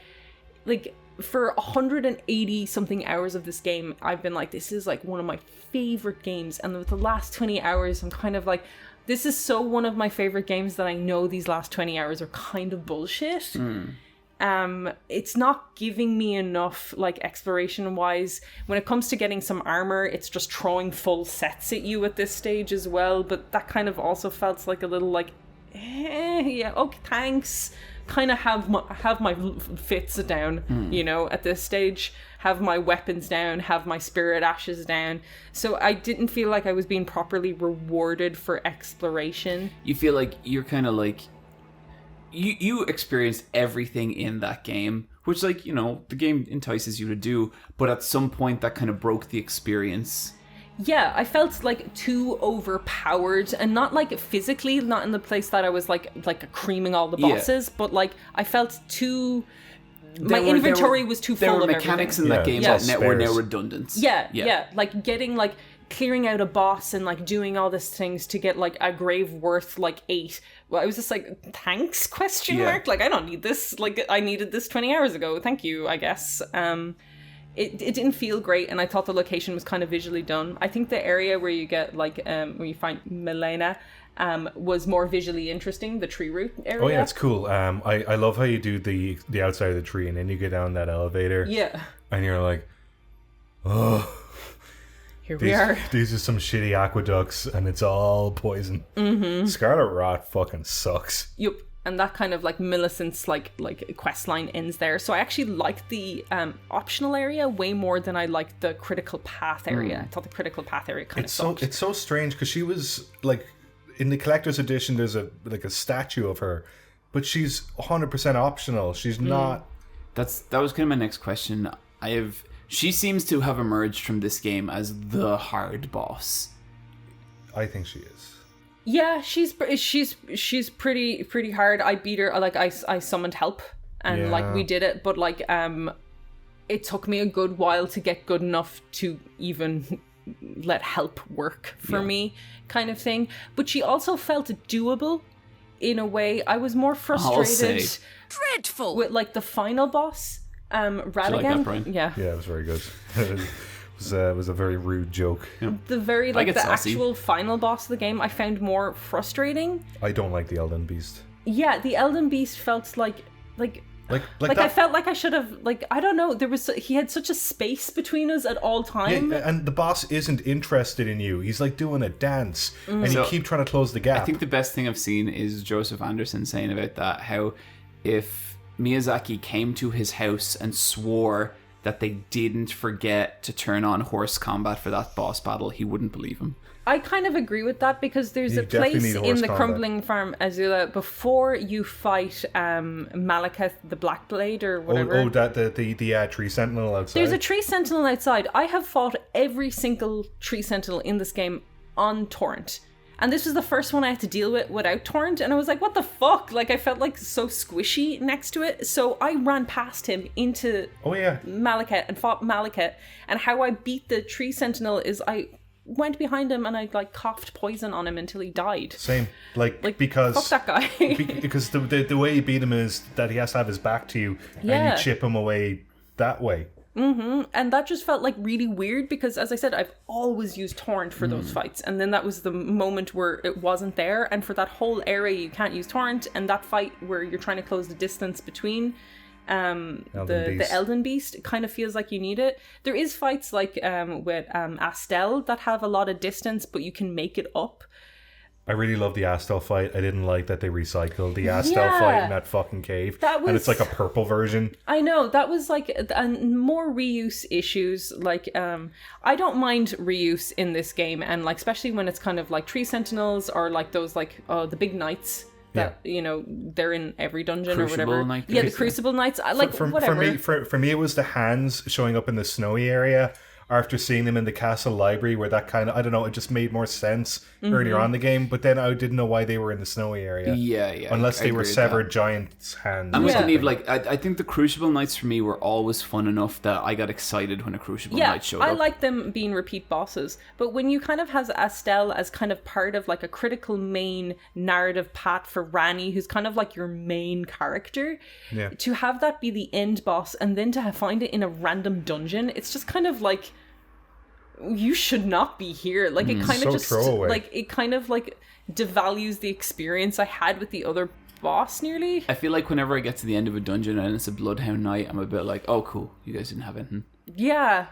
for 180 something hours of this game, I've been like, this is like one of my favorite games. And with the last 20 hours, I'm kind of like, this is so one of my favorite games that I know these last 20 hours are kind of bullshit. It's not giving me enough, like, exploration wise. When it comes to getting some armor, it's just throwing full sets at you at this stage as well. But that kind of also felt like a little like, yeah, okay, thanks. kind of have my fits down, you know, at this stage, have my weapons down, have my spirit ashes down. So I didn't feel like I was being properly rewarded for exploration. You feel like you're kind of like you experienced everything in that game, which, like, you know, the game entices you to do, but at some point that kind of broke the experience. Yeah, I felt like too overpowered, and not like physically, not in the place that I was like creaming all the bosses, but like I felt too. My inventory was too full of everything. There were mechanics in that game that were now redundant. Yeah, like getting like clearing out a boss and like doing all these things to get like a grave worth like 8. Well, I was just like, thanks, question mark? Like, I don't need this. Like, I needed this 20 hours ago. Thank you, I guess. It didn't feel great, and I thought the location was kind of visually done. I think the area where you get like where you find Milena was more visually interesting, the tree root area. Oh yeah, it's cool. I love how you do the outside of the tree, and then you get down that elevator. Yeah. And you're like, oh, we are. These are some shitty aqueducts, and it's all poison. Mm-hmm. Scarlet Rot fucking sucks. Yep. And that kind of like Millicent's like quest line ends there. So I actually liked the optional area way more than I liked the critical path area. I thought the critical path area kind of sucked. It's so strange because she was like, in the collector's edition, there's a statue of her, but she's 100% optional. She's not. That was kind of my next question. She seems to have emerged from this game as the hard boss. I think she is. Yeah, she's pretty hard. I beat her. Like I summoned help, and like we did it. But like it took me a good while to get good enough to even let help work for me, kind of thing. But she also felt doable in a way. I was more frustrated. Dreadful. With like the final boss, Radigan. Did you like that, Bryan? Yeah, it was very good. It was a very rude joke. Yeah. The actual final boss of the game I found more frustrating. I don't like the Elden Beast. Yeah, the Elden Beast felt like I felt like I should have, like, I don't know, he had such a space between us at all time. Yeah, and the boss isn't interested in you. He's like doing a dance, and you keep trying to close the gap. I think the best thing I've seen is Joseph Anderson saying about that, how if Miyazaki came to his house and swore that they didn't forget to turn on horse combat for that boss battle, he wouldn't believe him. I kind of agree with that, because there's a place in the Crumbling Farm Azula before you fight Malekith the Blackblade or whatever. The tree sentinel outside. There's a tree sentinel outside. I have fought every single tree sentinel in this game on torrent. And this was the first one I had to deal with without torrent, and I was like, what the fuck? Like, I felt like so squishy next to it. So I ran past him into Malekith and fought Malekith. And how I beat the tree sentinel is I went behind him and I like coughed poison on him until he died. Same. Like because fuck that guy. Because the way you beat him is that he has to have his back to you, and you chip him away that way. Mm-hmm. And that just felt like really weird, because as I said, I've always used torrent for those fights, and then that was the moment where it wasn't there, and for that whole area you can't use torrent, and that fight where you're trying to close the distance between the Elden Beast, it kind of feels like you need it. There is fights like with Astel that have a lot of distance, but you can make it up. I really love the Astel fight. I didn't like that they recycled the Astel fight in that fucking cave. And it's like a purple version. I know, that was like more reuse issues. Like, I don't mind reuse in this game, and like especially when it's kind of like tree sentinels or like those like the big knights that you know they're in every dungeon Crucible or whatever. Knight, the Crucible Knights. I like whatever. For me, it was the hands showing up in the snowy area after seeing them in the castle library, where that kind of, I don't know, it just made more sense earlier on in the game, but then I didn't know why they were in the snowy area. Yeah. Unless they were severed giants' hands. I'm with Niamh, like, I think the Crucible Knights for me were always fun enough that I got excited when a Crucible Knight showed up. I like them being repeat bosses, but when you kind of has Astel as kind of part of like a critical main narrative path for Rani, who's kind of like your main character, to have that be the end boss and then to find it in a random dungeon, it's just kind of like, you should not be here. Like, it kind of just throwaway. Like, it kind of like devalues the experience I had with the other boss nearly. I feel like whenever I get to the end of a dungeon and it's a Bloodhound Knight, I'm a bit like, oh cool, you guys didn't have anything. Yeah.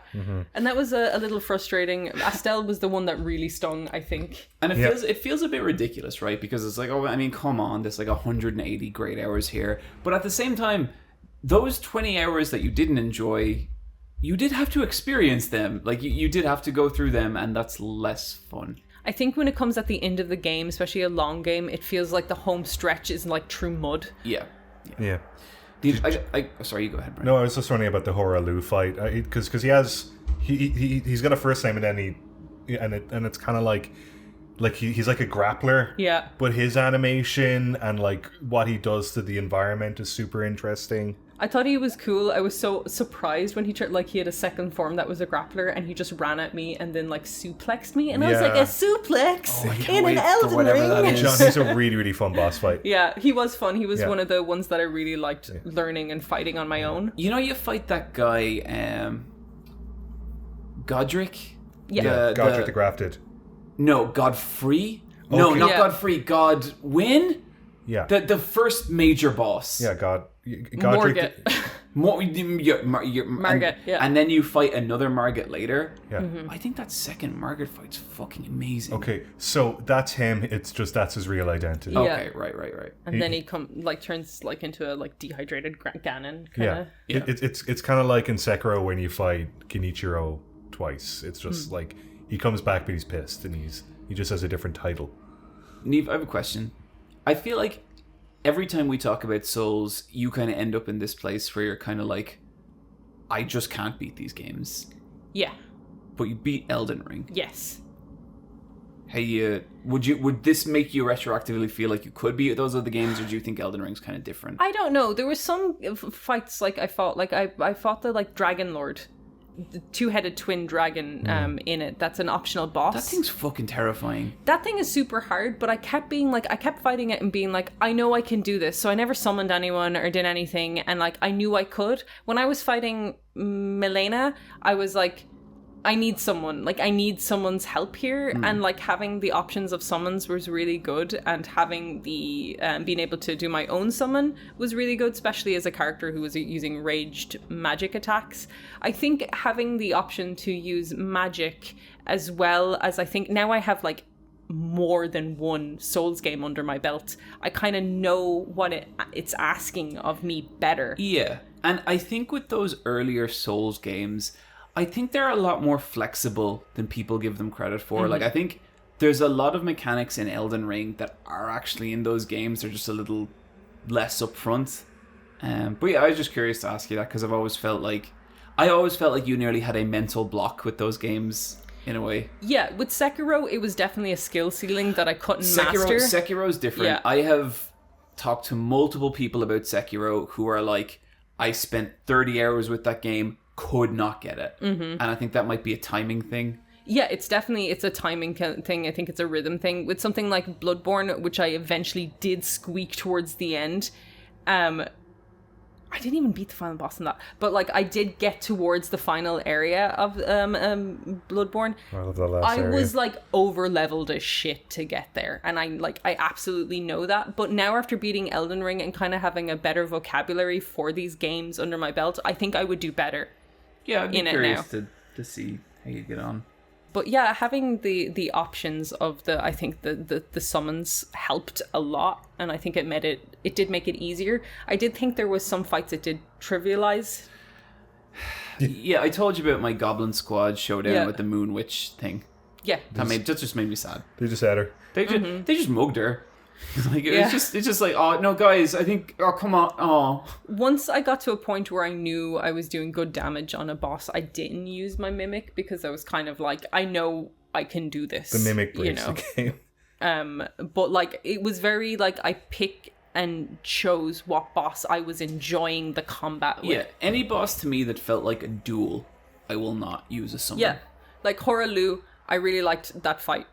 And that was a little frustrating. Astel was the one that really stung, I think. And it feels a bit ridiculous, right? Because it's like, oh, I mean, come on, there's like 180 great hours here. But at the same time, those 20 hours that you didn't enjoy, you did have to experience them. Like, you did have to go through them, and that's less fun. I think when it comes at the end of the game, especially a long game, it feels like the home stretch is like true mud. Yeah. Sorry, you go ahead, Bryan. No, I was just wondering about the Horalu fight because he's got a first name and then it's kind of like he's like a grappler. Yeah. But his animation and like what he does to the environment is super interesting. I thought he was cool. I was so surprised when he had a second form that was a grappler and he just ran at me and then like suplexed me and I was like, a suplex in an Elden Ring. John, he's a really, really fun boss fight. Yeah, he was fun. He was one of the ones that I really liked learning and fighting on my own. You know, you fight that guy, Godric? Yeah. Godric the Grafted. No, Godfrey? Okay. No, not Godfrey. Godwyn? Yeah. The first major boss. Yeah, Margit. Margit, yeah. And then you fight another Margit later. Yeah. I think that second Margit fight's fucking amazing. Okay, so that's him. It's just that's his real identity. Yeah. Okay, right. And then he turns like into a like dehydrated Ganon. Yeah. It's kind of like in Sekiro when you fight Genichiro twice. It's just like he comes back but he's pissed and he just has a different title. Niamh, I have a question. I feel like every time we talk about Souls, you kind of end up in this place where you're kind of like, I just can't beat these games. Yeah. But you beat Elden Ring. Yes. Hey, would this make you retroactively feel like you could beat those other games, or do you think Elden Ring's kind of different? I don't know. There were some fights like I fought the like Dragon Lord, the two-headed twin dragon in it. That's an optional boss. That thing's fucking terrifying. That thing is super hard, but I kept fighting it and being like, I know I can do this. So I never summoned anyone or did anything, and like I knew I could. When I was fighting Milena, I was like, I need someone's help here, and like having the options of summons was really good, and having the being able to do my own summon was really good, especially as a character who was using raged magic attacks. I think having the option to use magic, as well as I think now I have like more than one Souls game under my belt, I kind of know what it's asking of me better. Yeah, and I think with those earlier Souls games, I think they're a lot more flexible than people give them credit for. Like, I think there's a lot of mechanics in Elden Ring that are actually in those games. They're just a little less upfront. But yeah, I was just curious to ask you that because I always felt like you nearly had a mental block with those games in a way. Yeah, with Sekiro, it was definitely a skill ceiling that I couldn't master. Sekiro's different. Yeah. I have talked to multiple people about Sekiro who are like, I spent 30 hours with that game, could not get it. And I think that might be a timing thing. Yeah, it's a timing thing. I think it's a rhythm thing. With something like Bloodborne, which I eventually did squeak towards the end, I didn't even beat the final boss in that, but like I did get towards the final area of Bloodborne. I love that last area. I was like over leveled as shit to get there, and I absolutely know that. But now after beating Elden Ring and kind of having a better vocabulary for these games under my belt, I think I would do better. Yeah, I'd be curious to see how you get on. But yeah, having the options of I think the summons helped a lot, and I think it did make it easier. I did think there was some fights it did trivialize. Yeah, I told you about my Goblin Squad showdown with the Moon Witch thing. Yeah, that just made me sad. They just had her. They just mugged her. Like it's just like, oh no guys, I think, oh come on, oh. Once I got to a point where I knew I was doing good damage on a boss, I didn't use my mimic because I was kind of like, I know I can do this. The mimic breaks the game. But like it was very like I pick and chose what boss I was enjoying the combat with. Yeah, any boss to me that felt like a duel, I will not use a summon. Yeah, like Horalu, I really liked that fight.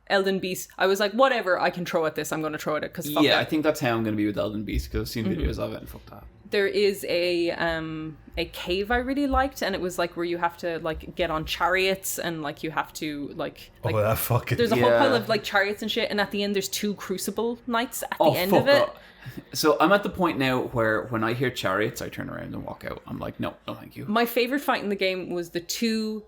Elden Beast, I was like, whatever I can throw at this, I'm going to throw at it because fuck it. I think that's how I'm going to be with Elden Beast because I've seen videos of it and fuck that. There is a cave I really liked, and it was like where you have to like get on chariots and like you have to like that fucking... there's a whole pile of like chariots and shit, and at the end there's 2 crucible knights at the end fuck of it. up. So I'm at the point now where when I hear chariots, I turn around and walk out. I'm like, no thank you. My favorite fight in the game was the 2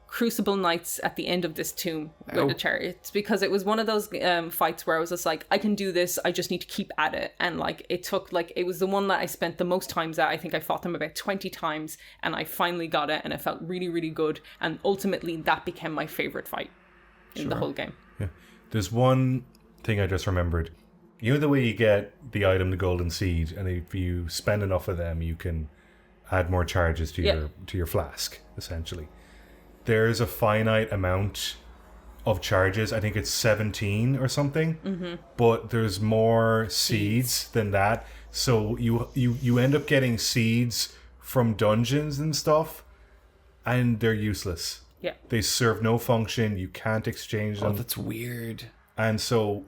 crucible knights at the end of this tomb with the chariots, because it was one of those fights where I was just like, I can do this, I just need to keep at it. And like it was the one that I spent the most times at. I think I fought them about 20 times, and I finally got it, and it felt really, really good, and ultimately that became my favorite fight in the whole game. Yeah. There's one thing I just remembered. You know the way you get the item, the golden seed, and if you spend enough of them, you can add more charges to your flask, essentially. There's a finite amount of charges. I think it's 17 or something. But there's more seeds than that. So you end up getting seeds from dungeons and stuff, and they're useless. Yeah. They serve no function. You can't exchange them. Oh, that's weird. And so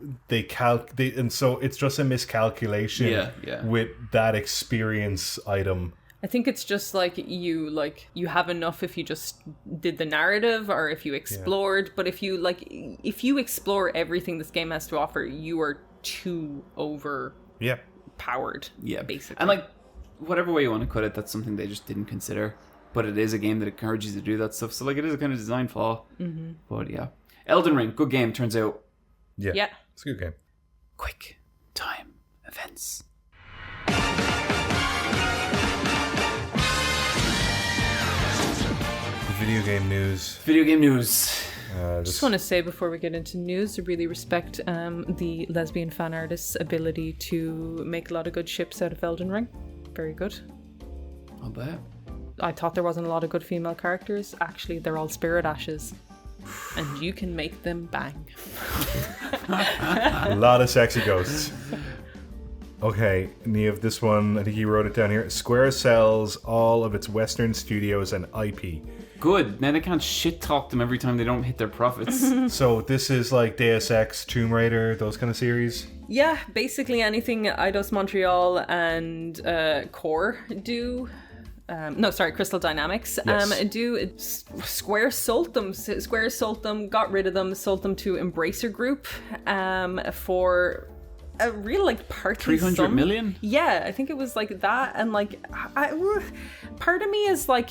so it's just a miscalculation with that experience item. I think it's just like you have enough if you just did the narrative or if you explored, but if you explore everything this game has to offer, you are too overpowered. Yeah, basically. And like whatever way you want to put it, that's something they just didn't consider. But it is a game that encourages you to do that stuff. So like it is a kind of design flaw. But yeah, Elden Ring, good game. Turns out. Yeah. It's a good game. Quicktime Events. Video game news. I just want to say before we get into news, I really respect the lesbian fan artist's ability to make a lot of good ships out of Elden Ring. Very good. I'll bet. I thought there wasn't a lot of good female characters. Actually, they're all spirit ashes. And you can make them bang. A lot of sexy ghosts. Okay, Niamh, this one, I think you wrote it down here. Square sells all of its Western studios and IP. Good. Now they can't shit talk them every time they don't hit their profits. So this is like Deus Ex, Tomb Raider, those kind of series? Yeah, basically anything Eidos Montreal and Core do. Crystal Dynamics do. Square sold them. Square sold them, got rid of them, sold them to Embracer Group for a real like party 300 sum. million? Yeah, I think it was like that. And like, part of me is like,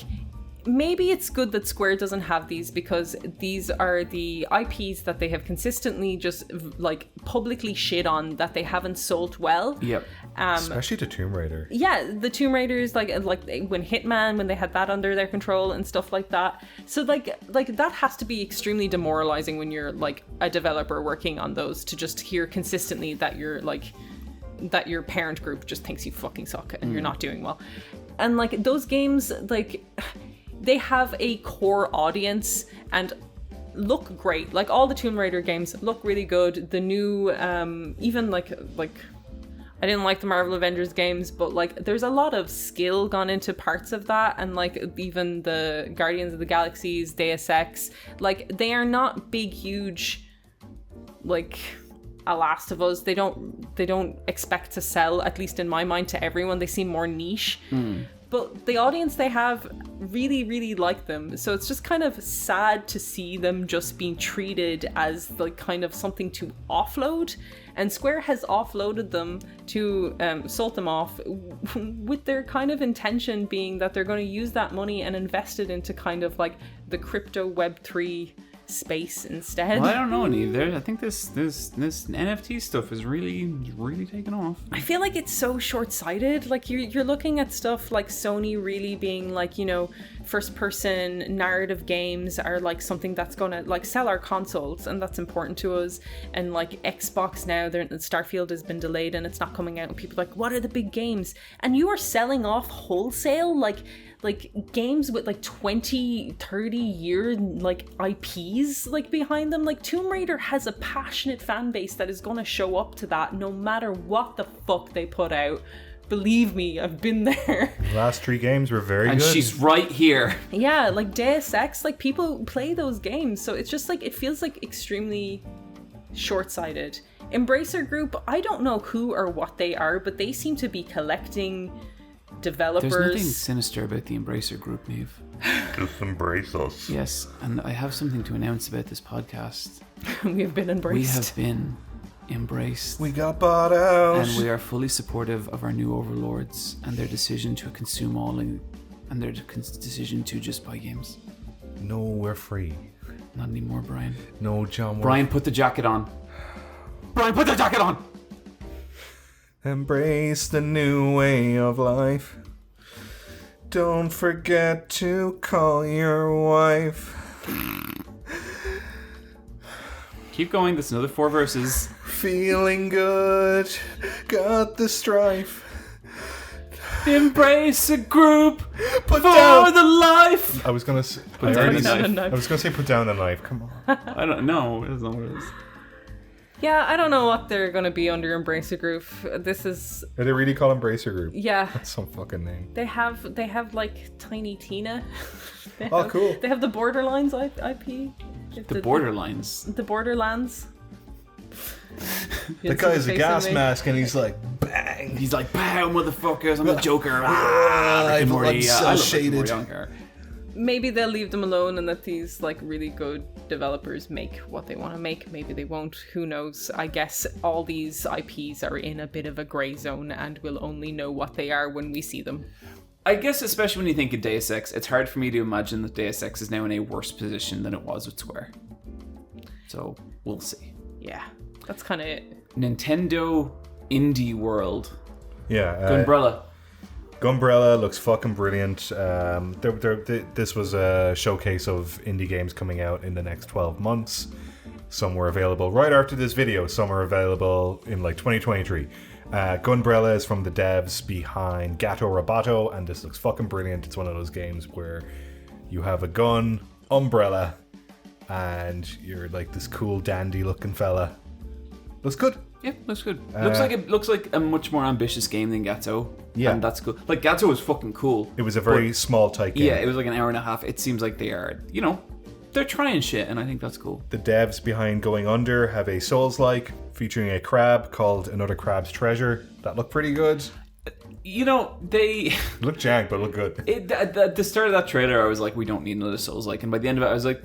maybe it's good that Square doesn't have these, because these are the IPs that they have consistently just like publicly shit on, that they haven't sold well. Yep. Especially to Tomb Raider. Yeah, the Tomb Raiders, like when Hitman, when they had that under their control and stuff like that. So like that has to be extremely demoralizing when you're like a developer working on those, to just hear consistently that you're like, that your parent group just thinks you fucking suck and you're not doing well. And like those games, like, they have a core audience and look great. Like all the Tomb Raider games look really good. The new, even like I didn't like the Marvel Avengers games, but like there's a lot of skill gone into parts of that, and like even the Guardians of the Galaxies, Deus Ex, like they are not big, huge, like a Last of Us. They don't expect to sell, at least in my mind, to everyone. They seem more niche. But the audience they have really, really like them. So it's just kind of sad to see them just being treated as like kind of something to offload. And Square has offloaded them to sold them off with their kind of intention being that they're going to use that money and invest it into kind of like the crypto Web3 space instead. Well, I don't know, Niamh. I think this NFT stuff is really taking off. I feel like it's so short-sighted. Like you're looking at stuff like Sony really being like, you know, first-person narrative games are like something that's gonna like sell our consoles, and that's important to us. And like Xbox now, Starfield has been delayed and it's not coming out, and people are like, what are the big games? And you are selling off wholesale like games with like 20-30 year like IPs like behind them. Like Tomb Raider has a passionate fan base that is gonna show up to that no matter what the fuck they put out. Believe me, I've been there. The last 3 games were very and good. And she's right here. Yeah, like Deus Ex, like people play those games, so it's just like it feels like extremely short-sighted. Embracer Group, I don't know who or what they are, but they seem to be collecting developers. There's nothing sinister about the Embracer group, Niamh. Just embrace us. Yes, and I have something to announce about this podcast. We have been embraced. We have been embraced. We got bought out. And we are fully supportive of our new overlords and their decision to consume all and their decision to just buy games. No, we're free. Not anymore, Bryan. No, John. Bryan, put the jacket on. Bryan, put the jacket on! Embrace the new way of life. Don't forget to call your wife. Keep going, there's another 4 verses. Feeling good, got the strife. Embrace a group Put for down the life! I was gonna say. Put down the Down a knife. knife. I was gonna say put down the knife. Come on. I don't know. That's not what it is. Yeah, I don't know what they're going to be under Embracer Group. This is... Are they really call Embracer Group? Yeah. That's some fucking name. They have like Tiny Tina. Oh, cool. They have the Borderlands IP. The Borderlines. The Borderlands. The guy's a gas mask and he's like, bang. He's like, "Pow, motherfuckers! I'm the Joker." I'm Rick and Morty. so I love Rick and shaded. Morty, I don't care. Maybe they'll leave them alone and let these like really good developers make what they want to make. Maybe they won't. Who knows? I guess all these IPs are in a bit of a grey zone and we'll only know what they are when we see them. I guess especially when you think of Deus Ex, it's hard for me to imagine that Deus Ex is now in a worse position than it was with Square. So, we'll see. Yeah, that's kind of it. Nintendo Indie World. Yeah. Gunbrella. Gunbrella looks fucking brilliant. This was a showcase of indie games coming out in the next 12 months. Some were available right after this video. Some are available in like 2023. Gunbrella is from the devs behind Gato Roboto, and this looks fucking brilliant. It's one of those games where you have a gun, umbrella, and you're like this cool dandy looking fella. Looks good. Yeah, looks good. Looks like a much more ambitious game than Gato. Yeah. And that's cool. Like, Gato was fucking cool. It was a very small, tight game. Yeah, it was like an hour and a half. It seems like they are, they're trying shit, and I think that's cool. The devs behind Going Under have a Souls-like featuring a crab called Another Crab's Treasure. That looked pretty good. They... Look jank, but look good. At the start of that trailer, I was like, we don't need another Souls-like. And by the end of it, I was like,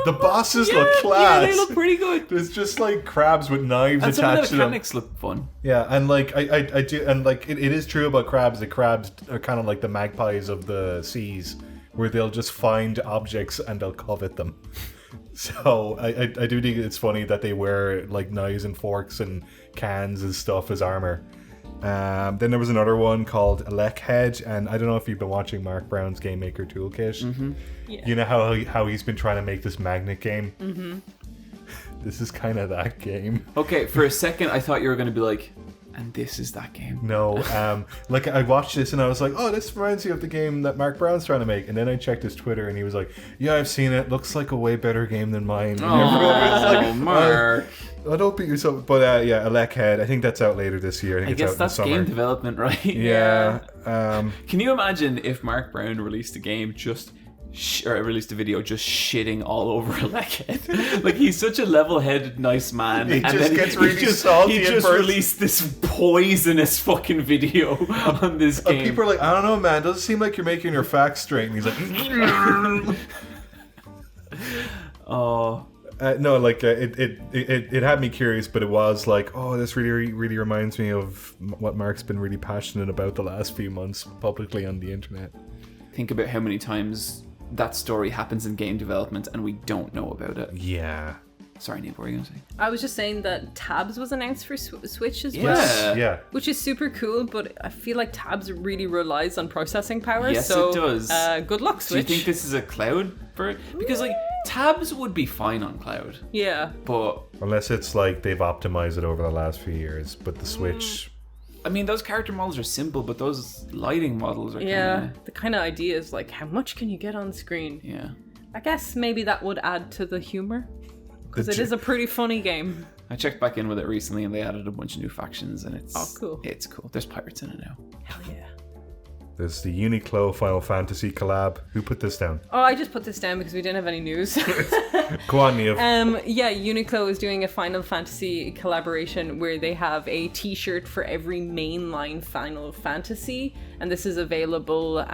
The bosses look class. Yeah, they look pretty good. There's just like crabs with knives And some of attached the to them. mechanics look fun. Yeah, and like I do, and like it is true about crabs. The crabs are kind of like the magpies of the seas, where they'll just find objects and they'll covet them. So I do think it's funny that they wear like knives and forks and cans and stuff as armor. Then there was another one called Elec Hedge, and I don't know if you've been watching Mark Brown's Game Maker Toolkit. Mm-hmm. Yeah. You know how he's been trying to make this magnet game? Mm-hmm. This is kind of that game. Okay, for a second, I thought you were going to be like, and this is that game. No, like I watched this and I was like, oh, this reminds me of the game that Mark Brown's trying to make. And then I checked his Twitter and he was like, yeah, I've seen it. Looks like a way better game than mine. And everyone was like, Mark. I don't beat yourself. But yeah, Elec Head. I think that's out later this year. I think I it's guess out that's in the summer. game development, right? Yeah. Can you imagine if Mark Brown released a game or released a video just shitting all over Elec? Like, he's such a level-headed, nice man. He just gets really salty He at just first. released this poisonous fucking video on this game. People are like, I don't know, man. Doesn't seem like you're making your facts straight. And he's like, Oh. no, like it had me curious, but it was like, oh, this really reminds me of what Mark's been really passionate about the last few months publicly on the internet. Think about how many times that story happens in game development and we don't know about it. Yeah. Sorry, Niamh, what were you going to say? I was just saying that Tabs was announced for Switch as well. Yeah. Yeah. Which is super cool, but I feel like Tabs really relies on processing power. Yes, so, it does. Good luck, Switch. Do you think this is a cloud for it? Because, like, tabs would be fine on cloud. Yeah. But, Unless it's like they've optimized it over the last few years, but the Switch... I mean, those character models are simple, but those lighting models are Yeah. The kind of idea is like, how much can you get on screen? Yeah. I guess maybe that would add to the humor. Because it is a pretty funny game. I checked back in with it recently and they added a bunch of new factions and it's... Oh, cool. It's cool. There's pirates in it now. Hell yeah. There's the Uniqlo Final Fantasy collab. Who put this down? Oh, I just put this down because we didn't have any news. Go on, Niamh. Yeah, Uniqlo is doing a Final Fantasy collaboration where they have a t-shirt for every mainline Final Fantasy, and this is available,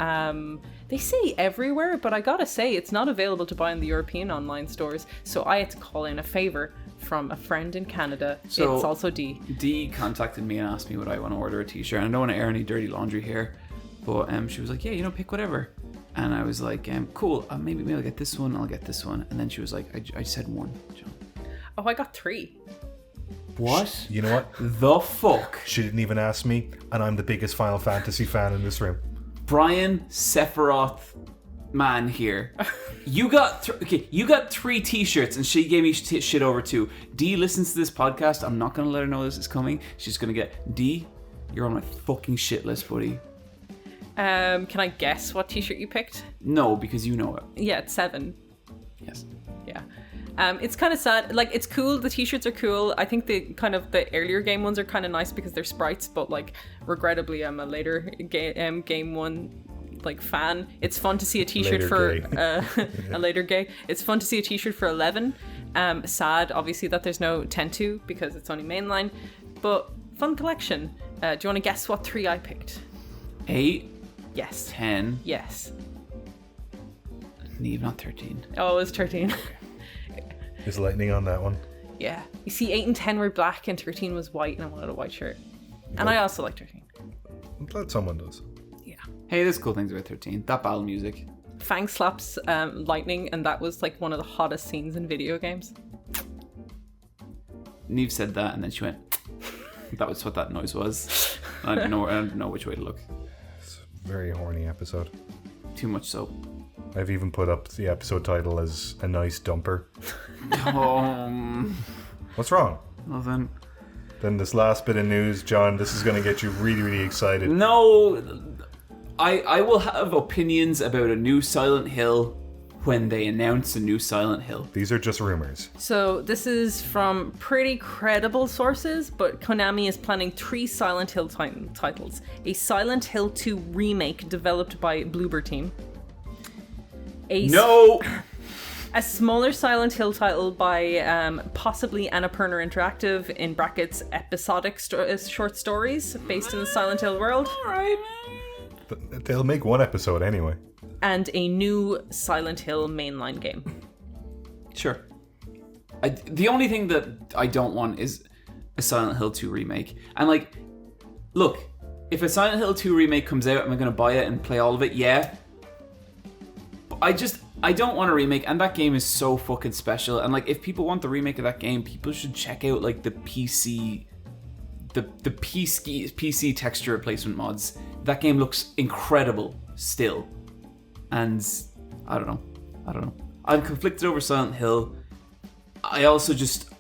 they say everywhere, but I gotta say, it's not available to buy in the European online stores, so I had to call in a favor from a friend in Canada. So, it's also D. D contacted me and asked me would I want to order a t-shirt. And I don't want to air any dirty laundry here, but she was like, yeah, pick whatever. And I was like, cool, maybe I'll get this one, I'll get this one. And then she was like, I said one, John. Oh, I got 3. What? You know what? The fuck? She didn't even ask me, and I'm the biggest Final Fantasy fan in this room. Bryan Sephiroth man here. You got you got 3 t-shirts and she gave me shit over 2. D listens to this podcast. I'm not going to let her know this is coming. She's going to get, D, you're on my fucking shit list, buddy. Can I guess what t-shirt you picked? No, because you know it. Yeah, it's 7. Yes. Yeah. It's kind of sad. Like, it's cool. The t-shirts are cool. I think the earlier game ones are kind of nice because they're sprites, but like, regrettably, I'm a later game one like fan. It's fun to see a t-shirt a later gay. It's fun to see a t-shirt for 11. Sad, obviously, that there's no 10-2 because it's only mainline, but fun collection. Do you want to guess what 3 I picked? 8. Yes. 10. Yes. Niamh, not 13. Oh, it was 13. Is lightning on that one? Yeah. You see, 8 and 10 were black and 13 was white, and I wanted a white shirt. And I also like 13. I'm glad someone does. Yeah. Hey, there's cool things about 13. That battle music. Fang slaps lightning, and that was like one of the hottest scenes in video games. Niamh said that, and then she went. That was what that noise was. I don't know which way to look. It's a very horny episode. Too much so. I've even put up the episode title as a nice dumper. What's wrong? Well then. Then this last bit of news, John, this is going to get you really, really excited. No, I will have opinions about a new Silent Hill when they announce a new Silent Hill. These are just rumors. So this is from pretty credible sources, but Konami is planning 3 Silent Hill titles. A Silent Hill 2 remake developed by Bloober Team. A smaller Silent Hill title by possibly Annapurna Interactive, in brackets episodic short stories based in the Silent Hill world. Alright. But they'll make one episode anyway. And a new Silent Hill mainline game. Sure. The only thing that I don't want is a Silent Hill 2 remake. And like, look, if a Silent Hill 2 remake comes out, am I going to buy it and play all of it? Yeah. But I don't want a remake, and that game is so fucking special. And like, if people want the remake of that game, people should check out like the PC texture replacement mods. That game looks incredible still. And I don't know. I'm conflicted over Silent Hill. I also just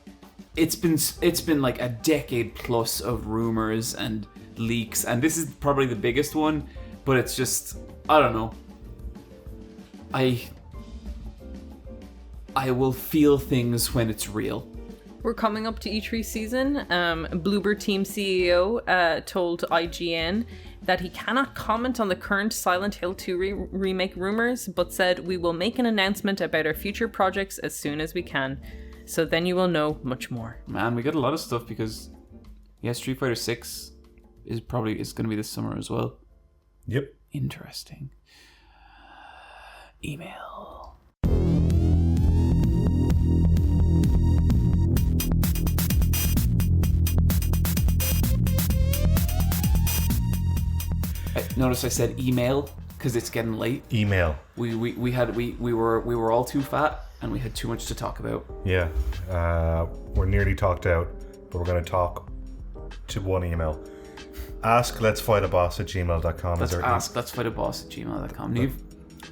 it's been like a decade plus of rumors and leaks, and this is probably the biggest one, but it's just, I don't know. I will feel things when it's real. We're coming up to E3 season. Bloober Team CEO told IGN that he cannot comment on the current Silent Hill 2 remake rumors, but said, "We will make an announcement about our future projects as soon as we can. So then you will know much more." Man, we got a lot of stuff because, yeah, Street Fighter 6 is going to be this summer as well. Yep. Interesting. Email. Notice I said email because it's getting late. Email. We were all too fat and we had too much to talk about. Yeah. We're nearly talked out, but we're going to talk to one email. AskLet'sFightABoss@gmail.com. Let'sfightAboss@gmail.com. Niamh?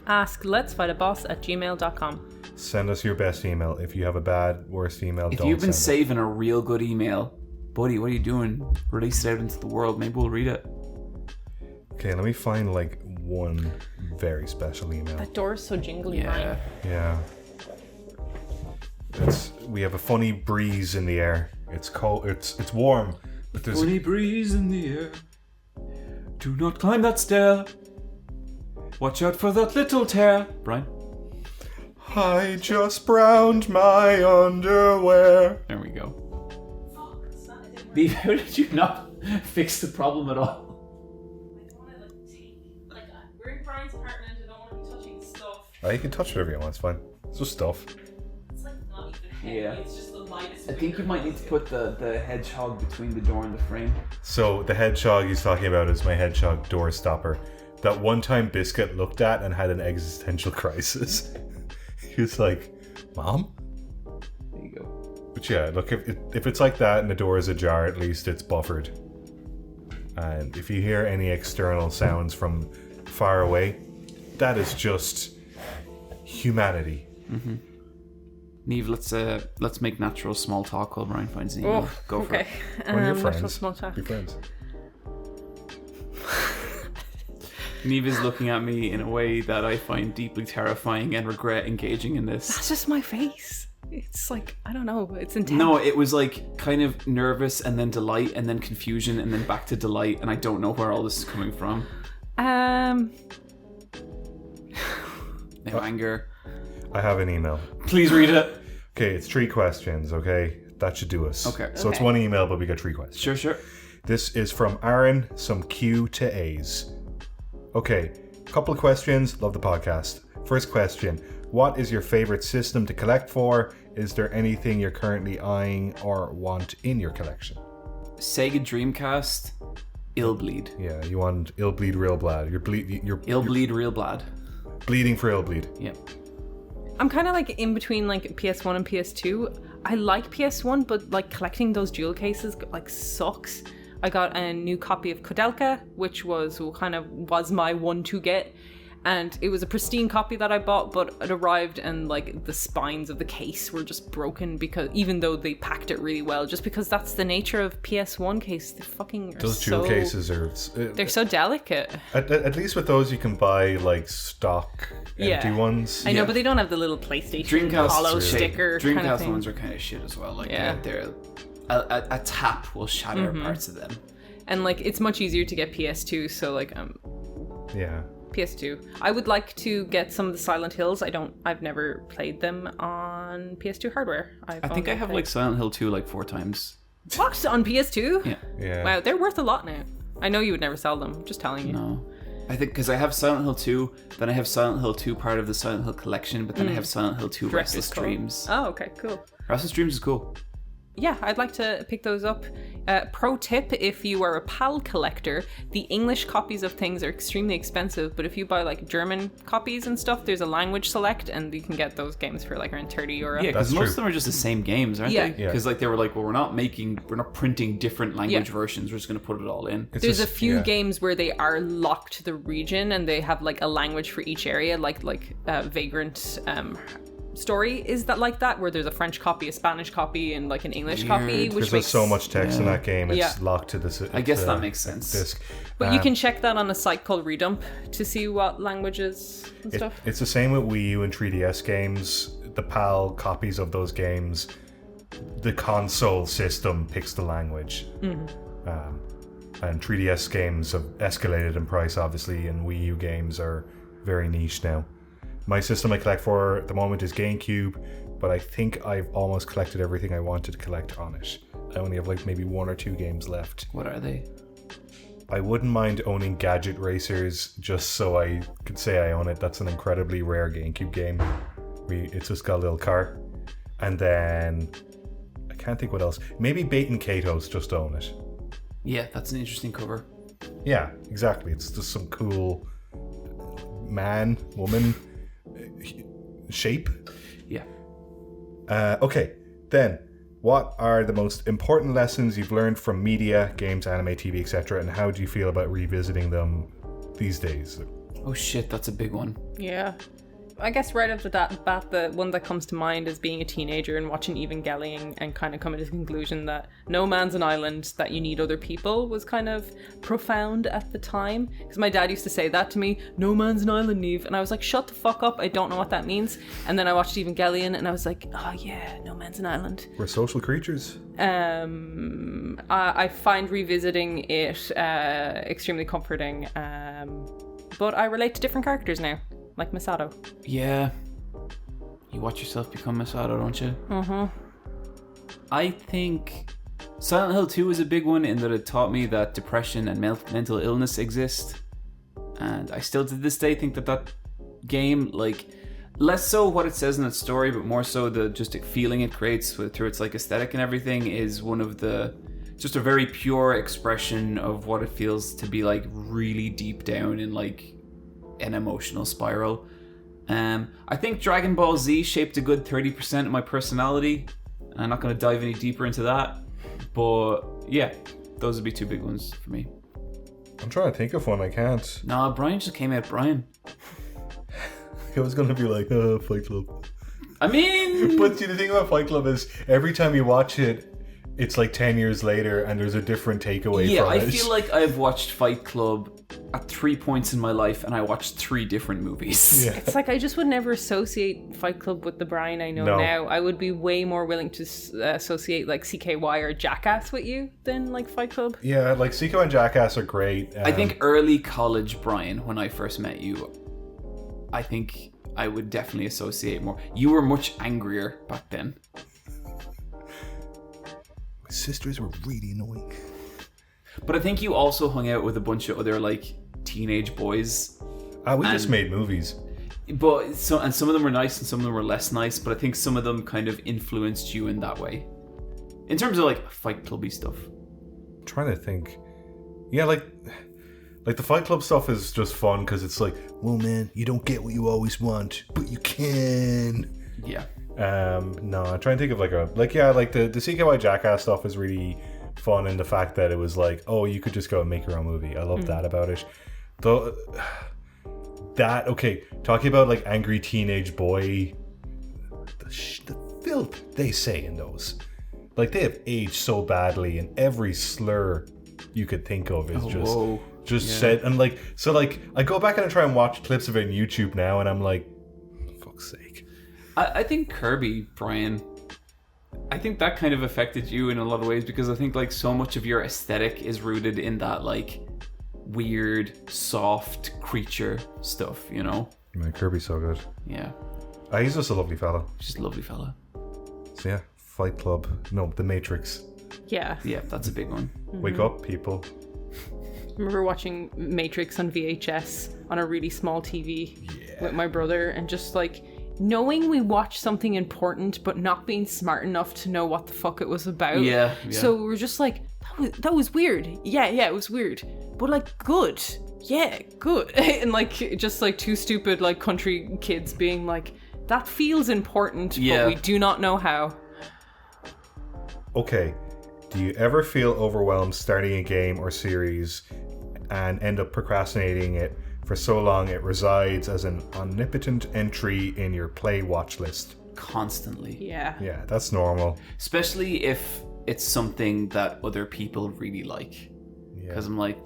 AskLet'sFightABoss@gmail.com. Send us your best email. If you have a bad, worst email, If don't you've been send saving a real good email, buddy, what are you doing? Release it out into the world. Maybe we'll read it. Okay, let me find like one very special email. That door is so jingly, Ryan. Yeah. We have a funny breeze in the air. It's cold. It's warm. But there's Funny breeze in the air. Do not climb that stair. Watch out for that little tear. Bryan? I just browned my underwear. There we go. Niamh, how did you not fix the problem at all? We're in Bryan's apartment, I don't want to be touching stuff. Oh, you can touch whatever you want, it's fine. It's just stuff. It's like not even heavy, Yeah. it's just the lightest. I think you might need to put the hedgehog between the door and the frame. So the hedgehog he's talking about is my hedgehog door stopper that one time Biscuit looked at and had an existential crisis. He was like, Mom? There you go. But yeah, look, if it's like that and the door is ajar, at least it's buffered. And if you hear any external sounds from far away, that is just humanity. Mm-hmm. Niamh, let's make natural small talk while Bryan finds an email. Go for it. One of your Natural friends. small talk. Be friends. Niamh is looking at me in a way that I find deeply terrifying and regret engaging in this. That's just my face. It's like, I don't know, it's intense. No, it was like kind of nervous and then delight and then confusion and then back to delight, and I don't know where all this is coming from. Um, Now anger. I have an email. Please read it. Okay, it's 3 questions, okay? That should do us. Okay. So it's Okay. 1 email, but we got 3 questions. Sure. This is from Aaron, some Q to A's. Okay, couple of questions. Love the podcast. First question. What is your favorite system to collect for? Is there anything you're currently eyeing or want in your collection? Sega Dreamcast, Illbleed. Yeah, you want Illbleed Real Blad. You're Illbleed Real Blad. bleeding for Illbleed. Yeah. I'm kind of like in between like PS1 and PS2. I like PS1, but like collecting those jewel cases like sucks. I got a new copy of Kodelka, which was my one to get. And it was a pristine copy that I bought, but it arrived and like the spines of the case were just broken because even though they packed it really well, just because that's the nature of PS1 cases. They fucking are Those jewel cases are... they're so delicate. At least with those you can buy like stock empty ones. I know, but they don't have the little PlayStation Dreamcast hollow sticker Dreamcast kind of thing. ones are kind of shit as well. Like Yeah. they're a tap will shatter parts of them. And like it's much easier to get PS2, so like Yeah. PS2. I would like to get some of the Silent Hills. I've never played them on PS2 hardware. I think I have like Silent Hill 2 like 4 times. What? On PS2? Yeah. Yeah. Wow, they're worth a lot now. I know you would never sell them. Just telling you. No. I think because I have Silent Hill 2, then I have Silent Hill 2 part of the Silent Hill collection, but then I have Silent Hill 2 Restless Code. Dreams. Oh, okay, cool. Restless Dreams is cool. Yeah, I'd like to pick those up. Pro tip, if you are a PAL collector, the English copies of things are extremely expensive, but if you buy like German copies and stuff, there's a language select and you can get those games for like around €30. Yeah, because That's most true. of them are just the same games, aren't Yeah. they? Because like they were like, well, we're not printing different language Yeah. versions. We're just going to put it all in. It's There's a just- few yeah. games where they are locked to the region and they have like a language for each area, like Vagrant Story is that like that, where there's a French copy, a Spanish copy, and like an English copy, Weird. which Because makes there's so much text in that game, it's Yeah. locked to the I guess that makes sense. disc. But you can check that on a site called Redump to see what languages and stuff. It's the same with Wii U and 3DS games. The PAL copies of those games, the console system picks the language. And 3DS games have escalated in price, obviously, and Wii U games are very niche now. My system I collect for at the moment is GameCube, but I think I've almost collected everything I wanted to collect on it. I only have like maybe 1 or 2 games left. What are they? I wouldn't mind owning Gadget Racers just so I could say I own it. That's an incredibly rare GameCube game. It's just got a little car. And then I can't think what else. Maybe Bait and Kato's just own it. Yeah, that's an interesting cover. Yeah, exactly. It's just some cool man, woman shape. Yeah. Okay, then what are the most important lessons you've learned from media, games, anime, TV, etc., and how do you feel about revisiting them these days? Oh shit, that's a big one. Yeah. I guess right off the bat, the one that comes to mind is being a teenager and watching Evangelion and kind of coming to the conclusion that no man's an island, that you need other people, was kind of profound at the time. Because my dad used to say that to me, no man's an island, Niamh. And I was like, shut the fuck up, I don't know what that means. And then I watched Evangelion and I was like, oh yeah, no man's an island. We're social creatures. I find revisiting it extremely comforting. but I relate to different characters now, like Masato. Yeah. You watch yourself become Masato, don't you? Mm-hmm. I think Silent Hill 2 was a big one in that it taught me that depression and mental illness exist. And I still to this day think that game, like, less so what it says in its story, but more so the just feeling it creates through its like aesthetic and everything is one of the just a very pure expression of what it feels to be like really deep down in like an emotional spiral. I think Dragon Ball Z shaped a good 30% of my personality. I'm not going to dive any deeper into that, but yeah, those would be two big ones for me. I'm trying to think of one. I can't. Nah, Bryan just came out Bryan. I was going to be like, Fight Club. I mean... But see, the thing about Fight Club is every time you watch it, it's like 10 years later and there's a different takeaway from it. I feel like I've watched Fight Club at 3 points in my life and I watched 3 different movies. Yeah. It's like I just would never associate Fight Club with the Bryan I know now. I would be way more willing to associate like CKY or Jackass with you than like Fight Club. Yeah, like Seiko and Jackass are great. I think early college Bryan, when I first met you, I think I would definitely associate more. You were much angrier back then. My sisters were really annoying. But I think you also hung out with a bunch of other like teenage boys. We just made movies. But some of them were nice and some of them were less nice, but I think some of them kind of influenced you in that way. In terms of like Fight Clubby stuff. I'm trying to think. Yeah, like the Fight Club stuff is just fun because it's like, well, man, you don't get what you always want, but you can. Yeah. No, I'm trying to think of the CKY Jackass stuff is really fun in the fact that it was like, oh, you could just go and make your own movie. I love that about it. Though talking about like angry teenage boy, the filth they say in those, like they have aged so badly, and every slur you could think of is said, and like so like I go back and I try and watch clips of it on YouTube now, and I'm like, for fuck's sake. I think Kirby, Bryan, I think that kind of affected you in a lot of ways because I think like so much of your aesthetic is rooted in that like weird, soft creature stuff, you know? Man, Kirby's so good. Yeah. He's just a lovely fella. Just a lovely fella. So yeah, Fight Club. No, The Matrix. Yeah. Yeah, that's a big one. Wake up, people. I remember watching Matrix on VHS on a really small TV with my brother and just like knowing we watched something important but not being smart enough to know what the fuck it was about. Yeah. So we were just like, that was weird. Yeah, it was weird. But like, good. Yeah, good. And like, just like two stupid like country kids being like, that feels important, but we do not know how. Okay. Do you ever feel overwhelmed starting a game or series and end up procrastinating it for so long it resides as an omnipotent entry in your play watch list? Constantly. Yeah. Yeah, that's normal. Especially if it's something that other people really like. Because I'm like...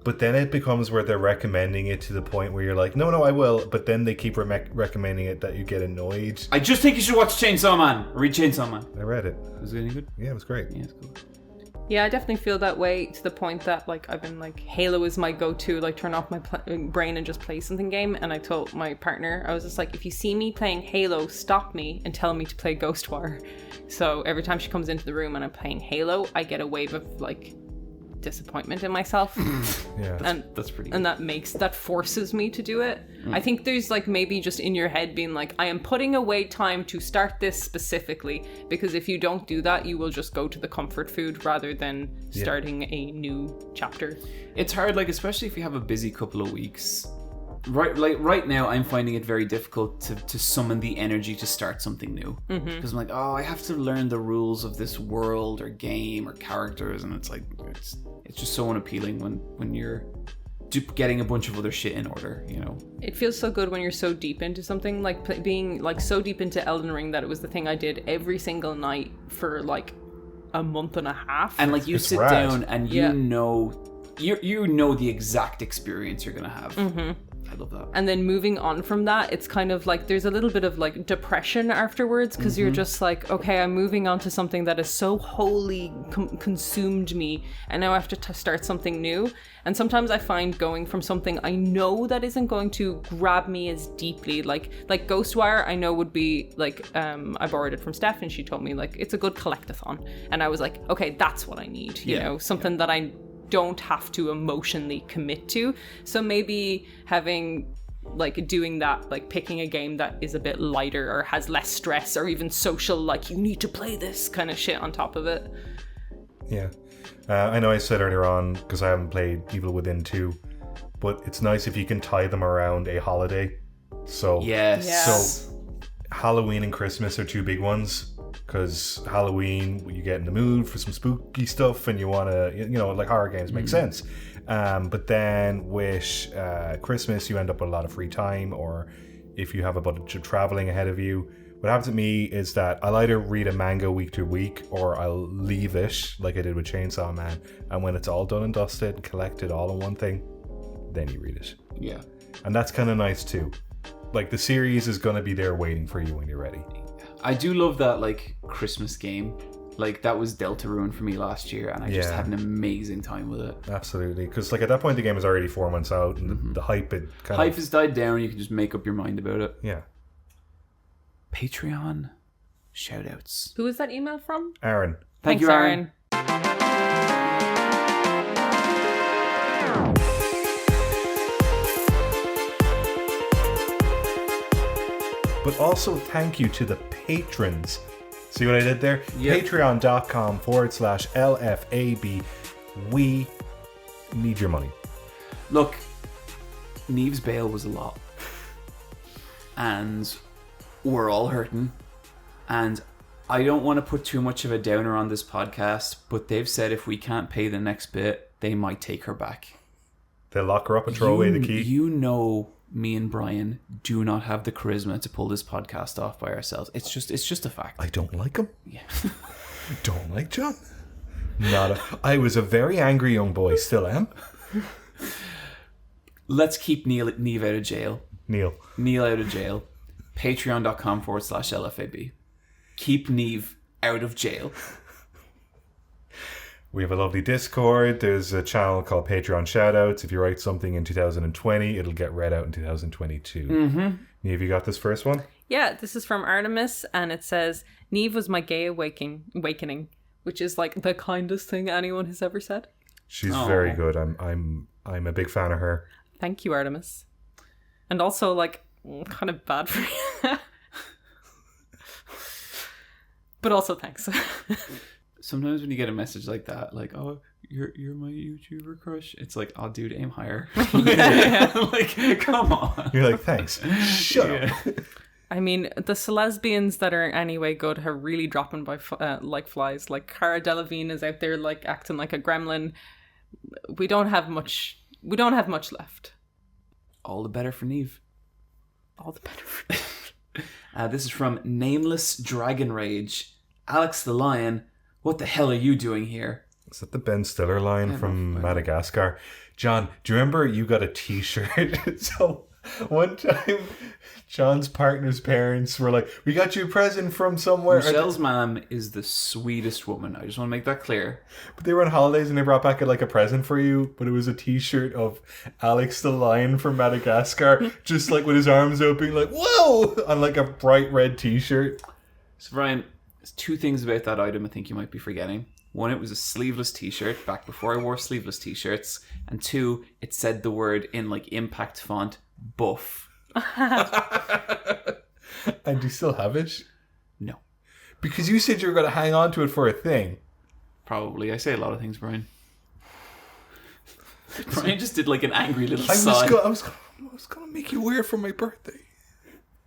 But then it becomes where they're recommending it to the point where you're like, no, I will. But then they keep recommending it that you get annoyed. I just think you should watch Chainsaw Man. Read Chainsaw Man. I read it. Was it any good? Yeah, it was great. Yeah, it's cool. Yeah, I definitely feel that way to the point that like I've been like, Halo is my go-to, like turn off my brain and just play something game. And I told my partner, I was just like, if you see me playing Halo, stop me and tell me to play Ghostwire. So every time she comes into the room and I'm playing Halo, I get a wave of like disappointment in myself. Yeah, that's pretty good. And that forces me to do it. I think there's like maybe just in your head being like, I am putting away time to start this specifically, because if you don't do that, you will just go to the comfort food rather than starting a new chapter. It's hard, like especially if you have a busy couple of weeks. Right now, I'm finding it very difficult to summon the energy to start something new. Because I'm like, I have to learn the rules of this world or game or characters, and it's like it's just so unappealing when you're getting a bunch of other shit in order, you know. It feels so good when you're so deep into something, like being like so deep into Elden Ring that it was the thing I did every single night for like a month and a half. And like you It's sit rad. down and you know the exact experience you're gonna have. I love that. And then moving on from that, it's kind of like there's a little bit of like depression afterwards because you're just like, okay, I'm moving on to something that has so wholly consumed me, and now I have to start something new. And sometimes I find going from something I know that isn't going to grab me as deeply, like Ghostwire, I know would be like, I borrowed it from Steph and she told me like it's a good collectathon, and I was like, okay, that's what I need, you know, something that I don't have to emotionally commit to. So maybe having like doing that, like picking a game that is a bit lighter or has less stress or even social, like you need to play this kind of shit on top of it. Yeah. I know I said earlier on, because I haven't played Evil Within 2, but it's nice if you can tie them around a holiday. So, so Halloween and Christmas are two big ones. Because Halloween, you get in the mood for some spooky stuff and you want to, you know, like horror games make sense. But then with Christmas, you end up with a lot of free time, or if you have a bunch of traveling ahead of you. What happens to me is that I'll either read a manga week to week, or I'll leave it like I did with Chainsaw Man. And when it's all done and dusted and collected all in one thing, then you read it. Yeah. And that's kind of nice too. Like the series is going to be there waiting for you when you're ready. I do love that like Christmas game. Like that was Deltarune for me last year, and I just had an amazing time with it. Absolutely, because like at that point the game is already 4 months out, and the hype has died down. You can just make up your mind about it. Yeah. Patreon shoutouts. Who is that email from? Aaron. Thanks, you, Aaron. But also thank you to the patrons. See what I did there? Yep. Patreon.com/LFAB. We need your money. Look, Niamh's bail was a lot. And we're all hurting. And I don't want to put too much of a downer on this podcast, but they've said if we can't pay the next bit, they might take her back. They'll lock her up and throw away the key. You know, me and Bryan do not have the charisma to pull this podcast off by ourselves. It's just a fact. I don't like him. Yeah. Don't like John. I was a very angry young boy, still am. Let's keep Niamh out of jail. Neil out of jail. Patreon.com/LFAB. Keep Niamh out of jail. We have a lovely Discord. There's a channel called Patreon Shoutouts. If you write something in 2020, it'll get read out in 2022. Niamh, you got this first one? Yeah, this is from Artemis, and it says, Niamh was my gay awakening, which is like the kindest thing anyone has ever said. She's very good. I'm a big fan of her. Thank you, Artemis. And also, like, kind of bad for you. But also, thanks. Sometimes when you get a message like that, like, oh, you're my YouTuber crush, it's like, oh, dude, aim higher. Like, come on. You're like, thanks. Shut up. I mean, the lesbians that are anyway good are really dropping by like flies. Like Cara Delevingne is out there like acting like a gremlin. We don't have much left. All the better for Niamh. All the better for Niamh. This is from Nameless Dragon Rage. Alex the Lion, what the hell are you doing here? Is that the Ben Stiller line from Madagascar? John, do you remember you got a t-shirt? So one time John's partner's parents were like, we got you a present from somewhere. Michelle's mom is the sweetest woman. I just want to make that clear. But they were on holidays and they brought back like a present for you, but it was a t-shirt of Alex the Lion from Madagascar, just like with his arms open, like, whoa! On like a bright red t-shirt. So Bryan, there's two things about that item I think you might be forgetting. One, it was a sleeveless t-shirt back before I wore sleeveless t-shirts. And two, it said the word in like impact font, buff. And do you still have it? No. Because you said you were going to hang on to it for a thing. Probably. I say a lot of things, Bryan. Bryan just did like an angry little sigh. I was going to make you wear it for my birthday.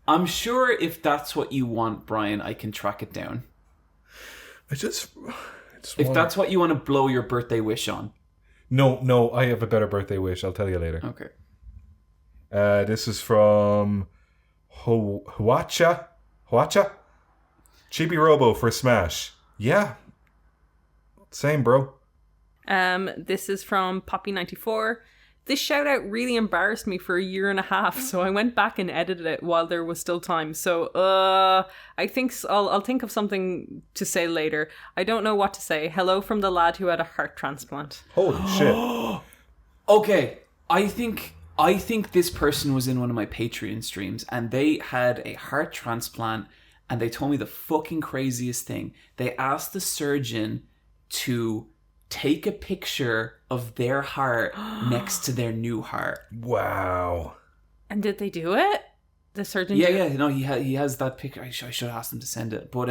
I'm sure if that's what you want, Bryan, I can track it down. If that's what you want to blow your birthday wish on. No, I have a better birthday wish. I'll tell you later. Okay. This is from Huacha. Chibi Robo for Smash. Yeah. Same, bro. This is from Poppy94. This shout out really embarrassed me for a year and a half, so I went back and edited it while there was still time. So I think I'll think of something to say later. I don't know what to say. Hello from the lad who had a heart transplant. Holy shit. Okay, I think this person was in one of my Patreon streams and they had a heart transplant and they told me the fucking craziest thing. They asked the surgeon to take a picture of their heart next to their new heart. Wow. And did they do it? The surgeon? Yeah. No, he has that picture. I should ask him to send it. But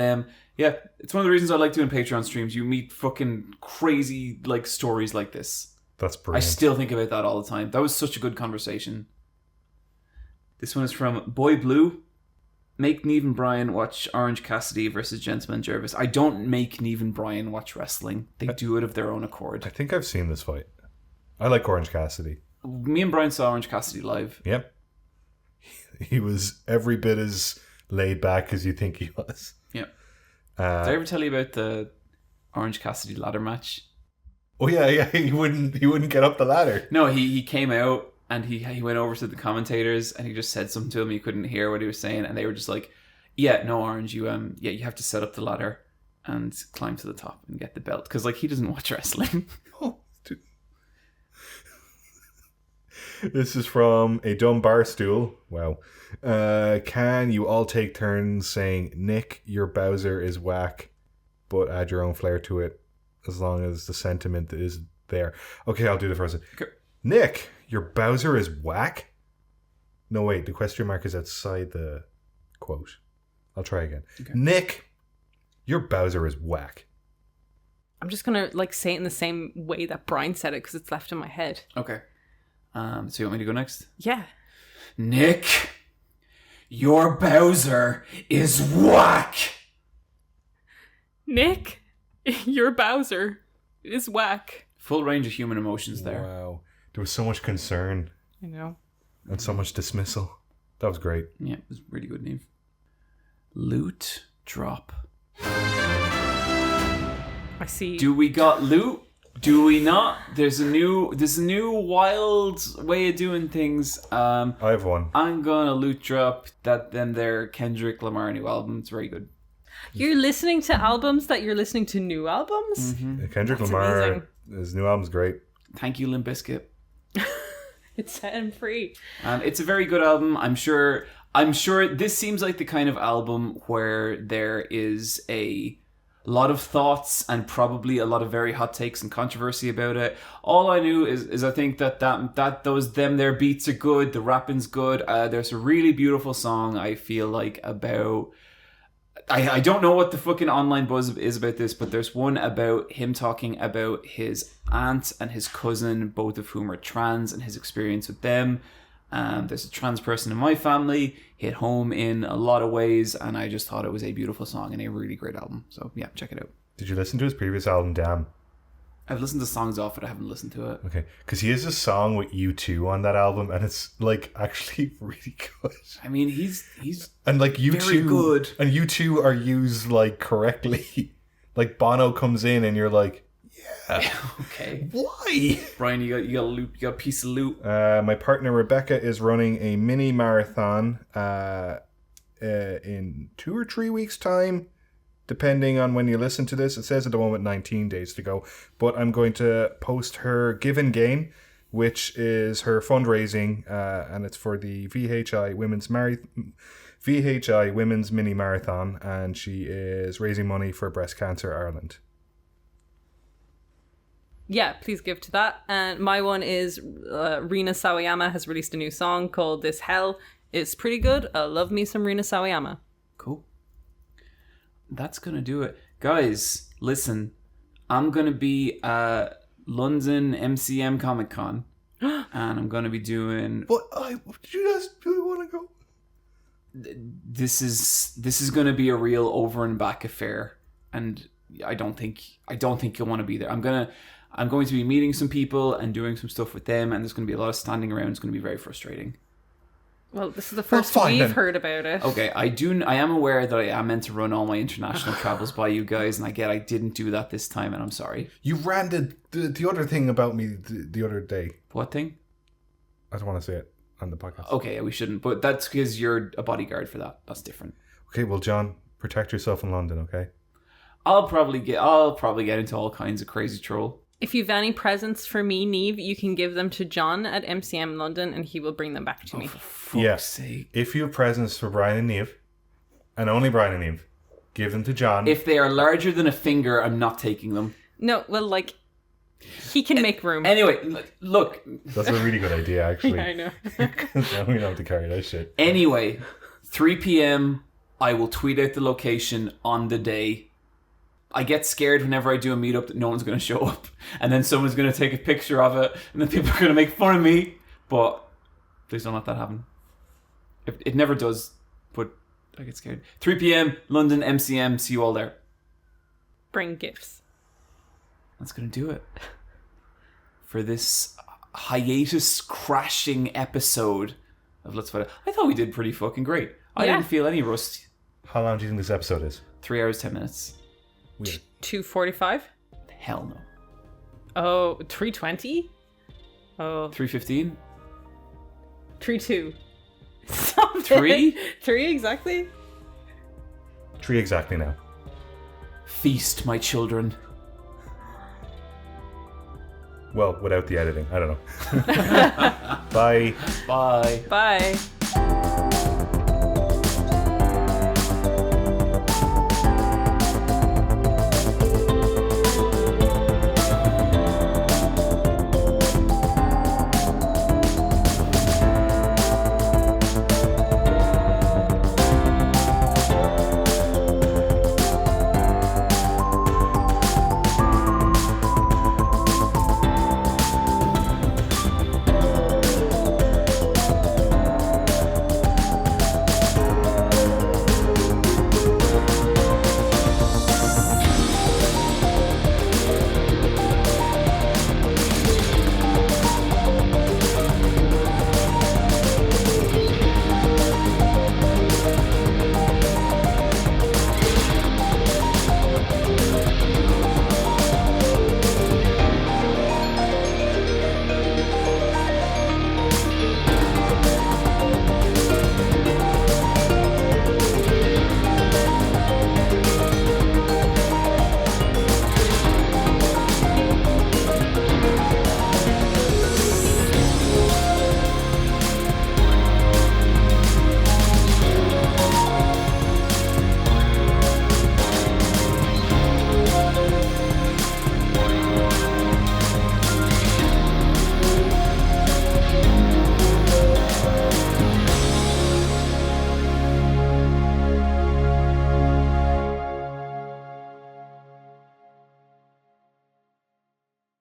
yeah, it's one of the reasons I like doing Patreon streams. You meet fucking crazy like stories like this. That's brilliant. I still think about that all the time. That was such a good conversation. This one is from Boy Blue. Make Niamh and Bryan watch Orange Cassidy versus Gentleman Jervis. I don't make Niamh and Bryan watch wrestling. They do it of their own accord. I think I've seen this fight. I like Orange Cassidy. Me and Bryan saw Orange Cassidy live. Yep. He was every bit as laid back as you think he was. Yeah. Did I ever tell you about the Orange Cassidy ladder match? Oh yeah. He wouldn't get up the ladder. No, he came out and he went over to the commentators and he just said something to him. You couldn't hear what he was saying, and they were just like, "Yeah, no, Orange, you you have to set up the ladder and climb to the top and get the belt," because like he doesn't watch wrestling. Oh, dude. This is from a dumb bar stool. Wow. Can you all take turns saying, "Nick, your Bowser is whack," but add your own flair to it, as long as the sentiment is there? Okay, I'll do the first one. Okay. Nick, your Bowser is whack? No, wait, the question mark is outside the quote. I'll try again. Okay. Nick, your Bowser is whack. I'm just going to like say it in the same way that Bryan said it because it's left in my head. Okay. So you want me to go next? Yeah. Nick, your Bowser is whack. Nick, your Bowser is whack. Full range of human emotions there. Wow. There was so much concern. I know. And so much dismissal. That was great. Yeah, it was really good, Niamh. Loot drop. I see. Do we got loot? Do we not? There's a new wild way of doing things. I have one. I'm gonna loot drop their Kendrick Lamar new album. It's very good. You're listening to albums that you're listening to new albums? Mm-hmm. Kendrick That's Lamar, amazing. his new album's great. Thank you, Limp Bizkit. It's set him free. It's a very good album. I'm sure this seems like the kind of album where there is a lot of thoughts and probably a lot of very hot takes and controversy about it. All I knew is I think that those their beats are good, the rapping's good. There's a really beautiful song I feel like about. I don't know what the fucking online buzz is about this, but there's one about him talking about his aunt and his cousin, both of whom are trans, and his experience with them. There's a trans person in my family, hit home in a lot of ways, and I just thought it was a beautiful song and a really great album. So yeah, check it out. Did you listen to his previous album, Damn? I've listened to songs off it, I haven't listened to it. Okay, because he has a song with U2 on that album, and it's like actually really good. I mean, he's and like U2 very good, and U2 are used like correctly. Like Bono comes in, and you're like, yeah, okay. Why, Bryan? You got loot. You got a piece of loot. My partner Rebecca is running a mini marathon in 2 or 3 weeks' time. Depending on when you listen to this, it says at the moment 19 days to go. But I'm going to post her Give and Gain, which is her fundraising, and it's for the VHI Women's Mini Marathon, and she is raising money for Breast Cancer Ireland. Yeah, please give to that. And my one is Rina Sawayama has released a new song called This Hell. It's pretty good. I love me some Rina Sawayama. Cool. That's going to do it. Guys, listen. I'm going to be at London MCM Comic Con. And I'm going to be doing... Do you guys really want to go? This is going to be a real over and back affair. And I don't think you'll want to be there. I'm going to be meeting some people and doing some stuff with them. And there's going to be a lot of standing around. It's going to be very frustrating. Well, this is the first we've heard about it. Okay, I am aware that I am meant to run all my international travels by you guys, and I didn't do that this time, and I'm sorry. You ranted the other thing about me the other day. What thing? I don't want to say it on the podcast. Okay, we shouldn't. But that's because you're a bodyguard for that. That's different. Okay, well, John, protect yourself in London, okay? I'll probably get into all kinds of crazy troll. If you've any presents for me, Niamh, you can give them to John at MCM London and he will bring them back to me. For fuck's Yes. sake. If you have presents for Bryan and Niamh, and only Bryan and Niamh, give them to John. If they are larger than a finger, I'm not taking them. No, well, like, he can make room. Anyway, look. That's a really good idea, actually. I know. Now we don't have to carry that shit. Anyway, 3 p.m. I will tweet out the location on the day. I get scared whenever I do a meetup that no one's going to show up. And then someone's going to take a picture of it. And then people are going to make fun of me. But please don't let that happen. It never does. But I get scared. 3 p.m. London, MCM. See you all there. Bring gifts. That's going to do it. For this hiatus crashing episode of Let's Fight. I thought we did pretty fucking great. I Yeah. didn't feel any rust. How long do you think this episode is? 3 hours, 10 minutes. Weird. 2:45? Hell no. Oh, 3:20? Oh, 3:15? 3:2. Stop it. 3? 3 exactly? 3 exactly now. Feast, my children. Well, without the editing. I don't know. Bye. Bye. Bye.